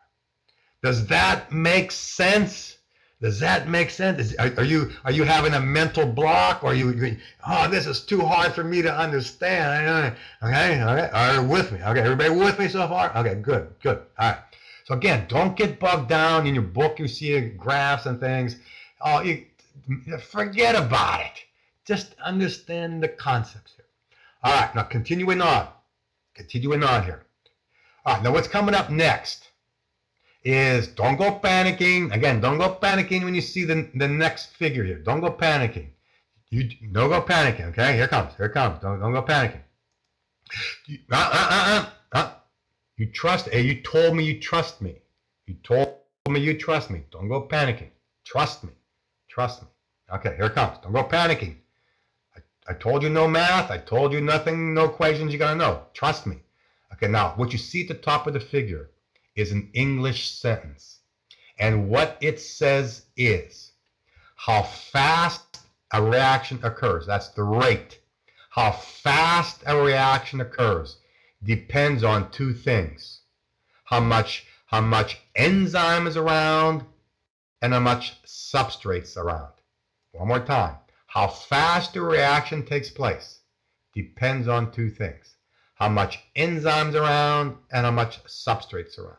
Does that make sense? Does that make sense? Are you having a mental block, or are you, oh, this is too hard for me to understand? Okay, all right, are you with me? Okay, everybody with me so far? Okay, good, all right. So again, don't get bogged down in your book. You see graphs and things. Oh, forget about it. Just understand the concepts here. All right, now continuing on here. All right, now what's coming up next is, don't go panicking. Again, don't go panicking when you see the next figure here. Don't go panicking. Don't go panicking, okay? Here it comes. Don't go panicking. You trust, you told me you trust me. You told me you trust me. Don't go panicking. Trust me. Okay, here it comes. Don't go panicking. I told you no math. I told you nothing, no equations you gotta know. Trust me. Okay, now what you see at the top of the figure is an English sentence. And what it says is how fast a reaction occurs. That's the rate. How fast a reaction occurs depends on two things. How much enzyme is around and how much substrate's around. One more time. How fast the reaction takes place depends on two things. How much enzymes around and how much substrate's around.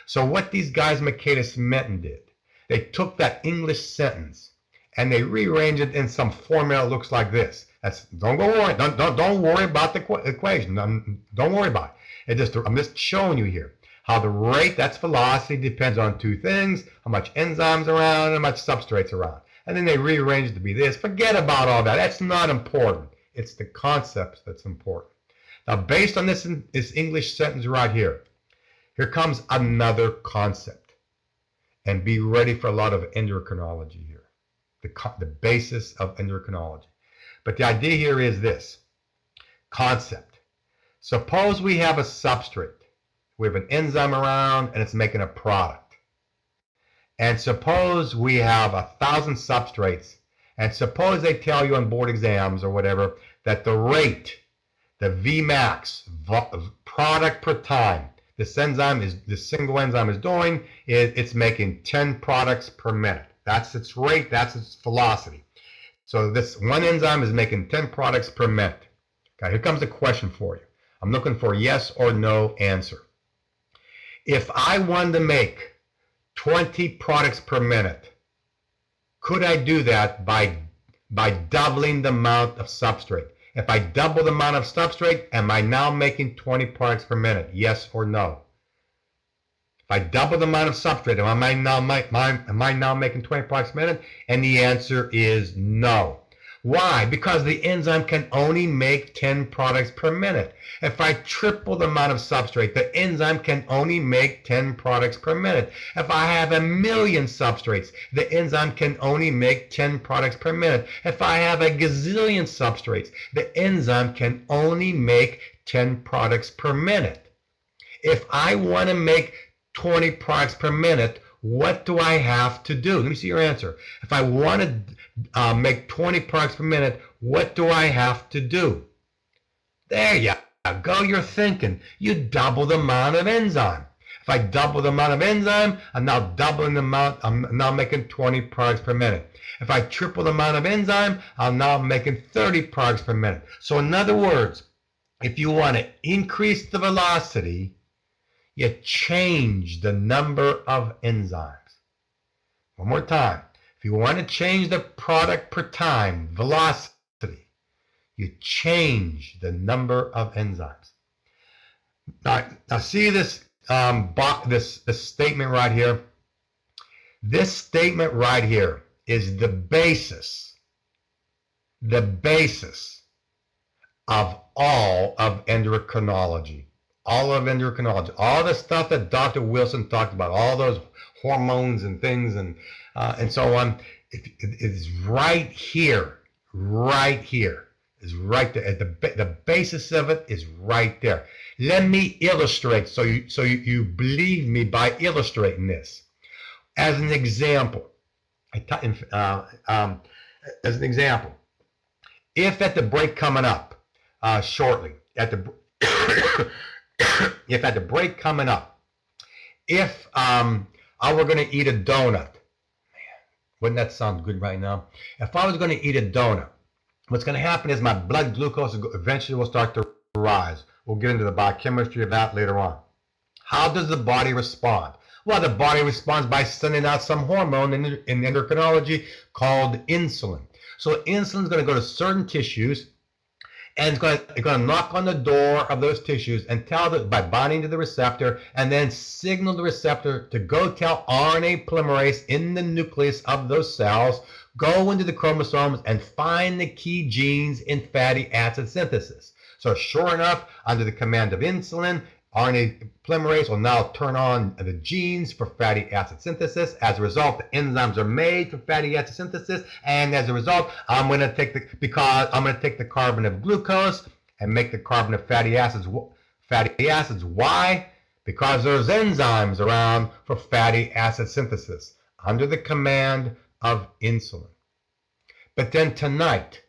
So what these guys, Michaelis Menten, did, they took that English sentence and they rearranged it in some formula that looks like this. Don't worry about the equation. Don't worry about it. I'm just showing you here how the rate, that's velocity, depends on two things: how much enzymes around and how much substrates around. And then they rearranged it to be this. Forget about all that. That's not important. It's the concepts that's important. Now, based on this English sentence right here comes another concept. And be ready for a lot of endocrinology here. The basis of endocrinology. But the idea here is this concept. Suppose we have a substrate. We have an enzyme around and it's making a product. And suppose we have 1,000 substrates. And suppose they tell you on board exams or whatever that the rate, the Vmax, product per time, this single enzyme is doing, it's making 10 products per minute. That's its rate, that's its velocity. So this one enzyme is making 10 products per minute. Okay, here comes the question for you. I'm looking for a yes or no answer. If I wanted to make 20 products per minute, could I do that by doubling the amount of substrate? If I double the amount of substrate, am I now making 20 products per minute? Yes or no? If I double the amount of substrate, am I now making 20 products per minute? And the answer is no. Why? Because the enzyme can only make 10 products per minute. If I triple the amount of substrate, the enzyme can only make 10 products per minute. If I have 1,000,000 substrates, the enzyme can only make 10 products per minute. If I have a gazillion substrates, the enzyme can only make 10 products per minute. If I want to make 20 products per minute, what do I have to do? Let me see your answer. If I want to make 20 products per minute, what do I have to do? There you go. You're thinking. You double the amount of enzyme. If I double the amount of enzyme, I'm now doubling the amount. I'm now making 20 products per minute. If I triple the amount of enzyme, I'm now making 30 products per minute. So in other words, if you want to increase the velocity, you change the number of enzymes. One more time. If you want to change the product per time, velocity, you change the number of enzymes. Now see this this statement right here. This statement right here is the basis of all of endocrinology. All of endocrinology, all the stuff that Dr. Wilson talked about, all those hormones and things and so on, it is right here, is right there. The basis of it is right there. Let me illustrate so you believe me by illustrating this. As an example, if at the break coming up shortly, if at the break coming up, if I were going to eat a donut, man, wouldn't that sound good right now? If I was going to eat a donut, what's going to happen is my blood glucose eventually will start to rise. We'll get into the biochemistry of that later on. How does the body respond? Well, the body responds by sending out some hormone in endocrinology called insulin. So insulin is going to go to certain tissues, and it's going to knock on the door of those tissues and tell by binding to the receptor, and then signal the receptor to go tell RNA polymerase in the nucleus of those cells, go into the chromosomes and find the key genes in fatty acid synthesis. So sure enough, under the command of insulin, RNA polymerase will now turn on the genes for fatty acid synthesis. As a result, the enzymes are made for fatty acid synthesis, and as a result, I'm going to take the carbon of glucose and make the carbon of fatty acids. Fatty acids. Why? Because there's enzymes around for fatty acid synthesis under the command of insulin. But then tonight,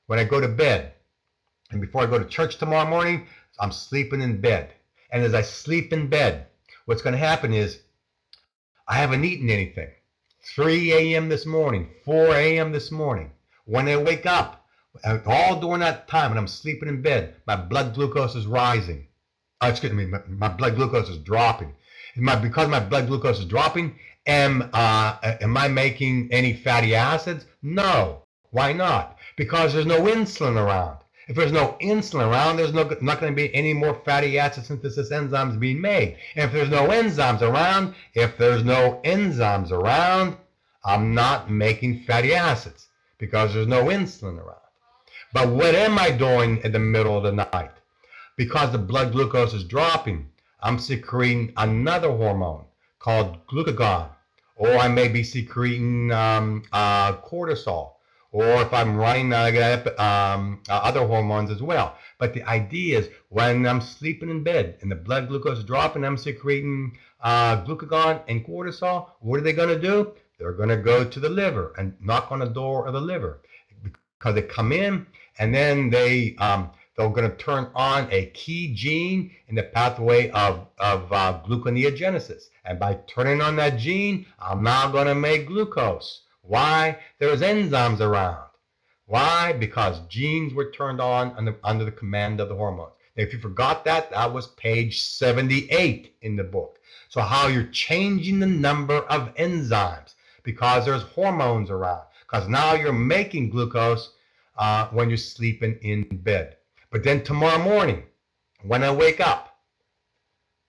when I go to bed, and before I go to church tomorrow morning, I'm sleeping in bed. And as I sleep in bed, what's going to happen is I haven't eaten anything. 3 a.m. this morning, 4 a.m. this morning. When I wake up, all during that time when I'm sleeping in bed, my blood glucose is rising. My blood glucose is dropping. Because my blood glucose is dropping, am I making any fatty acids? No. Why not? Because there's no insulin around. If there's no insulin around, there's not going to be any more fatty acid synthesis enzymes being made. And if there's no enzymes around, I'm not making fatty acids because there's no insulin around. But what am I doing in the middle of the night? Because the blood glucose is dropping, I'm secreting another hormone called glucagon, or I may be secreting cortisol, or if I'm running other hormones as well. But the idea is when I'm sleeping in bed and the blood glucose is dropping, I'm secreting glucagon and cortisol. What are they going to do? They're going to go to the liver and knock on the door of the liver because they come in and then they're going to turn on a key gene in the pathway of gluconeogenesis. And by turning on that gene, I'm now going to make glucose. Why? There's enzymes around. Why? Because genes were turned on under the command of the hormones. Now, if you forgot that, that was page 78 in the book. So how you're changing the number of enzymes because there's hormones around. Because now you're making glucose when you're sleeping in bed. But then tomorrow morning, when I wake up,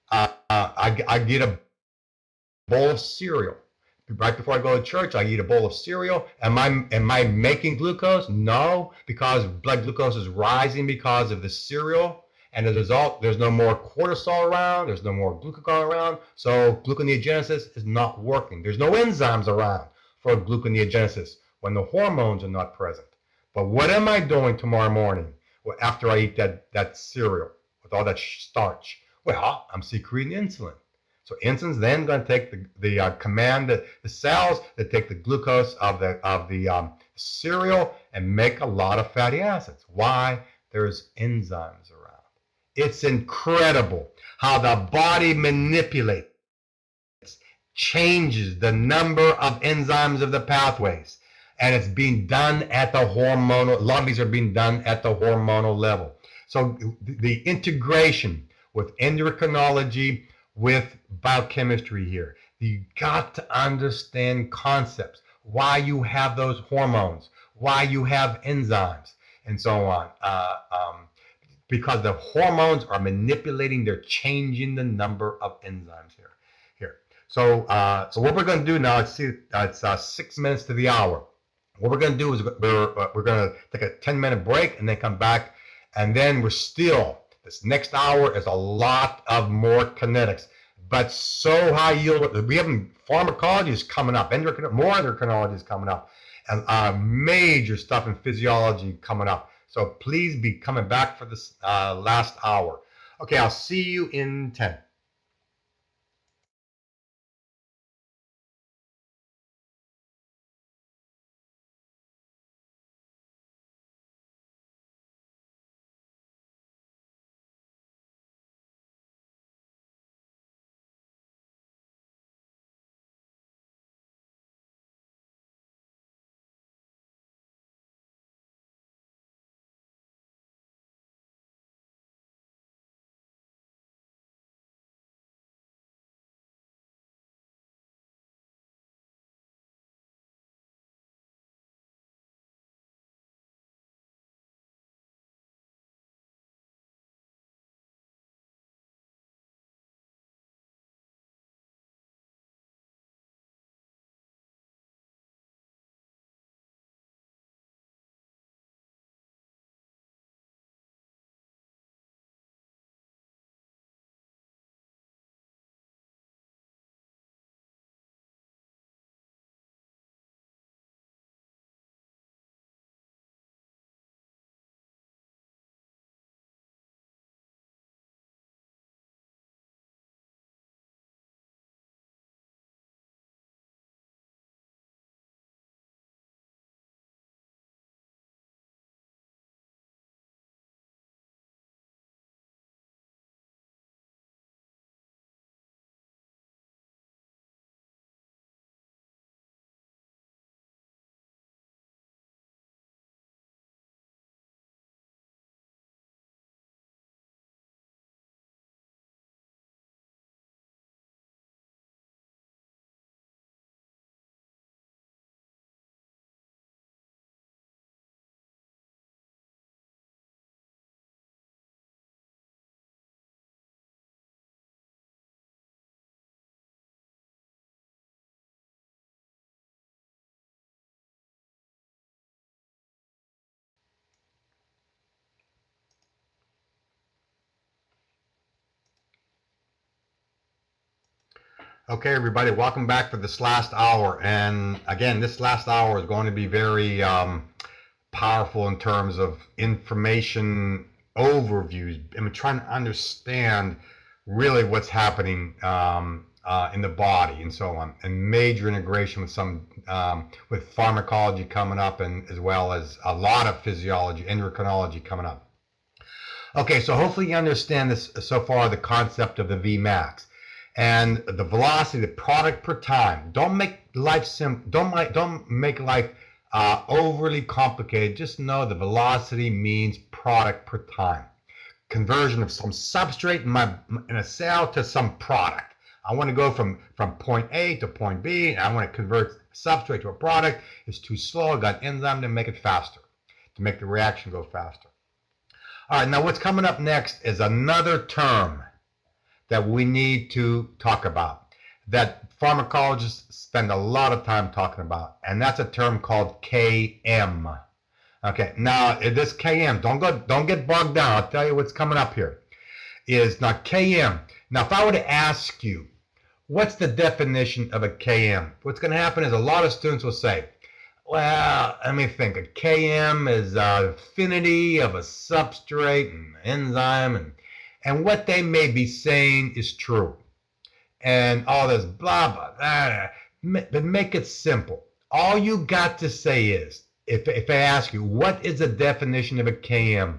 I get a bowl of cereal. Right before I go to church, I eat a bowl of cereal. Am I making glucose? No, because blood glucose is rising because of the cereal. And as a result, there's no more cortisol around, there's no more glucagon around, so gluconeogenesis is not working. There's no enzymes around for gluconeogenesis when the hormones are not present. But what am I doing tomorrow morning after I eat that cereal with all that starch? Well, I'm secreting insulin. So insulin's then going to take the command the cells that take the glucose of the cereal and make a lot of fatty acids. Why? There's enzymes around. It's incredible how the body manipulates, changes the number of enzymes of the pathways, and it's being done at the hormonal. A lot of these are being done at the hormonal level. So the integration with endocrinology, with biochemistry here. You got to understand concepts, why you have those hormones, why you have enzymes, and so on. Because the hormones are manipulating, they're changing the number of enzymes here. So what we're going to do now, it's 6 minutes to the hour. What we're going to do is we're going to take a 10-minute break and then come back, and then this next hour is a lot of more kinetics, but so high yield. We have pharmacology is coming up, more endocrinology is coming up, and major stuff in physiology coming up. So please be coming back for this last hour. Okay, I'll see you in 10. Okay, everybody, welcome back for this last hour. And again, this last hour is going to be very powerful in terms of information overviews. I'm trying to understand really what's happening in the body and so on, and major integration with some with pharmacology coming up, and as well as a lot of physiology, endocrinology coming up. Okay, so hopefully you understand this so far, the concept of the Vmax and the velocity, the product per time. Don't make life simple. Don't make life overly complicated. Just know the velocity means product per time. Conversion of some substrate in a cell to some product. I want to go from point A to point B, and I want to convert substrate to a product. It's too slow. I got enzyme to make it faster, to make the reaction go faster. All right, now what's coming up next is another term that we need to talk about, that pharmacologists spend a lot of time talking about, and that's a term called Km. Okay, now this Km, don't get bogged down. I'll tell you what's coming up here. Is now Km. Now, if I were to ask you, what's the definition of a Km? What's going to happen is a lot of students will say, well, let me think. A Km is affinity of a substrate and enzyme, and what they may be saying is true. And all this blah, blah, blah. But make it simple. All you got to say is, if I ask you, what is the definition of a Km?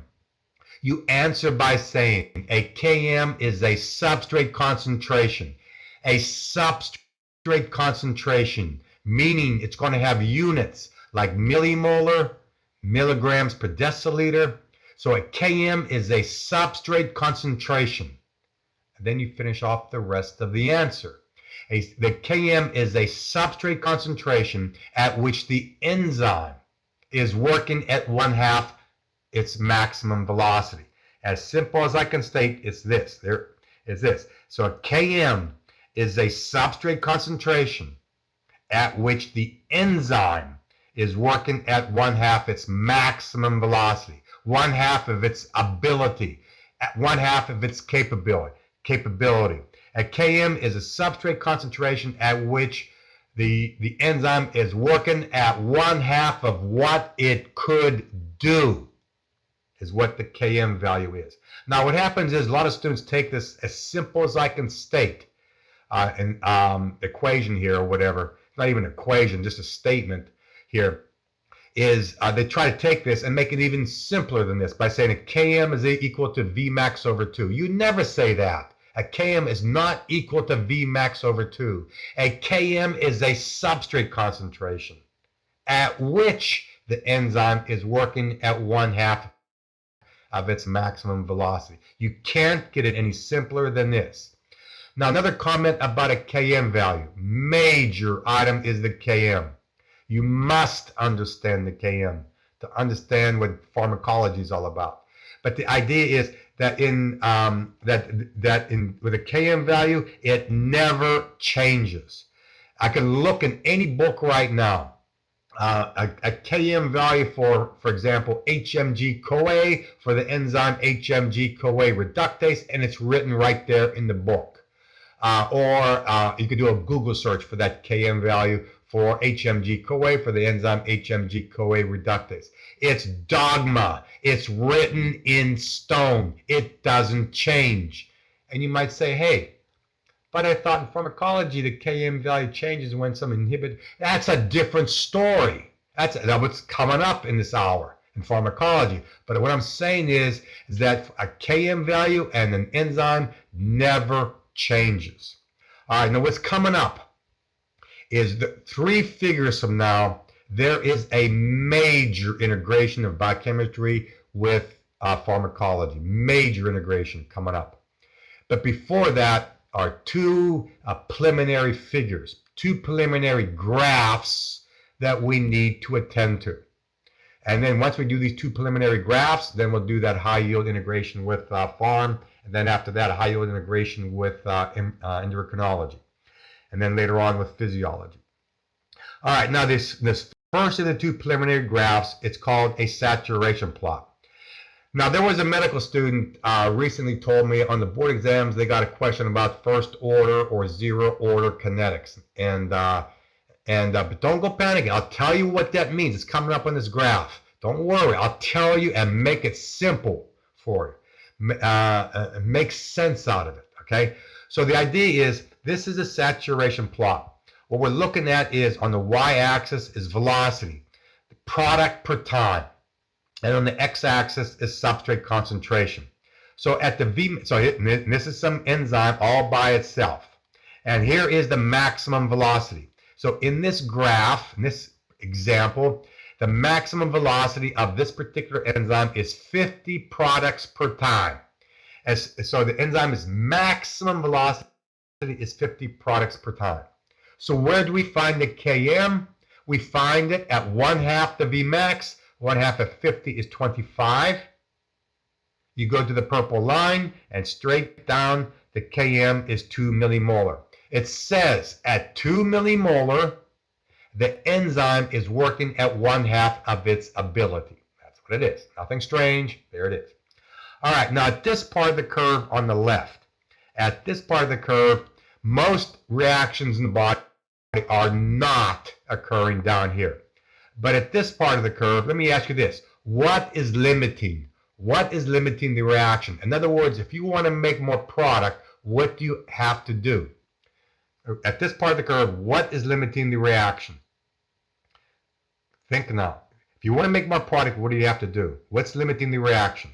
You answer by saying a Km is a substrate concentration. A substrate concentration, meaning it's going to have units like millimolar, milligrams per deciliter. So a Km is a substrate concentration. And then you finish off the rest of the answer. The Km is a substrate concentration at which the enzyme is working at 1/2 its maximum velocity. As simple as I can state, it's this. There is this. So a Km is a substrate concentration at which the enzyme is working at 1/2 its maximum velocity, 1/2 of its ability, at 1/2 of its capability. A Km is a substrate concentration at which the enzyme is working at 1/2 of what it could do, is what the Km value is. Now, what happens is a lot of students take this as simple as I can state, an equation here or whatever. It's not even an equation, just a statement here. Is they try to take this and make it even simpler than this by saying a Km is equal to Vmax over 2. You never say that. A Km is not equal to Vmax over 2. A Km is a substrate concentration at which the enzyme is working at 1/2 of its maximum velocity. You can't get it any simpler than this. Now, another comment about a Km value. Major item is the Km. You must understand the Km to understand what pharmacology is all about. But the idea is that with a Km value, it never changes. I can look in any book right now. A Km value for example, HMG-CoA for the enzyme HMG-CoA reductase, and it's written right there in the book. Or you could do a Google search for that Km value for HMG-CoA for the enzyme HMG-CoA reductase. It's dogma. It's written in stone. It doesn't change. And you might say, hey, but I thought in pharmacology the Km value changes when some inhibit. That's a different story. That's what's coming up in this hour in pharmacology. But what I'm saying is that a Km value and an enzyme never changes. All right, now what's coming up is the 3 figures from now, there is a major integration of biochemistry with pharmacology. Major integration coming up. But before that are 2 preliminary figures, 2 preliminary graphs that we need to attend to. And then once we do these 2 preliminary graphs, then we'll do that high yield integration with pharm, and then after that a high yield integration with endocrinology, and then later on with physiology. All right, now this first of the 2 preliminary graphs, it's called a saturation plot. Now, there was a medical student recently told me on the board exams they got a question about first order or zero order kinetics, but don't go panicking. I'll tell you what that means. It's coming up on this graph. Don't worry. I'll tell you and make it simple for you. Make sense out of it. Okay. So the idea is this is a saturation plot. What we're looking at is on the y-axis is velocity, product per time. And on the x-axis is substrate concentration. So at the this is some enzyme all by itself. And here is the maximum velocity. So in this graph, in this example, the maximum velocity of this particular enzyme is 50 products per time. So the enzyme's maximum velocity is 50 products per time. So where do we find the Km? We find it at 1/2 the Vmax. 1/2 of 50 is 25. You go to the purple line and straight down, the Km is 2 millimolar. It says at 2 millimolar, the enzyme is working at 1/2 of its ability. That's what it is. Nothing strange. There it is. All right, now at this part of the curve on the left, at this part of the curve, most reactions in the body are not occurring down here. But at this part of the curve, let me ask you this. What is limiting? What is limiting the reaction? In other words, if you want to make more product, what do you have to do? At this part of the curve, what is limiting the reaction? Think now. If you want to make more product, what do you have to do? What's limiting the reaction?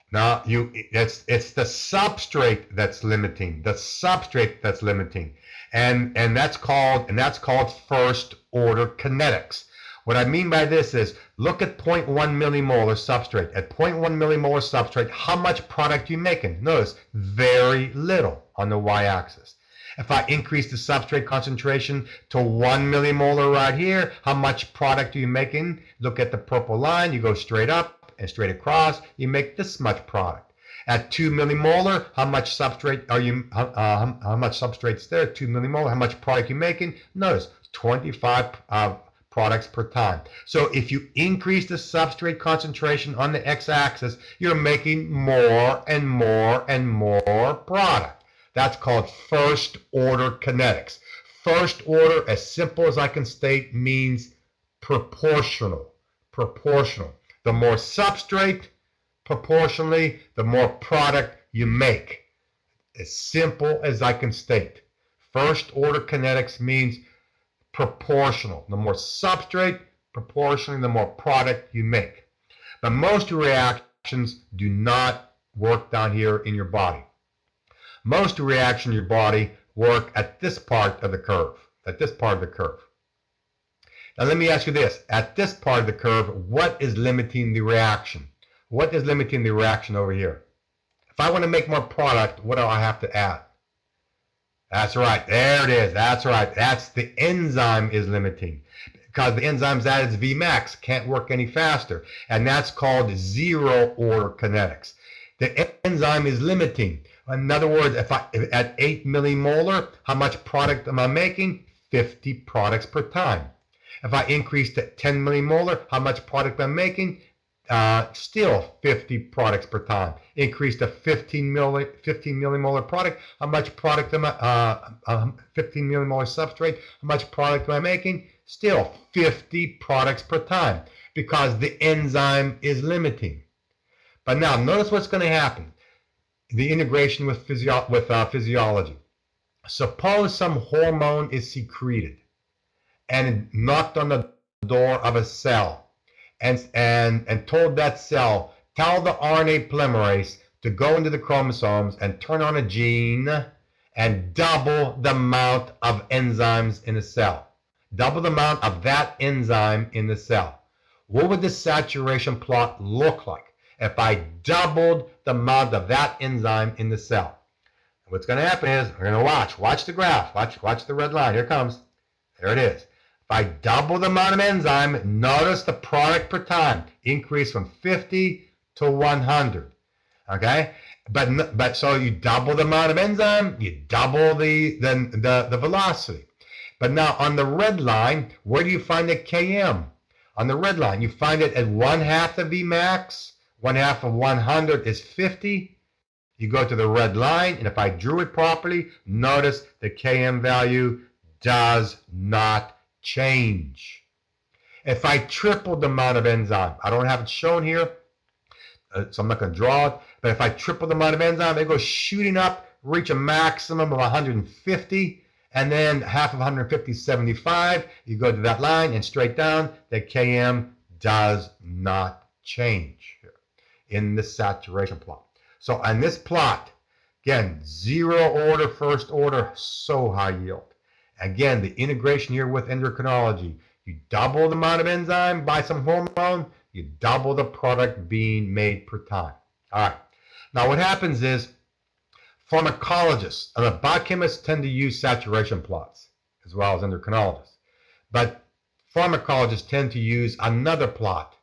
Now, it's the substrate that's limiting. The substrate that's limiting. And that's called first order kinetics. What I mean by this is look at 0.1 millimolar substrate. At 0.1 millimolar substrate, how much product are you making? Notice very little on the y-axis. If I increase the substrate concentration to 1 millimolar right here, how much product are you making? Look at the purple line, you go straight up and straight across, you make this much product. At 2 millimolar, how much substrate are you? How much substrate's there? 2 millimolar. How much product are you making? Notice 25 products per time. So if you increase the substrate concentration on the x-axis, you're making more and more and more product. That's called first order kinetics. First order, as simple as I can state, means proportional. Proportional. The more substrate, proportionally, the more product you make. As simple as I can state. First order kinetics means proportional. The more substrate, proportionally, the more product you make. But most reactions do not work down here in your body. Most reactions in your body work at this part of the curve. At this part of the curve. Now let me ask you this. At this part of the curve, what is limiting the reaction? What is limiting the reaction over here? If I want to make more product, what do I have to add? That's right. There it is. That's right. That's the enzyme is limiting. Because the enzyme's at its Vmax, can't work any faster. And that's called zero order kinetics. The enzyme is limiting. In other words, if at 8 millimolar, how much product am I making? 50 products per time. If I increase to 10 millimolar, how much product am I making? Still 50 products per time. Increase to 15 millimolar product, how much product am I, 15 millimolar substrate, how much product am I making? Still 50 products per time because the enzyme is limiting. But now notice what's going to happen. The integration with physiology. Suppose some hormone is secreted and knocked on the door of a cell and told that cell, tell the RNA polymerase to go into the chromosomes and turn on a gene and double the amount of enzymes in the cell. Double the amount of that enzyme in the cell. What would the saturation plot look like if I doubled the amount of that enzyme in the cell? What's going to happen is, we're going to watch the graph, watch the red line, here it comes, there it is. If I double the amount of enzyme, notice the product per time increase from 50 to 100, okay? But so you double the amount of enzyme, you double the velocity. But now on the red line, where do you find the Km? On the red line, you find it at 1/2 of Vmax, 1/2 of 100 is 50. You go to the red line, and if I drew it properly, notice the Km value does not change. If I tripled the amount of enzyme, I don't have it shown here, so I'm not going to draw it, but if I triple the amount of enzyme, it goes shooting up, reach a maximum of 150, and then 1/2 of 150 is 75. You go to that line and straight down, the Km does not change here in the saturation plot. So on this plot, again, 0 order, first order, so high yield. Again, the integration here with endocrinology, you double the amount of enzyme by some hormone, you double the product being made per time. All right. Now what happens is pharmacologists and the biochemists tend to use saturation plots as well as endocrinologists. But pharmacologists tend to use another plot,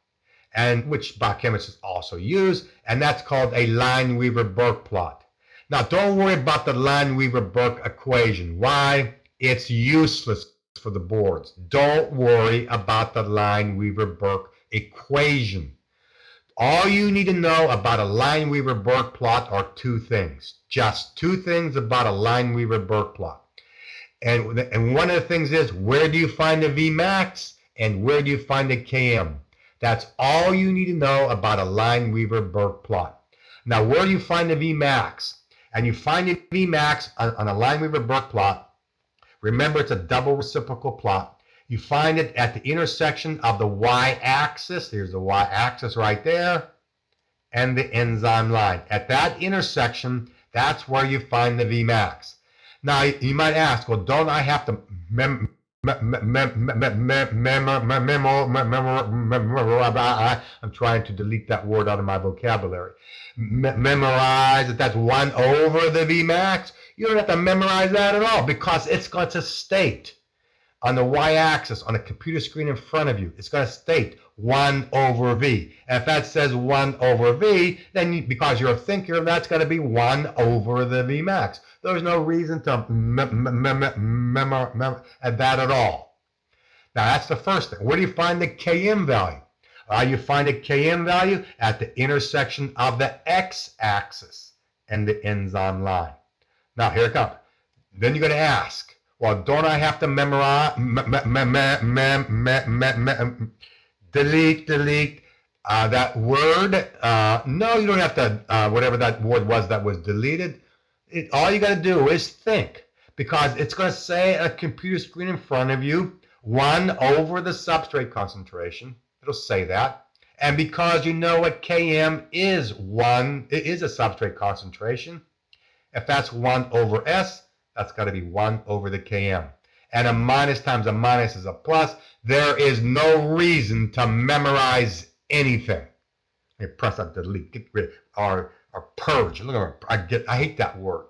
and which biochemists also use, and that's called a Lineweaver-Burke plot. Now don't worry about the Lineweaver-Burke equation. Why? It's useless for the boards. Don't worry about the Lineweaver-Burke equation. All you need to know about a Lineweaver-Burke plot are 2 things. Just 2 things about a Lineweaver-Burke plot. And one of the things is, where do you find the Vmax and where do you find the Km? That's all you need to know about a Lineweaver-Burke plot. Now, where do you find the Vmax? And you find the Vmax on a Lineweaver-Burke plot. Remember, it's a double reciprocal plot. You find it at the intersection of the y-axis. Here's the y-axis right there, and the enzyme line. At that intersection, that's where you find the Vmax. Now, you might ask, well, don't I have to I'm trying to delete that word out of my vocabulary. Memorize that that's 1 over the Vmax? You don't have to memorize that at all, because it's going to state on the y-axis on a computer screen in front of you, it's going to state 1 over V. And if that says 1 over V, then because you're a thinker, that's got to be 1 over the Vmax. There's no reason to memorize that at all. Now that's the first thing. Where do you find the Km value? You find a Km value at the intersection of the x-axis and the enzyme line. Now here it comes. Then you're going to ask, well, don't I have to memorize, delete that word? No, you don't have to, whatever that word was that was deleted. All you got to do is think, because it's going to say on a computer screen in front of you, 1 over the substrate concentration. It'll say that. And because you know what Km is 1, it is a substrate concentration. If that's 1 over S, that's got to be 1 over the Km. And a minus times a minus is a plus. There is no reason to memorize anything. You press that delete, get rid, or purge. Look at I hate that word.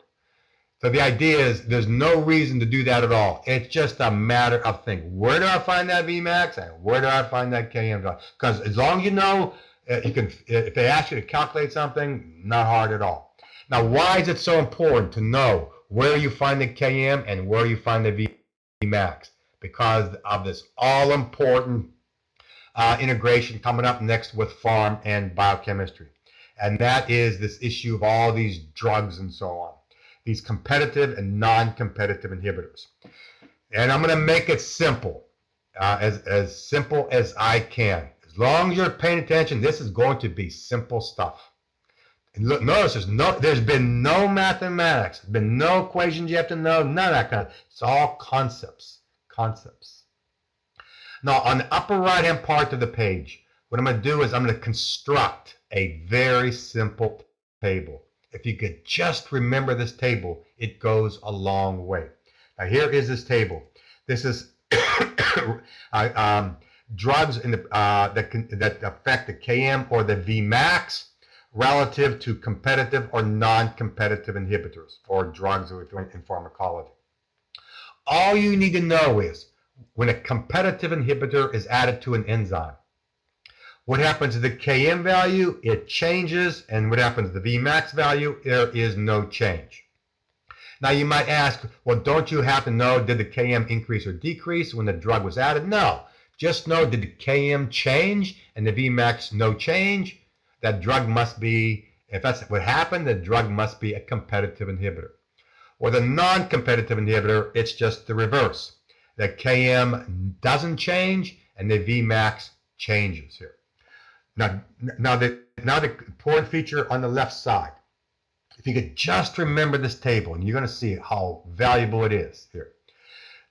So the idea is there's no reason to do that at all. It's just a matter of thinking. Where do I find that Vmax and where do I find that Km? Because as long as you know, you can. If they ask you to calculate something, not hard at all. Now, why is it so important to know where you find the Km and where you find the Vmax? Because of this all-important integration coming up next with pharm and biochemistry. And that is this issue of all these drugs and so on. These competitive and non-competitive inhibitors. And I'm going to make it simple, as simple as I can. As long as you're paying attention, this is going to be simple stuff. And look, notice there's been no mathematics, there's been no equations you have to know, none of that kind of. It's all concepts. Now, on the upper right-hand part of the page, what I'm going to do is I'm going to construct a very simple table. If you could just remember this table, it goes a long way. Now, here is this table. This is drugs in the, that affect the Km or the Vmax relative to competitive or non-competitive inhibitors or drugs in pharmacology. All you need to know is when a competitive inhibitor is added to an enzyme, what happens to the Km value? It changes. And what happens to the Vmax value? There is no change. Now you might ask, well, don't you have to know, did the Km increase or decrease when the drug was added? No. Just know, did the Km change and the Vmax no change? that drug must be, if that's what happened, the drug must be a competitive inhibitor. Or the non-competitive inhibitor, it's just the reverse. The Km doesn't change and the Vmax changes here. Now the important feature on the left side, if you could just remember this table, and you're going to see how valuable it is here.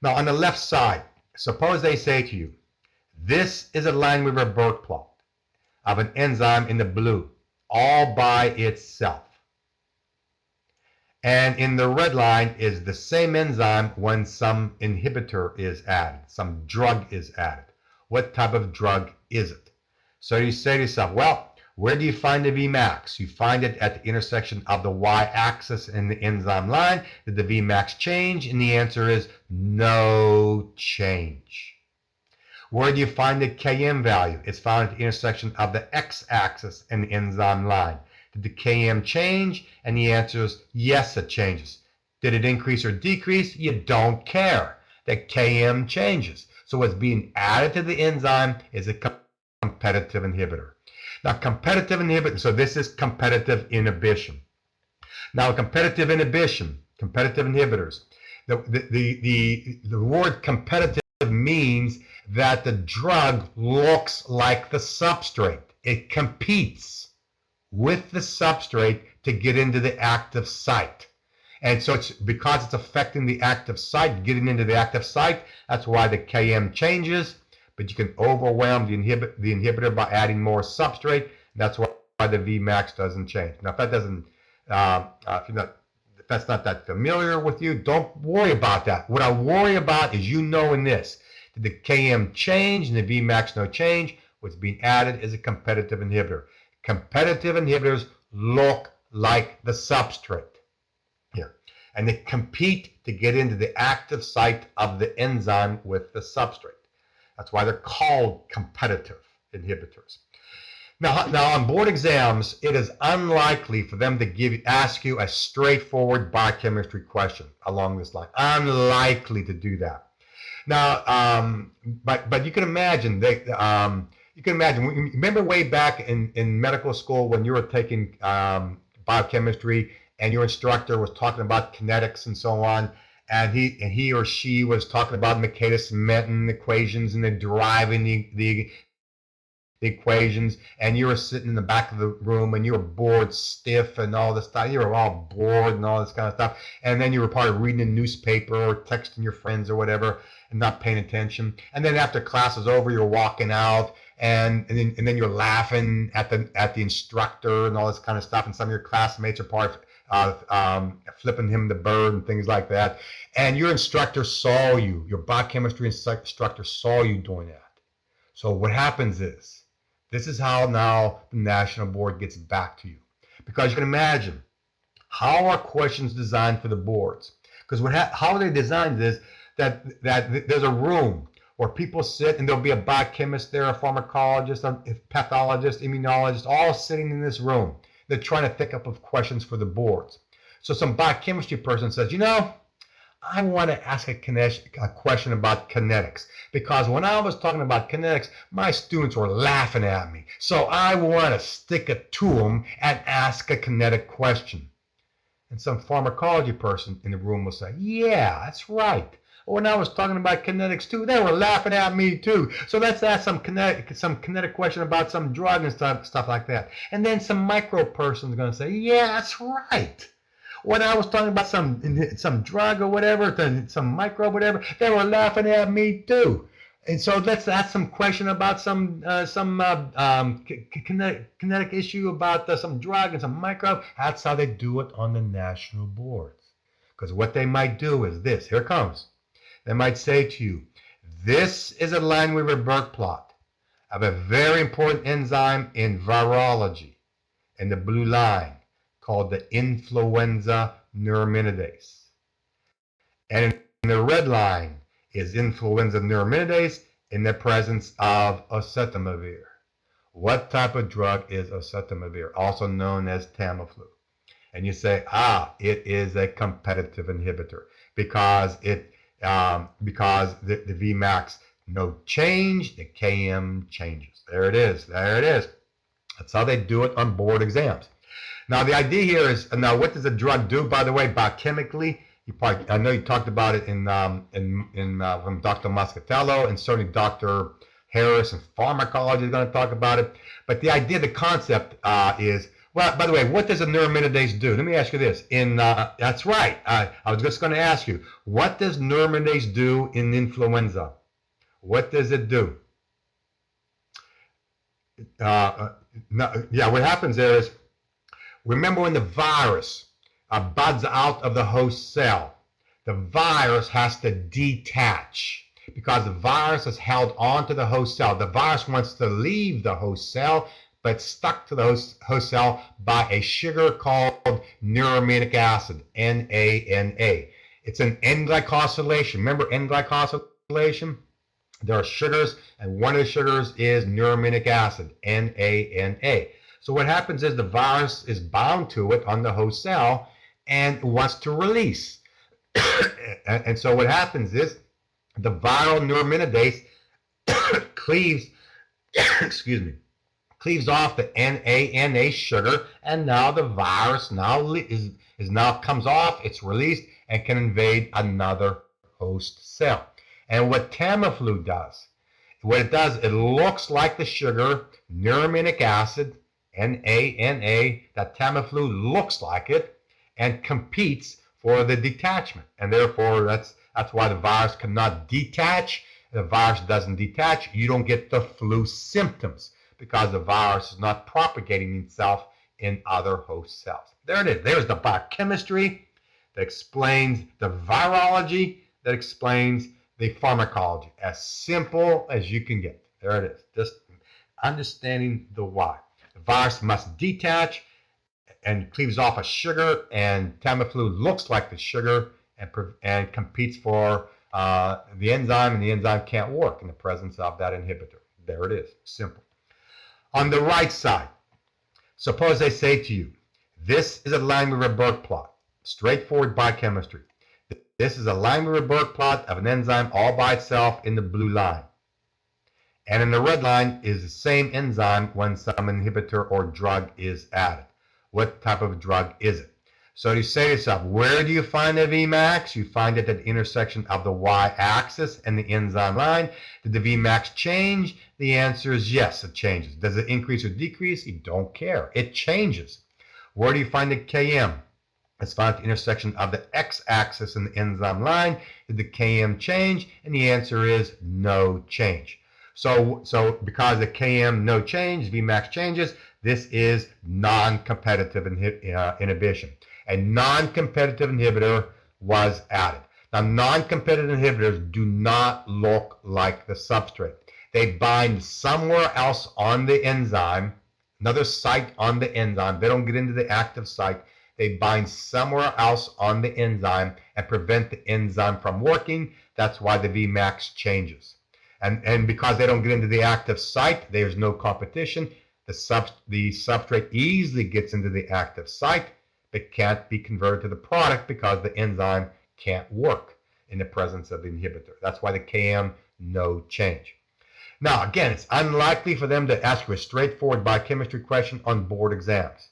Now on the left side, suppose they say to you, this is a Lineweaver-Burke plot of an enzyme in the blue, all by itself. And in the red line is the same enzyme when some inhibitor is added, some drug is added. What type of drug is it? So you say to yourself, well, where do you find the Vmax? You find it at the intersection of the y-axis and the enzyme line. Did the Vmax change? And the answer is no change. Where do you find the Km value? It's found at the intersection of the x-axis and the enzyme line. Did the Km change? And the answer is yes, it changes. Did it increase or decrease? You don't care. The Km changes. So what's being added to the enzyme is a competitive inhibitor. Now competitive inhibitor, so this is competitive inhibition. Now competitive inhibition, competitive inhibitors, the word competitive means that the drug looks like the substrate. It competes with the substrate to get into the active site. And so it's because it's affecting the active site, getting into the active site, that's why the Km changes, but you can overwhelm the inhibitor by adding more substrate. That's why the Vmax doesn't change. Now if that doesn't, if that's not that familiar with you, don't worry about that. What I worry about is you knowing this. Did the Km change and the Vmax no change? What's being added is a competitive inhibitor. Competitive inhibitors look like the substrate here, and they compete to get into the active site of the enzyme with the substrate. That's why they're called competitive inhibitors. Now on board exams, it is unlikely for them to ask you a straightforward biochemistry question along this line. Unlikely to do that. Now, but you can imagine remember way back in medical school when you were taking biochemistry and your instructor was talking about kinetics and so on, and he or she was talking about Michaelis-Menten equations and they're deriving the equations, and you were sitting in the back of the room and you were bored stiff and all this stuff. You were all bored and all this kind of stuff, and then you were probably reading a newspaper or texting your friends or whatever and not paying attention. And then after class was over, you're walking out and then you're laughing at the instructor and all this kind of stuff, and some of your classmates are probably flipping him the bird and things like that. And your instructor saw you, your biochemistry instructor saw you doing that. So what happens is, this is how now the National Board gets back to you. Because you can imagine, how are questions designed for the boards? Because how they designed this, that there's a room where people sit and there'll be a biochemist there, a pharmacologist, a pathologist, immunologist, all sitting in this room. They're trying to think up of questions for the boards. So some biochemistry person says, you know, I want to ask a question about kinetics, because when I was talking about kinetics, my students were laughing at me. So I want to stick it to them and ask a kinetic question. And some pharmacology person in the room will say, yeah, that's right. When I was talking about kinetics too, they were laughing at me too. So let's ask some kinetic question about some drug and stuff like that. And then some micro person is going to say, yeah, that's right. When I was talking about some drug or whatever, some microbe, whatever, they were laughing at me too. And so let's ask some question about some kinetic issue about some drug and some microbe. That's how they do it on the national boards. Because what they might do is this. Here it comes. They might say to you, this is a Lineweaver-Burke plot of a very important enzyme in virology, in the blue line, called the influenza neuraminidase. And in the red line is influenza neuraminidase in the presence of oseltamivir. What type of drug is oseltamivir, also known as Tamiflu? And you say, it is a competitive inhibitor because the Vmax no change, the Km changes. There it is. There it is. That's how they do it on board exams. Now, the idea here is, now what does a drug do, by the way, biochemically? I know you talked about it from Dr. Moscatello, and certainly Dr. Harris in pharmacology is going to talk about it. But the idea, the concept is, well, by the way, what does a neuraminidase do? Let me ask you this. That's right. I was just going to ask you, what does neuraminidase do in influenza? What does it do? What happens there is, remember when the virus buds out of the host cell, the virus has to detach because the virus is held onto the host cell. The virus wants to leave the host cell, but stuck to the host cell by a sugar called neuraminic acid, NANA. It's an N-glycosylation. Remember N-glycosylation? There are sugars, and one of the sugars is neuraminic acid, NANA. So what happens is the virus is bound to it on the host cell and wants to release. And so what happens is the viral neuraminidase cleaves, cleaves off the NANA sugar, and now the virus comes off, it's released, and can invade another host cell. And what Tamiflu does, it looks like the sugar, neuraminic acid, NANA, that Tamiflu looks like it and competes for the detachment. And therefore, that's why the virus cannot detach. The virus doesn't detach. You don't get the flu symptoms because the virus is not propagating itself in other host cells. There it is. There's the biochemistry that explains the virology, that explains the pharmacology. As simple as you can get. There it is. Just understanding the why. The virus must detach and cleaves off a sugar, and Tamiflu looks like the sugar and competes for the enzyme, and the enzyme can't work in the presence of that inhibitor. There it is. Simple. On the right side, suppose they say to you, this is a Langmuir-Burke plot, straightforward biochemistry. This is a Langmuir-Burke plot of an enzyme all by itself in the blue line. And in the red line is the same enzyme when some inhibitor or drug is added. What type of drug is it? So you say to yourself, where do you find the Vmax? You find it at the intersection of the y-axis and the enzyme line. Did the Vmax change? The answer is yes, it changes. Does it increase or decrease? You don't care. It changes. Where do you find the Km? It's found at the intersection of the x-axis and the enzyme line. Did the Km change? And the answer is no change. So because the Km no change, Vmax changes, this is non-competitive inhibition. A non-competitive inhibitor was added. Now, non-competitive inhibitors do not look like the substrate. They bind somewhere else on the enzyme, another site on the enzyme. They don't get into the active site. They bind somewhere else on the enzyme and prevent the enzyme from working. That's why the Vmax changes. And because they don't get into the active site, there's no competition. The substrate easily gets into the active site, but can't be converted to the product because the enzyme can't work in the presence of the inhibitor. That's why the Km no change. Now, again, it's unlikely for them to ask you a straightforward biochemistry question on board exams.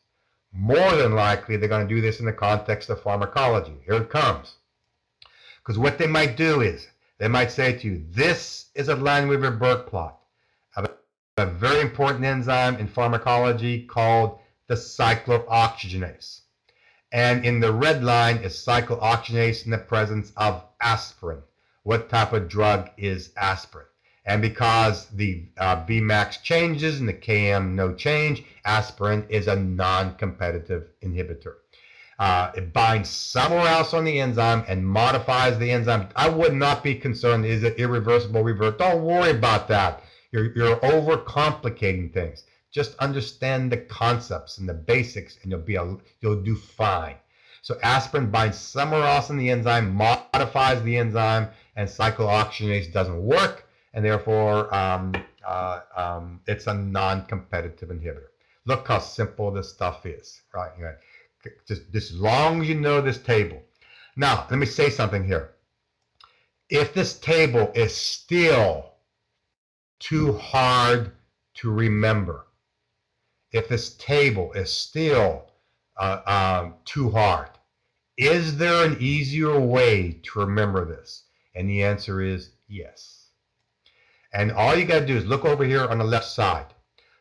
More than likely, they're going to do this in the context of pharmacology. Here it comes. Because what they might do is, they might say to you, this is a Langmuir-Burke plot of a very important enzyme in pharmacology called the cyclooxygenase. And in the red line is cyclooxygenase in the presence of aspirin. What type of drug is aspirin? And because the Vmax changes and the Km no change, aspirin is a non-competitive inhibitor. It binds somewhere else on the enzyme and modifies the enzyme. I would not be concerned, is it irreversible, revert? Don't worry about that. You're overcomplicating things. Just understand the concepts and the basics, and you'll do fine. So aspirin binds somewhere else in the enzyme, modifies the enzyme, and cyclooxygenase doesn't work, and therefore it's a non-competitive inhibitor. Look how simple this stuff is, right? Just as long as you know this table. Now, let me say something here. If this table is still too hard to remember, if this table is still too hard, is there an easier way to remember this? And the answer is yes. And all you got to do is look over here on the left side.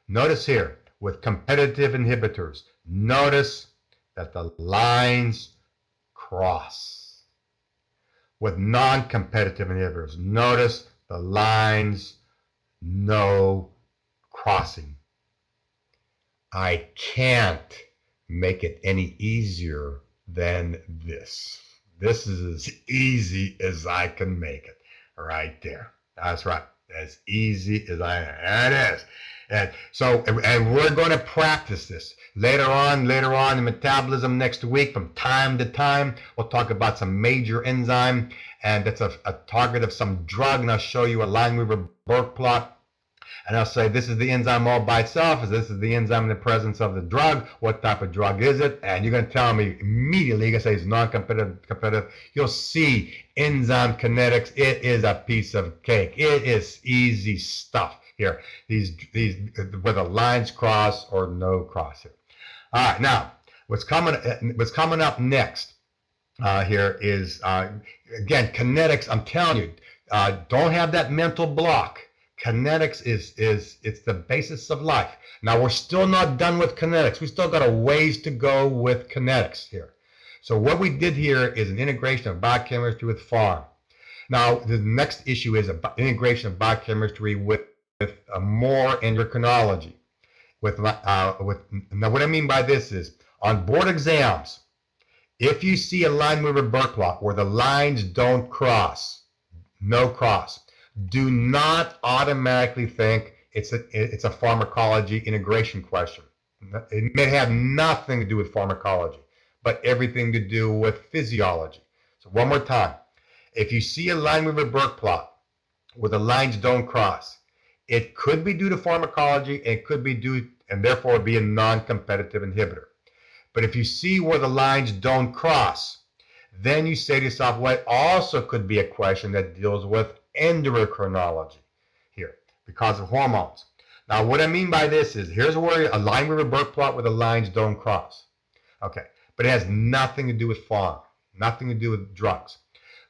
Notice here, with competitive inhibitors, notice that the lines cross. With non-competitive inhibitors, notice the lines no crossing. I can't make it any easier than this. This is as easy as I can make it. Right there. That's right. As easy as that is. And so, and we're going to practice this later on in metabolism next week. From time to time, we'll talk about some major enzyme, and that's a target of some drug, and I'll show you a line mover Burke plot. And I'll say, this is the enzyme all by itself. This is the enzyme in the presence of the drug. What type of drug is it? And you're going to tell me immediately. You're going to say it's non-competitive, competitive. You'll see enzyme kinetics. It is a piece of cake. It is easy stuff here. These where the lines cross or no cross here. All right, now what's coming up next here is again kinetics. I'm telling you, don't have that mental block. Kinetics it's the basis of life. Now we're still not done with kinetics. We still got a ways to go with kinetics here. So what we did here is an integration of biochemistry with pharm. Now the next issue is an integration of biochemistry with more endocrinology. Now what I mean by this is on board exams, if you see a line mover Burke plot where the lines don't cross, no cross, do not automatically think it's a pharmacology integration question. It may have nothing to do with pharmacology, but everything to do with physiology. So one more time. If you see a line mover Burke plot where the lines don't cross, it could be due to pharmacology, it could be due, and therefore be a non-competitive inhibitor. But if you see where the lines don't cross, then you say to yourself, well, it also could be a question that deals with endocrinology here because of hormones. Now, what I mean by this is here's where a line mover Burke plot where the lines don't cross. Okay, but it has nothing to do with pharm, nothing to do with drugs.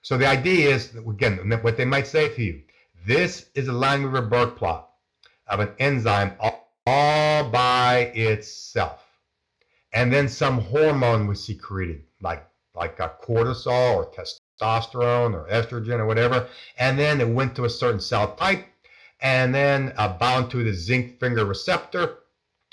So the idea is, again, what they might say to you, this is a line mover Burke plot of an enzyme all by itself. And then some hormone was secreted, like a cortisol or testosterone or estrogen or whatever, and then it went to a certain cell type, and then bound to the zinc finger receptor,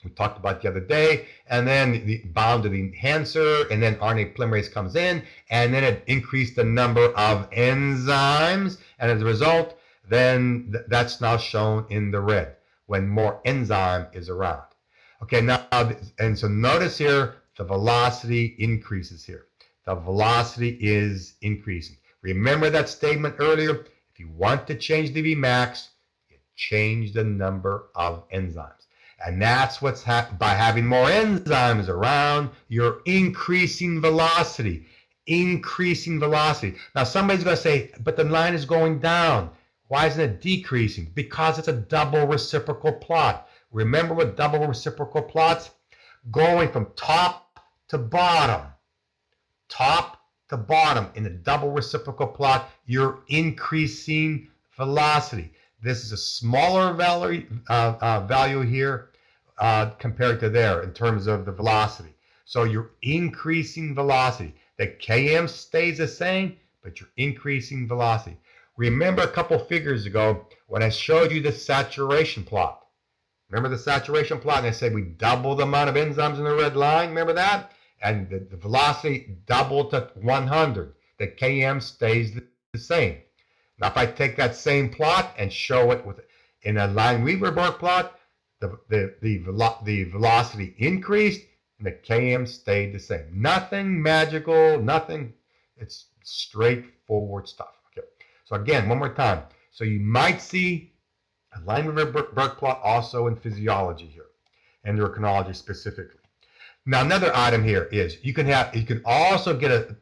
we talked about the other day, and then bound to the enhancer, and then RNA polymerase comes in, and then it increased the number of enzymes, and as a result, then that's now shown in the red when more enzyme is around. Okay, now, and so notice here, the velocity increases here. The velocity is increasing. Remember that statement earlier? If you want to change the Vmax, you change the number of enzymes. And that's what's happening. By having more enzymes around, you're increasing velocity. Increasing velocity. Now somebody's going to say, but the line is going down. Why isn't it decreasing? Because it's a double reciprocal plot. Remember what double reciprocal plots? Going from top to bottom. Top to bottom in a double reciprocal plot, you're increasing velocity. This is a smaller value here compared to there in terms of the velocity. So you're increasing velocity. The Km stays the same, but you're increasing velocity. Remember a couple figures ago when I showed you the saturation plot. Remember the saturation plot? And I said we double the amount of enzymes in the red line. Remember that? And the velocity doubled to 100. The Km stays the same. Now, if I take that same plot and show it in a Line-Weaver-Burke plot, the velocity increased and the Km stayed the same. Nothing magical, nothing. It's straightforward stuff. Okay. So again, one more time. So you might see a Line-Weaver-Burke plot also in physiology here, endocrinology specifically. Now another item here is you can also get a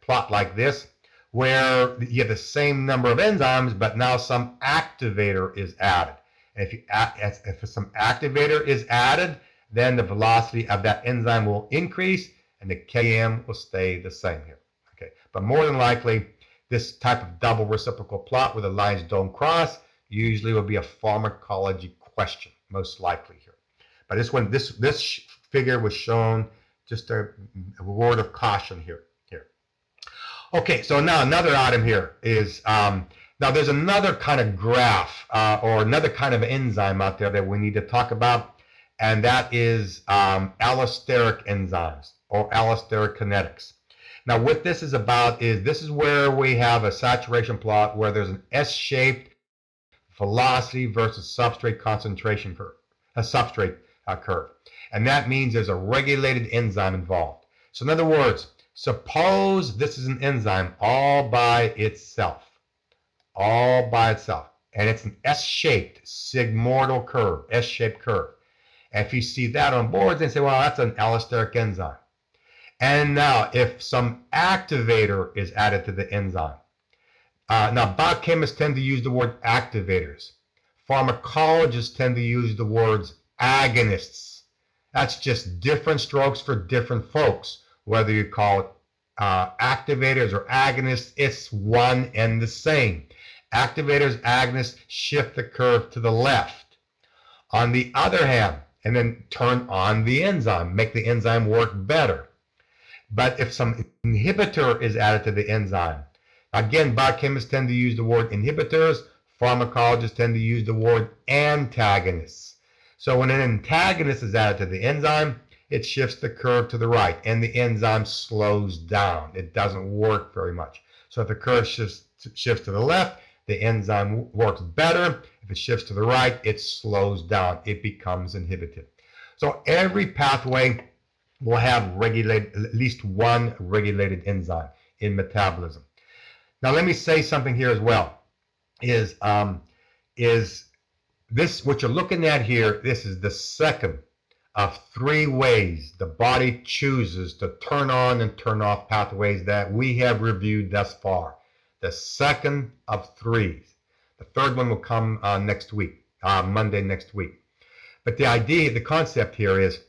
plot like this where you have the same number of enzymes, but now some activator is added. And if some activator is added, then the velocity of that enzyme will increase and the Km will stay the same here. Okay, but more than likely, this type of double reciprocal plot where the lines don't cross usually will be a pharmacology question, most likely here. But this figure was shown just a word of caution here. Okay, so now another item here is, now there's another kind of graph or another kind of enzyme out there that we need to talk about, and that is allosteric enzymes or allosteric kinetics. Now what this is about is this is where we have a saturation plot where there's an S-shaped velocity versus substrate concentration curve, a substrate curve. And that means there's a regulated enzyme involved. So in other words, suppose this is an enzyme all by itself, and it's an S-shaped sigmoidal curve, S-shaped curve. And if you see that on boards, they say, well, that's an allosteric enzyme. And now, if some activator is added to the enzyme, now biochemists tend to use the word activators. Pharmacologists tend to use the words agonists. That's just different strokes for different folks. Whether you call it activators or agonists, it's one and the same. Activators, agonists shift the curve to the left. On the other hand, and then turn on the enzyme, make the enzyme work better. But if some inhibitor is added to the enzyme, again, biochemists tend to use the word inhibitors, pharmacologists tend to use the word antagonists. So when an antagonist is added to the enzyme, it shifts the curve to the right, and the enzyme slows down. It doesn't work very much. So if the curve shifts to the left, the enzyme works better. If it shifts to the right, it slows down. It becomes inhibited. So every pathway will have at least one regulated enzyme in metabolism. Now let me say something here as well. Is this what you're looking at here? This is the second of three ways the body chooses to turn on and turn off pathways that we have reviewed thus far. The second of three. The third one will come next week, Monday next week. But the idea, the concept here is,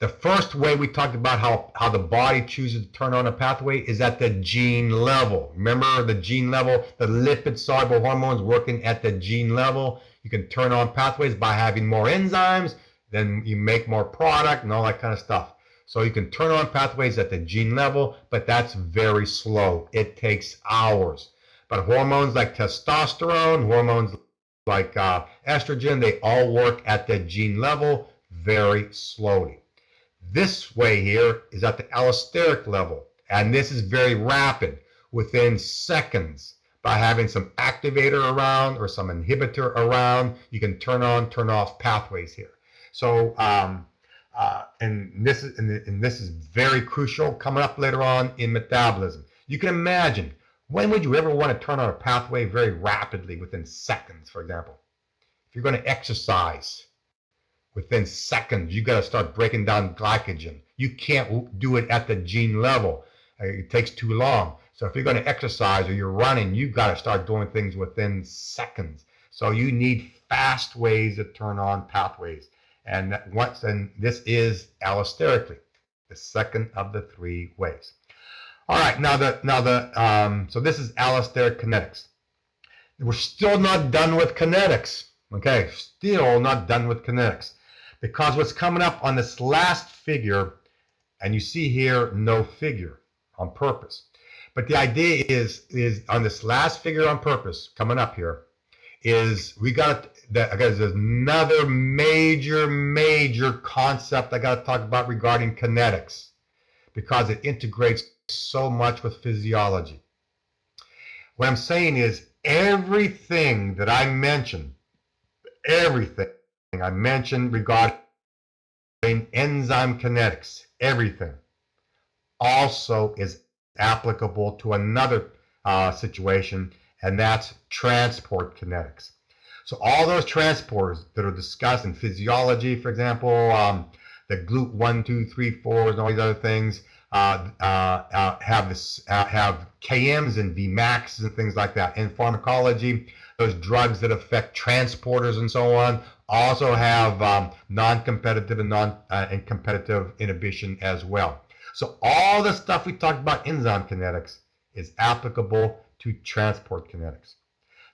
the first way we talked about how the body chooses to turn on a pathway is at the gene level. Remember the gene level, the lipid-soluble hormones working at the gene level. You can turn on pathways by having more enzymes, then you make more product and all that kind of stuff. So you can turn on pathways at the gene level, but that's very slow. It takes hours. But hormones like testosterone, hormones like estrogen, they all work at the gene level very slowly. This way here is at the allosteric level, and this is very rapid. Within seconds, by having some activator around or some inhibitor around, you can turn on, turn off pathways here. So, and this is very crucial coming up later on in metabolism. You can imagine, when would you ever want to turn on a pathway very rapidly within seconds, for example? If you're going to exercise, within seconds, you got to start breaking down glycogen. You can't do it at the gene level. It takes too long. So if you're going to exercise or you're running, you got to start doing things within seconds. So you need fast ways to turn on pathways. And this is allosterically, the second of the three ways. All right, so this is allosteric kinetics. We're still not done with kinetics. Okay, still not done with kinetics. Because what's coming up on this last figure, and you see here no figure on purpose. But the idea is on this last figure on purpose coming up here, is we got there's another major concept I got to talk about regarding kinetics, because it integrates so much with physiology. What I'm saying is everything that I mentioned, everything I mentioned regarding enzyme kinetics, everything also is applicable to another situation, and that's transport kinetics. So all those transporters that are discussed in physiology, for example, the GLUT 1, 2, 3, 4, and all these other things, have KMs and Vmaxs and things like that. In pharmacology, those drugs that affect transporters and so on also have non-competitive and competitive inhibition as well. So all the stuff we talked about enzyme kinetics is applicable to transport kinetics.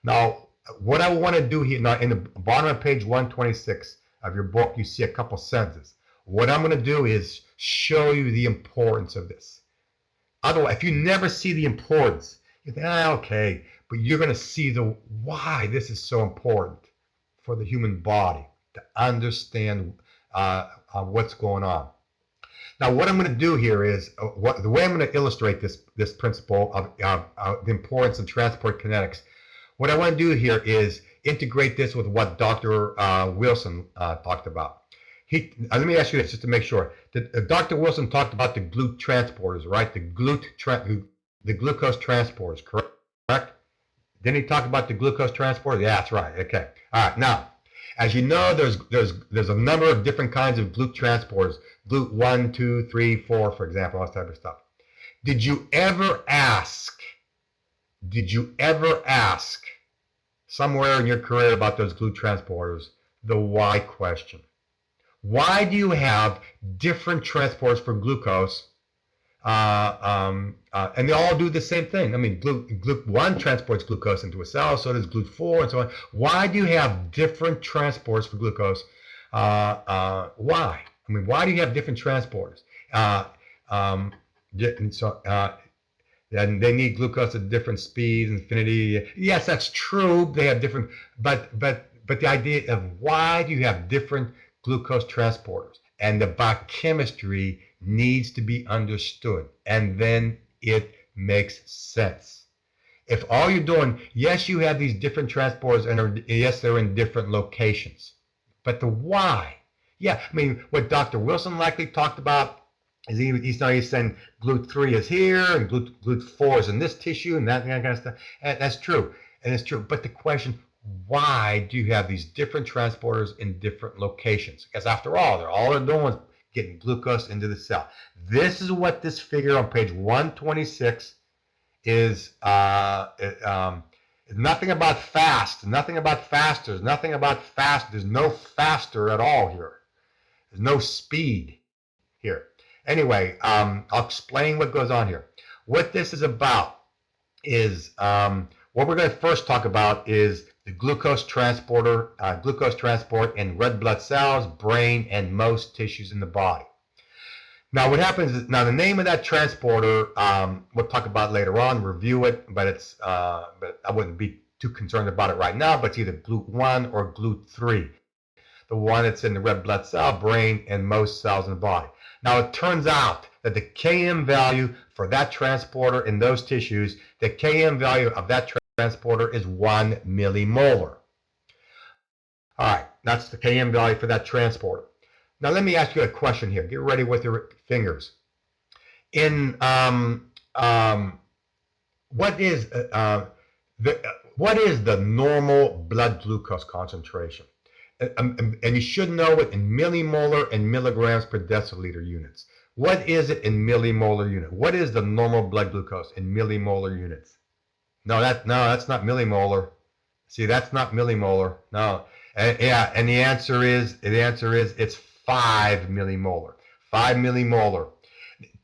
Now, what I want to do here, now in the bottom of page 126 of your book, you see a couple sentences. What I'm going to do is show you the importance of this. Otherwise, if you never see the importance, you think, okay, but you're going to see the why this is so important for the human body to understand what's going on. Now, what I'm going to do here is, the way I'm going to illustrate this principle of the importance of transport kinetics, what I want to do here is integrate this with what Dr. Wilson talked about. Let me ask you this just to make sure. Dr. Wilson talked about the GLUT transporters, right? The glucose transporters, correct? Didn't he talk about the glucose transporters? Yeah, that's right. Okay. All right. Now, as you know, there's a number of different kinds of GLUT transporters. GLUT 1, 2, 3, 4, for example, all this type of stuff. Did you ever ask somewhere in your career about those GLUT transporters the why question? Why do you have different transporters for glucose? And they all do the same thing. I mean, GLUT 1 transports glucose into a cell, so does GLUT 4, and so on. Why do you have different transporters for glucose? Why? I mean, why do you have different transporters? And they need glucose at different speeds and affinity. Yes, that's true. They have different, but the idea of why do you have different glucose transporters, and the biochemistry needs to be understood, and then it makes sense. If all you're doing, yes, you have these different transporters, and yes, they're in different locations, but the why, yeah, I mean, what Dr. Wilson likely talked about is he's saying GLUT 3 is here, and GLUT 4 is in this tissue, and that kind of stuff. And that's true, and it's true. But the question, why do you have these different transporters in different locations? Because after all they're doing is getting glucose into the cell. This is what this figure on page 126 is. Nothing about fast, nothing about fasters, nothing about fast. There's no faster at all here. There's no speed here. Anyway, I'll explain what goes on here. What this is about is, what we're going to first talk about is the glucose transport in red blood cells, brain, and most tissues in the body. Now, what happens is, now the name of that transporter, we'll talk about later on, review it, but I wouldn't be too concerned about it right now, but it's either GLUT 1 or GLUT 3. The one that's in the red blood cell, brain, and most cells in the body. Now, it turns out that the Km value for that transporter in those tissues, the Km value of that transporter is 1 millimolar. All right, that's the Km value for that transporter. Now, let me ask you a question here. Get ready with your fingers. What is the normal blood glucose concentration? And you should know it in millimolar and milligrams per deciliter units. What is it in millimolar unit? What is the normal blood glucose in millimolar units? No, that's not millimolar. See, that's not millimolar. No, and the answer is it's 5 millimolar. 5 millimolar.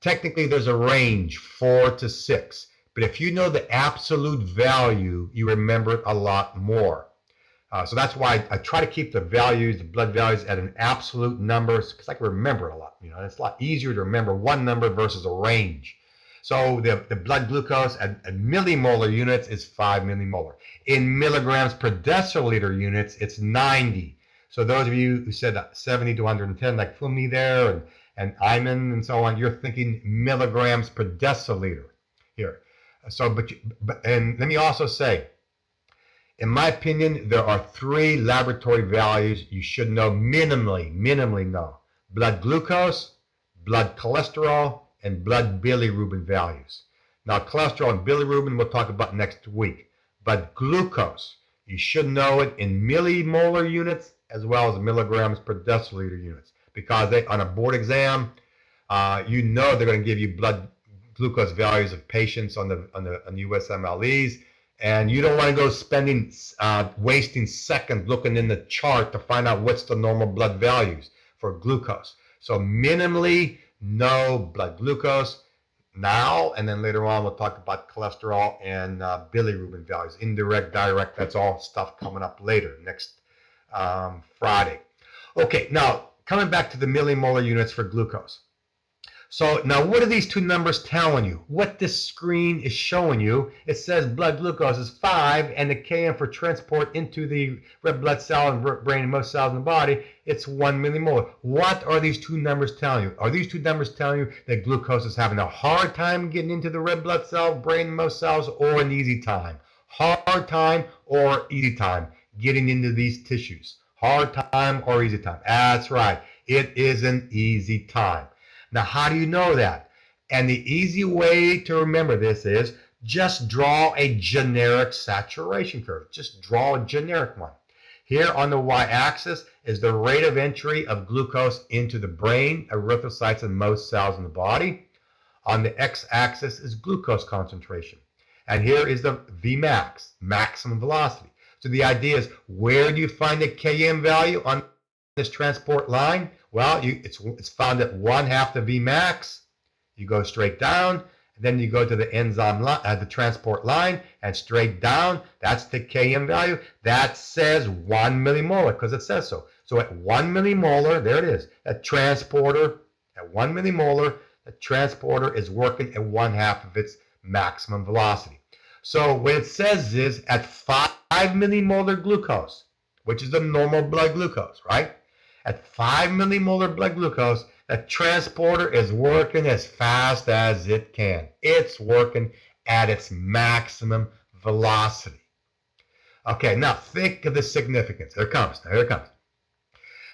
Technically, there's a range, 4 to 6. But if you know the absolute value, you remember it a lot more. So that's why I try to keep the blood values at an absolute number, because I can remember it a lot. You know, it's a lot easier to remember one number versus a range. So the blood glucose at millimolar units is 5 millimolar. In milligrams per deciliter units, it's 90. So those of you who said 70 to 110, like Fumi there and Iman and so on, you're thinking milligrams per deciliter here. So, and let me also say, in my opinion, there are 3 laboratory values you should know minimally know. Blood glucose, blood cholesterol, and blood bilirubin values. Now, cholesterol and bilirubin we'll talk about next week. But glucose, you should know it in millimolar units as well as milligrams per deciliter units. Because on a board exam, You know they're going to give you blood glucose values of patients on the USMLEs, and you don't want to go spending wasting seconds looking in the chart to find out what's the normal blood values for glucose. So minimally no blood glucose now, and then later on we'll talk about cholesterol and bilirubin values, indirect, direct. That's all stuff coming up later next Friday. Okay, now coming back to the millimolar units for glucose. So now what are these two numbers telling you? What this screen is showing you, it says blood glucose is 5 and the Km for transport into the red blood cell and brain and most cells in the body, it's 1 millimolar. What are these two numbers telling you? Are these two numbers telling you that glucose is having a hard time getting into the red blood cell, brain and most cells, or an easy time? Hard time or easy time getting into these tissues? Hard time or easy time? That's right. It is an easy time. Now, how do you know that? And the easy way to remember this is just draw a generic saturation curve. Just draw a generic one. Here on the y-axis is the rate of entry of glucose into the brain, erythrocytes, and most cells in the body. On the x-axis is glucose concentration. And here is the Vmax, maximum velocity. So the idea is, where do you find the Km value on this transport line? Well, it's found at 1/2 the Vmax. You go straight down, and then you go to the enzyme line, the transport line, and straight down. That's the Km value. That says 1 millimolar because it says so. So at 1 millimolar, there it is. At 1 millimolar, the transporter is working at 1/2 of its maximum velocity. So what it says is at 5 millimolar glucose, which is the normal blood glucose, right? At 5 millimolar blood glucose, the transporter is working as fast as it can. It's working at its maximum velocity. Okay, now think of the significance. Here it comes. Now, here it comes.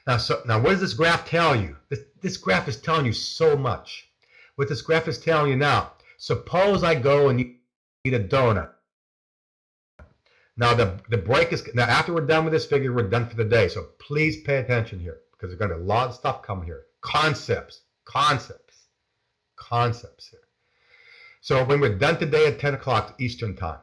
Now, what does this graph tell you? This graph is telling you so much. What this graph is telling you now, suppose I go and eat a donut. Now the break is, now after we're done with this figure, we're done for the day. So please pay attention here because there's going to be a lot of stuff coming here. Concepts here. So when we're done today at 10 o'clock Eastern time,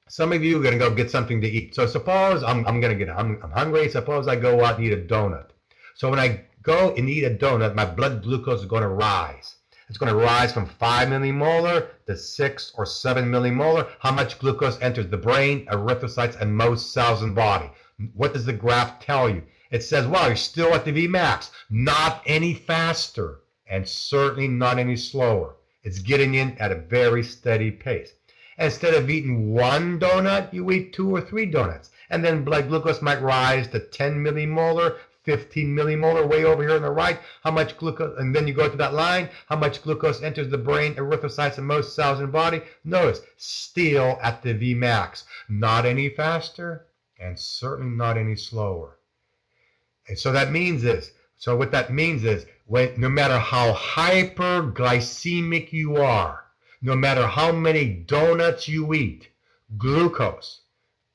some of you are going to go get something to eat. So suppose I'm hungry. Suppose I go out and eat a donut. So when I go and eat a donut, my blood glucose is going to rise. It's going to rise from 5 millimolar to 6 or 7 millimolar. How much glucose enters the brain, erythrocytes, and most cells in the body? What does the graph tell you? It says, well, you're still at the Vmax. Not any faster, and certainly not any slower. It's getting in at a very steady pace. Instead of eating one donut, you eat 2 or 3 donuts. And then blood glucose might rise to 10 millimolar, 15 millimolar, way over here on the right. How much glucose, and then you go to that line, how much glucose enters the brain, erythrocytes, and most cells in the body? Notice, still at the Vmax. Not any faster, and certainly not any slower. And so that means this. So what that means is, no matter how hyperglycemic you are, no matter how many donuts you eat, glucose,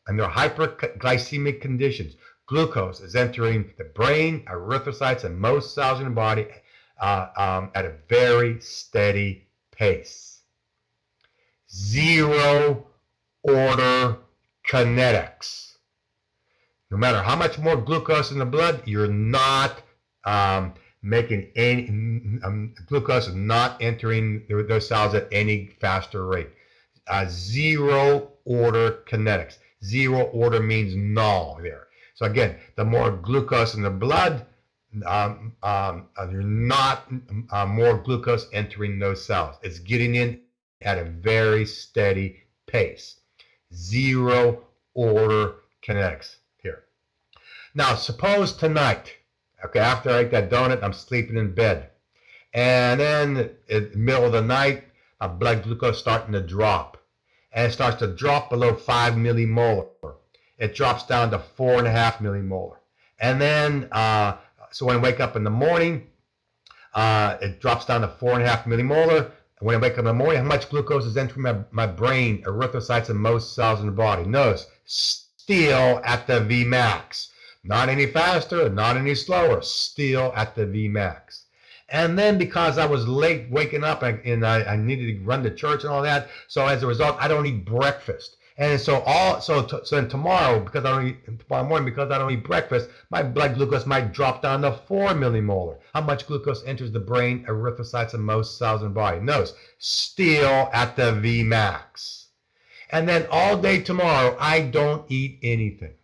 under hyperglycemic conditions, glucose is entering the brain, erythrocytes, and most cells in the body at a very steady pace. Zero order kinetics. No matter how much more glucose in the blood, you're not making any, glucose is not entering those cells at any faster rate. Zero order kinetics. Zero order means null there. So again, the more glucose in the blood, you're not more glucose entering those cells. It's getting in at a very steady pace. Zero order kinetics here. Now, suppose tonight, okay, after I ate that donut, I'm sleeping in bed. And then in the middle of the night, my blood glucose starting to drop. And it starts to drop below 5 millimolar. It drops down to 4.5 millimolar. And then, so when I wake up in the morning, it drops down to 4.5 millimolar. And when I wake up in the morning, how much glucose is entering my brain, erythrocytes, and most cells in the body? Notice, still at the Vmax. Not any faster, not any slower, still at the Vmax. And then because I was late waking up and I needed to run to church and all that, so as a result, I don't eat breakfast. And so then tomorrow, tomorrow morning, because I don't eat breakfast, my blood glucose might drop down to 4 millimolar. How much glucose enters the brain, erythrocytes, and most cells in the body? Notice, still at the Vmax. And then all day tomorrow, I don't eat anything.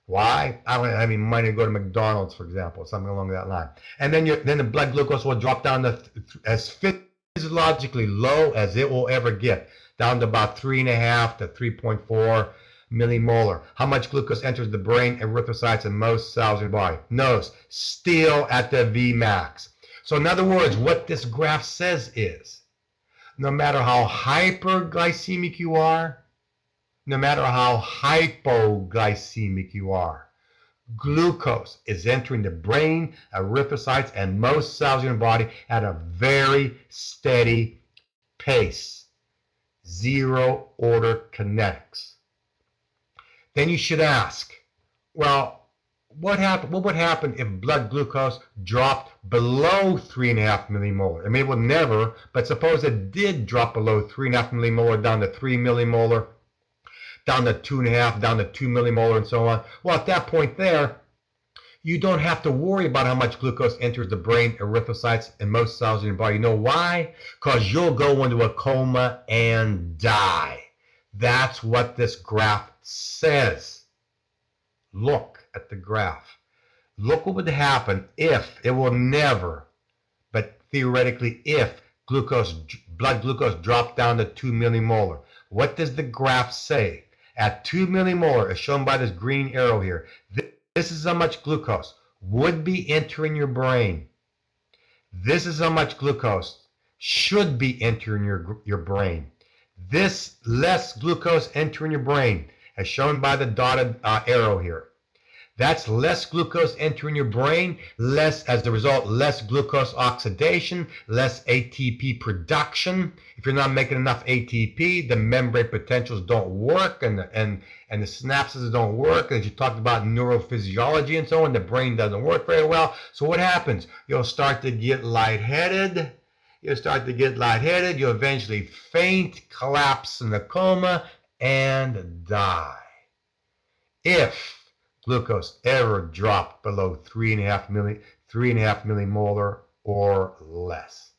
Why? I mean, money to go to McDonald's, for example, something along that line. And then the blood glucose will drop down to as physiologically low as it will ever get, down to about 3.5 to 3.4 millimolar. How much glucose enters the brain, erythrocytes, and most cells in the body? Notice, still at the Vmax. So in other words, what this graph says is, no matter how hyperglycemic you are, no matter how hypoglycemic you are, glucose is entering the brain, erythrocytes, and most cells in your body at a very steady pace. Zero order kinetics. Then you should ask, well, what would happen if blood glucose dropped below 3.5 millimolar? I mean, it would never, but suppose it did drop below 3.5 millimolar down to 3 millimolar, down to 2.5, down to 2 millimolar, and so on. Well, at that point there, you don't have to worry about how much glucose enters the brain, erythrocytes, and most cells in your body. You know why? Because you'll go into a coma and die. That's what this graph says. Look at the graph. Look what would happen if, it will never, but theoretically if blood glucose dropped down to 2 millimolar. What does the graph say? At 2 millimolar, as shown by this green arrow here, this is how much glucose would be entering your brain. This is how much glucose should be entering your brain. This less glucose entering your brain, as shown by the dotted arrow here. That's less glucose entering your brain, as a result, less glucose oxidation, less ATP production. If you're not making enough ATP, the membrane potentials don't work and the synapses don't work. As you talked about neurophysiology and so on, the brain doesn't work very well. So what happens? You'll start to get lightheaded. You'll eventually faint, collapse in a coma, and die. If glucose ever dropped below 3.5 millimolar or less.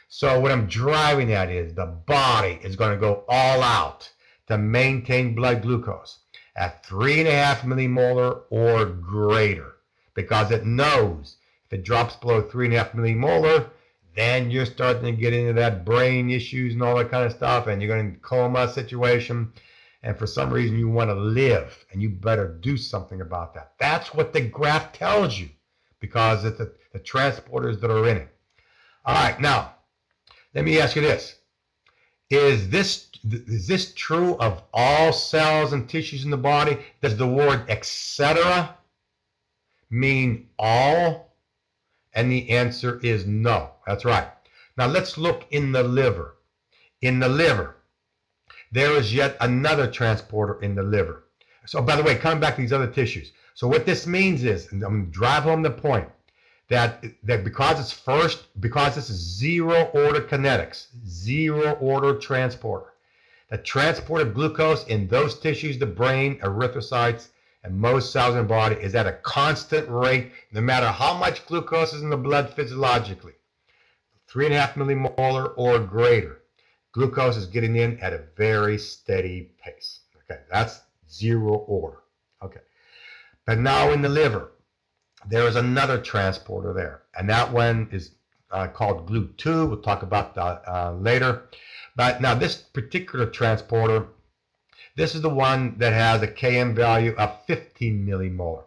So what I'm driving at is the body is going to go all out to maintain blood glucose at 3.5 millimolar or greater, because it knows if it drops below 3.5 millimolar, then you're starting to get into that brain issues and all that kind of stuff, and you're going to coma situation. And for some reason you want to live, and you better do something about that. That's what the graph tells you, because it's the transporters that are in it. All right, now let me ask you this: Is this true of all cells and tissues in the body? Does the word etc. mean all? And the answer is no. That's right. Now let's look in the liver. In the liver, there is yet another transporter in the liver. So, by the way, coming back to these other tissues. So what this means is, and I'm going to drive home the point, that because this is zero order kinetics, zero order transporter, the transport of glucose in those tissues, the brain, erythrocytes, and most cells in the body, is at a constant rate, no matter how much glucose is in the blood physiologically, 3.5 millimolar or greater. Glucose is getting in at a very steady pace. Okay, that's zero order. Okay, but now in the liver, there is another transporter there, and that one is called GLUT2. We'll talk about that later. But now this particular transporter, this is the one that has a Km value of 15 millimolar.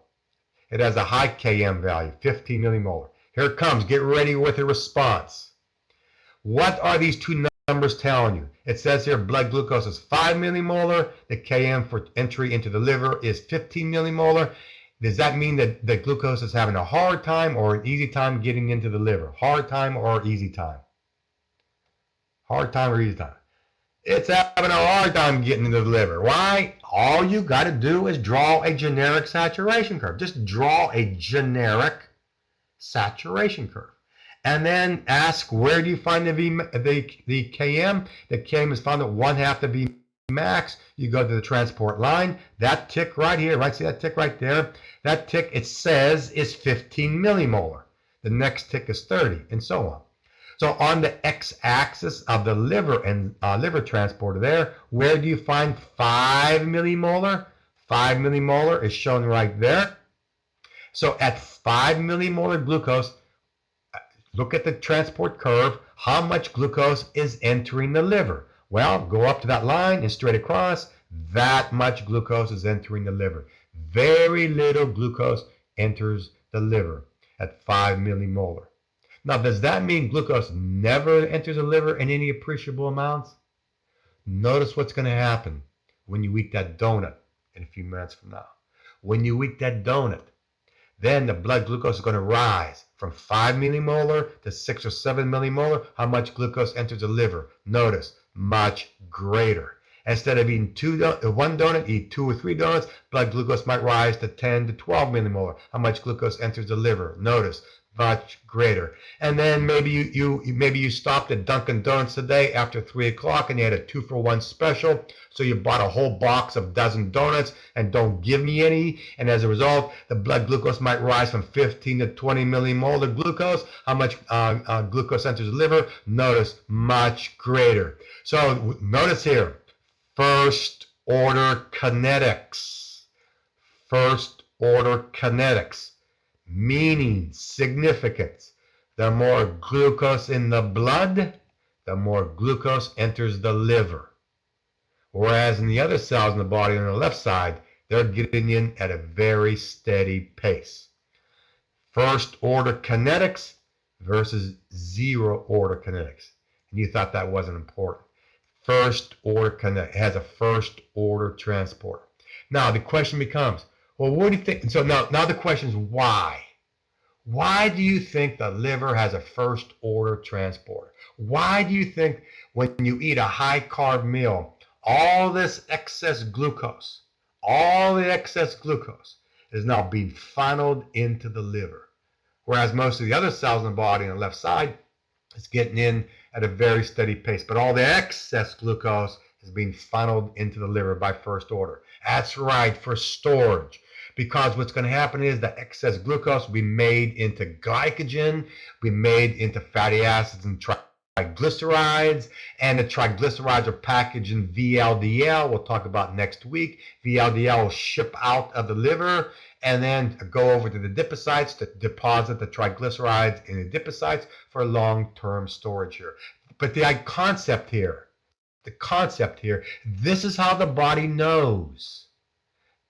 It has a high Km value, 15 millimolar. Here it comes. Get ready with a response. What are these two numbers telling you? It says here blood glucose is 5 millimolar. The Km for entry into the liver is 15 millimolar. Does that mean that the glucose is having a hard time or an easy time getting into the liver? Hard time or easy time? Hard time or easy time? It's having a hard time getting into the liver. Why? All you got to do is draw a generic saturation curve. Just draw a generic saturation curve. And then ask, where do you find the Km? The Km is found at 1/2 the V max. You go to the transport line. That tick right here, right? See that tick right there? That tick, it says, is 15 millimolar. The next tick is 30, and so on. So on the x-axis of the liver and liver transporter there, where do you find 5 millimolar? 5 millimolar is shown right there. So at 5 millimolar glucose, look at the transport curve. How much glucose is entering the liver? Well, go up to that line and straight across. That much glucose is entering the liver. Very little glucose enters the liver at 5 millimolar. Now, does that mean glucose never enters the liver in any appreciable amounts? Notice what's going to happen when you eat that donut in a few minutes from now. When you eat that donut, then the blood glucose is going to rise from 5 millimolar to 6 or 7 millimolar. How much glucose enters the liver? Notice, much greater. Instead of eating one donut, eat 2 or 3 donuts. Blood glucose might rise to 10 to 12 millimolar. How much glucose enters the liver? Notice, much greater. And then maybe you stopped at Dunkin' Donuts today after 3 o'clock and you had a 2-for-1 special. So you bought a whole box of dozen donuts and don't give me any. And as a result, the blood glucose might rise from 15 to 20 millimolar glucose. How much glucose enters the liver? Notice, much greater. So notice here, first order kinetics. First order kinetics. Meaning, significance. The more glucose in the blood, the more glucose enters the liver. Whereas in the other cells in the body on the left side, they're getting in at a very steady pace. First order kinetics versus zero order kinetics. And you thought that wasn't important. First order kinetics has a first order transporter. Now the question becomes, well, what do you think? So now the question is why? Why do you think the liver has a first order transporter? Why do you think when you eat a high carb meal, all this excess glucose, all the excess glucose is now being funneled into the liver? Whereas most of the other cells in the body on the left side is getting in at a very steady pace. But all the excess glucose is being funneled into the liver by first order. That's right, for storage. Because what's going to happen is the excess glucose will be made into glycogen, be made into fatty acids and triglycerides, and the triglycerides are packaged in VLDL. We'll talk about next week. VLDL will ship out of the liver and then go over to the adipocytes to deposit the triglycerides in the adipocytes for long-term storage here. But the concept here, this is how the body knows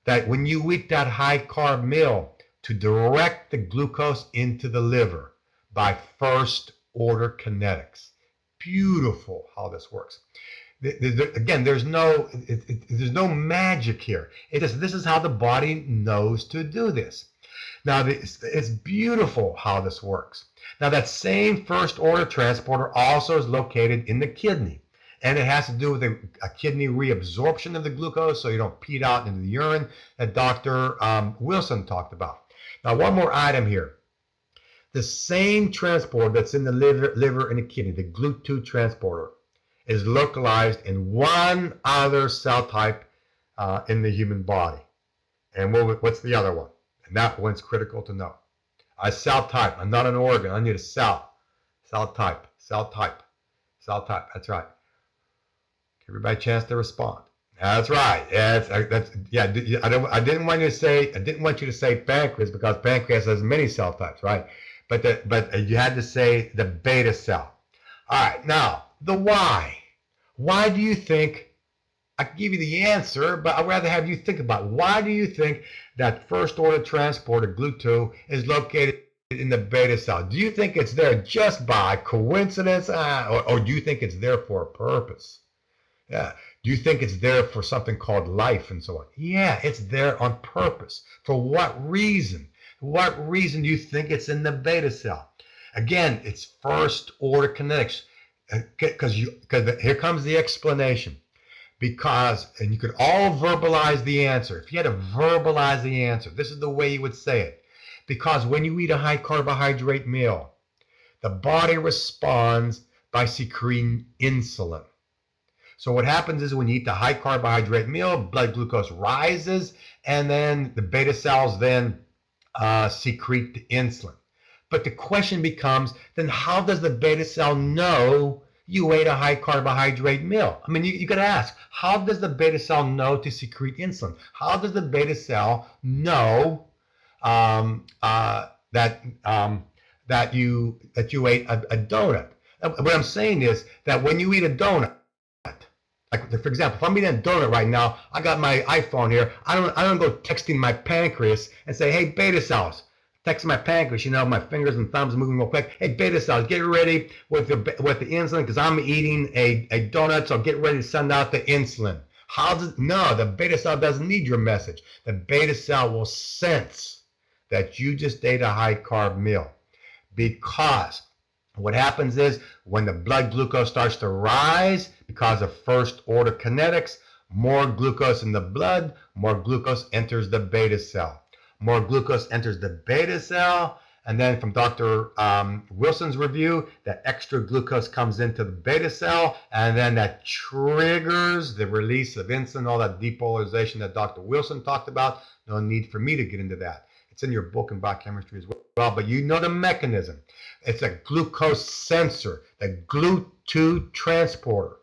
that when you eat that high carb meal, to direct the glucose into the liver by first order kinetics. Beautiful how this works. Again, there's no magic here. This is how the body knows to do this. Now, it's beautiful how this works. Now, that same first order transporter also is located in the kidney. And it has to do with a kidney reabsorption of the glucose so you don't pee it out into the urine that Dr. Wilson talked about. Now, one more item here. The same transporter that's in the liver and the kidney, the GLUT2 transporter, is localized in one other cell type in the human body. And what's the other one? And that one's critical to know. A cell type. I'm not an organ. I need a cell. Cell type. Cell type. Cell type. That's right. Everybody a chance to respond. That's right. I didn't want you to say pancreas because pancreas has many cell types, right? But you had to say the beta cell. All right. Now the why. Why do you think? I can give you the answer, but I'd rather have you think about it. Why do you think that first order transporter GLUT2 is located in the beta cell? Do you think it's there just by coincidence, or do you think it's there for a purpose? Yeah. Do you think it's there for something called life and so on? Yeah, it's there on purpose. For what reason? What reason do you think it's in the beta cell? Again, it's first order kinetics. Because here comes the explanation. And you could all verbalize the answer. If you had to verbalize the answer, this is the way you would say it. Because when you eat a high carbohydrate meal, the body responds by secreting insulin. So what happens is when you eat the high carbohydrate meal, blood glucose rises, and then the beta cells then secrete the insulin. But the question becomes, then how does the beta cell know you ate a high carbohydrate meal? I mean, you got to ask, how does the beta cell know to secrete insulin? How does the beta cell know that you ate a donut? What I'm saying is that when you eat a donut, like for example, if I'm eating a donut right now, I got my iPhone here. I don't go texting my pancreas and say, hey, beta cells. Text my pancreas, my fingers and thumbs moving real quick. Hey, beta cells, get ready with the insulin because I'm eating a donut, so get ready to send out the insulin. No, the beta cell doesn't need your message. The beta cell will sense that you just ate a high carb meal, because what happens is when the blood glucose starts to rise because of first order kinetics, more glucose in the blood, more glucose enters the beta cell. More glucose enters the beta cell, and then from Dr. Wilson's review, that extra glucose comes into the beta cell, and then that triggers the release of insulin, all that depolarization that Dr. Wilson talked about. No need for me to get into that. It's in your book in biochemistry as well, but you know the mechanism. It's a glucose sensor, the GLUT2 transporter.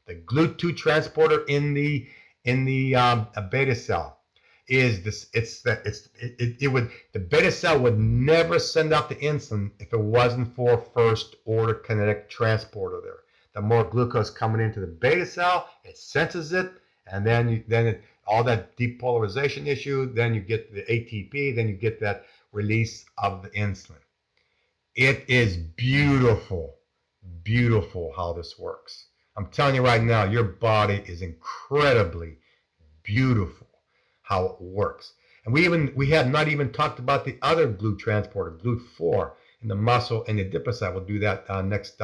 The GLUT2 transporter in the beta cell is this. The beta cell would never send out the insulin if it wasn't for first order kinetic transporter there. The more glucose coming into the beta cell, it senses it, and then all that depolarization issue, then you get the ATP, then you get that release of the insulin. It is beautiful, beautiful how this works. I'm telling you right now, your body is incredibly beautiful how it works. And we have not even talked about the other GLUT transporter, GLUT4, in the muscle and the adipocyte. We'll do that next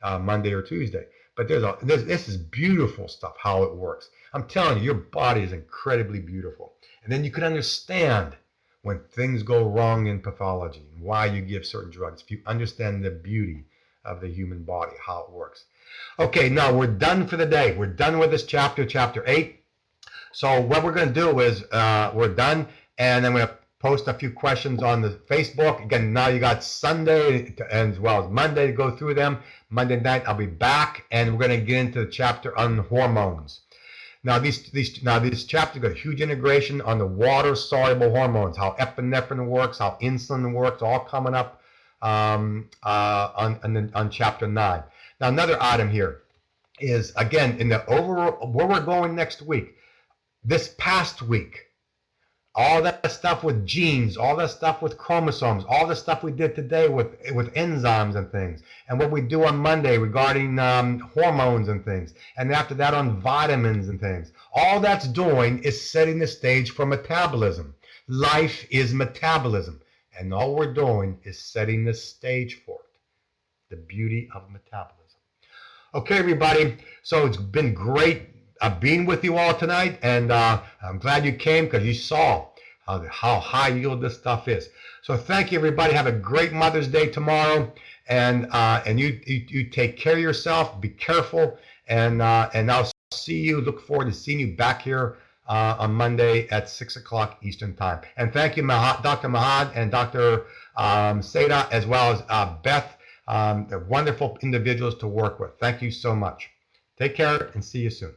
Monday or Tuesday. But this is beautiful stuff, how it works. I'm telling you, your body is incredibly beautiful. And then you can understand when things go wrong in pathology and why you give certain drugs, if you understand the beauty of the human body, how it works. Okay, now we're done for the day. We're done with this chapter, chapter 8. So what we're going to do is we're done, and I'm going to post a few questions on the Facebook. Again, now you got Sunday as well as Monday to go through them. Monday night I'll be back, and we're going to get into the chapter on hormones. Now these chapters got a huge integration on the water-soluble hormones, how epinephrine works, how insulin works, all coming up on chapter 9. Now another item here is, again, in the overall where we're going next week. This past week, all that stuff with genes, all that stuff with chromosomes, all the stuff we did today with enzymes and things, and what we do on Monday regarding hormones and things, and after that on vitamins and things, all that's doing is setting the stage for metabolism. Life is metabolism, and all we're doing is setting the stage for it. The beauty of metabolism. Okay, everybody, so it's been great being with you all tonight, and I'm glad you came because you saw how high yield this stuff is. So thank you, everybody. Have a great Mother's Day tomorrow, and you take care of yourself. Be careful, and I'll see you. Look forward to seeing you back here on Monday at 6 o'clock Eastern Time. And thank you, Dr. Mahad and Dr. Seda, as well as Beth. They're wonderful individuals to work with. Thank you so much. Take care and see you soon.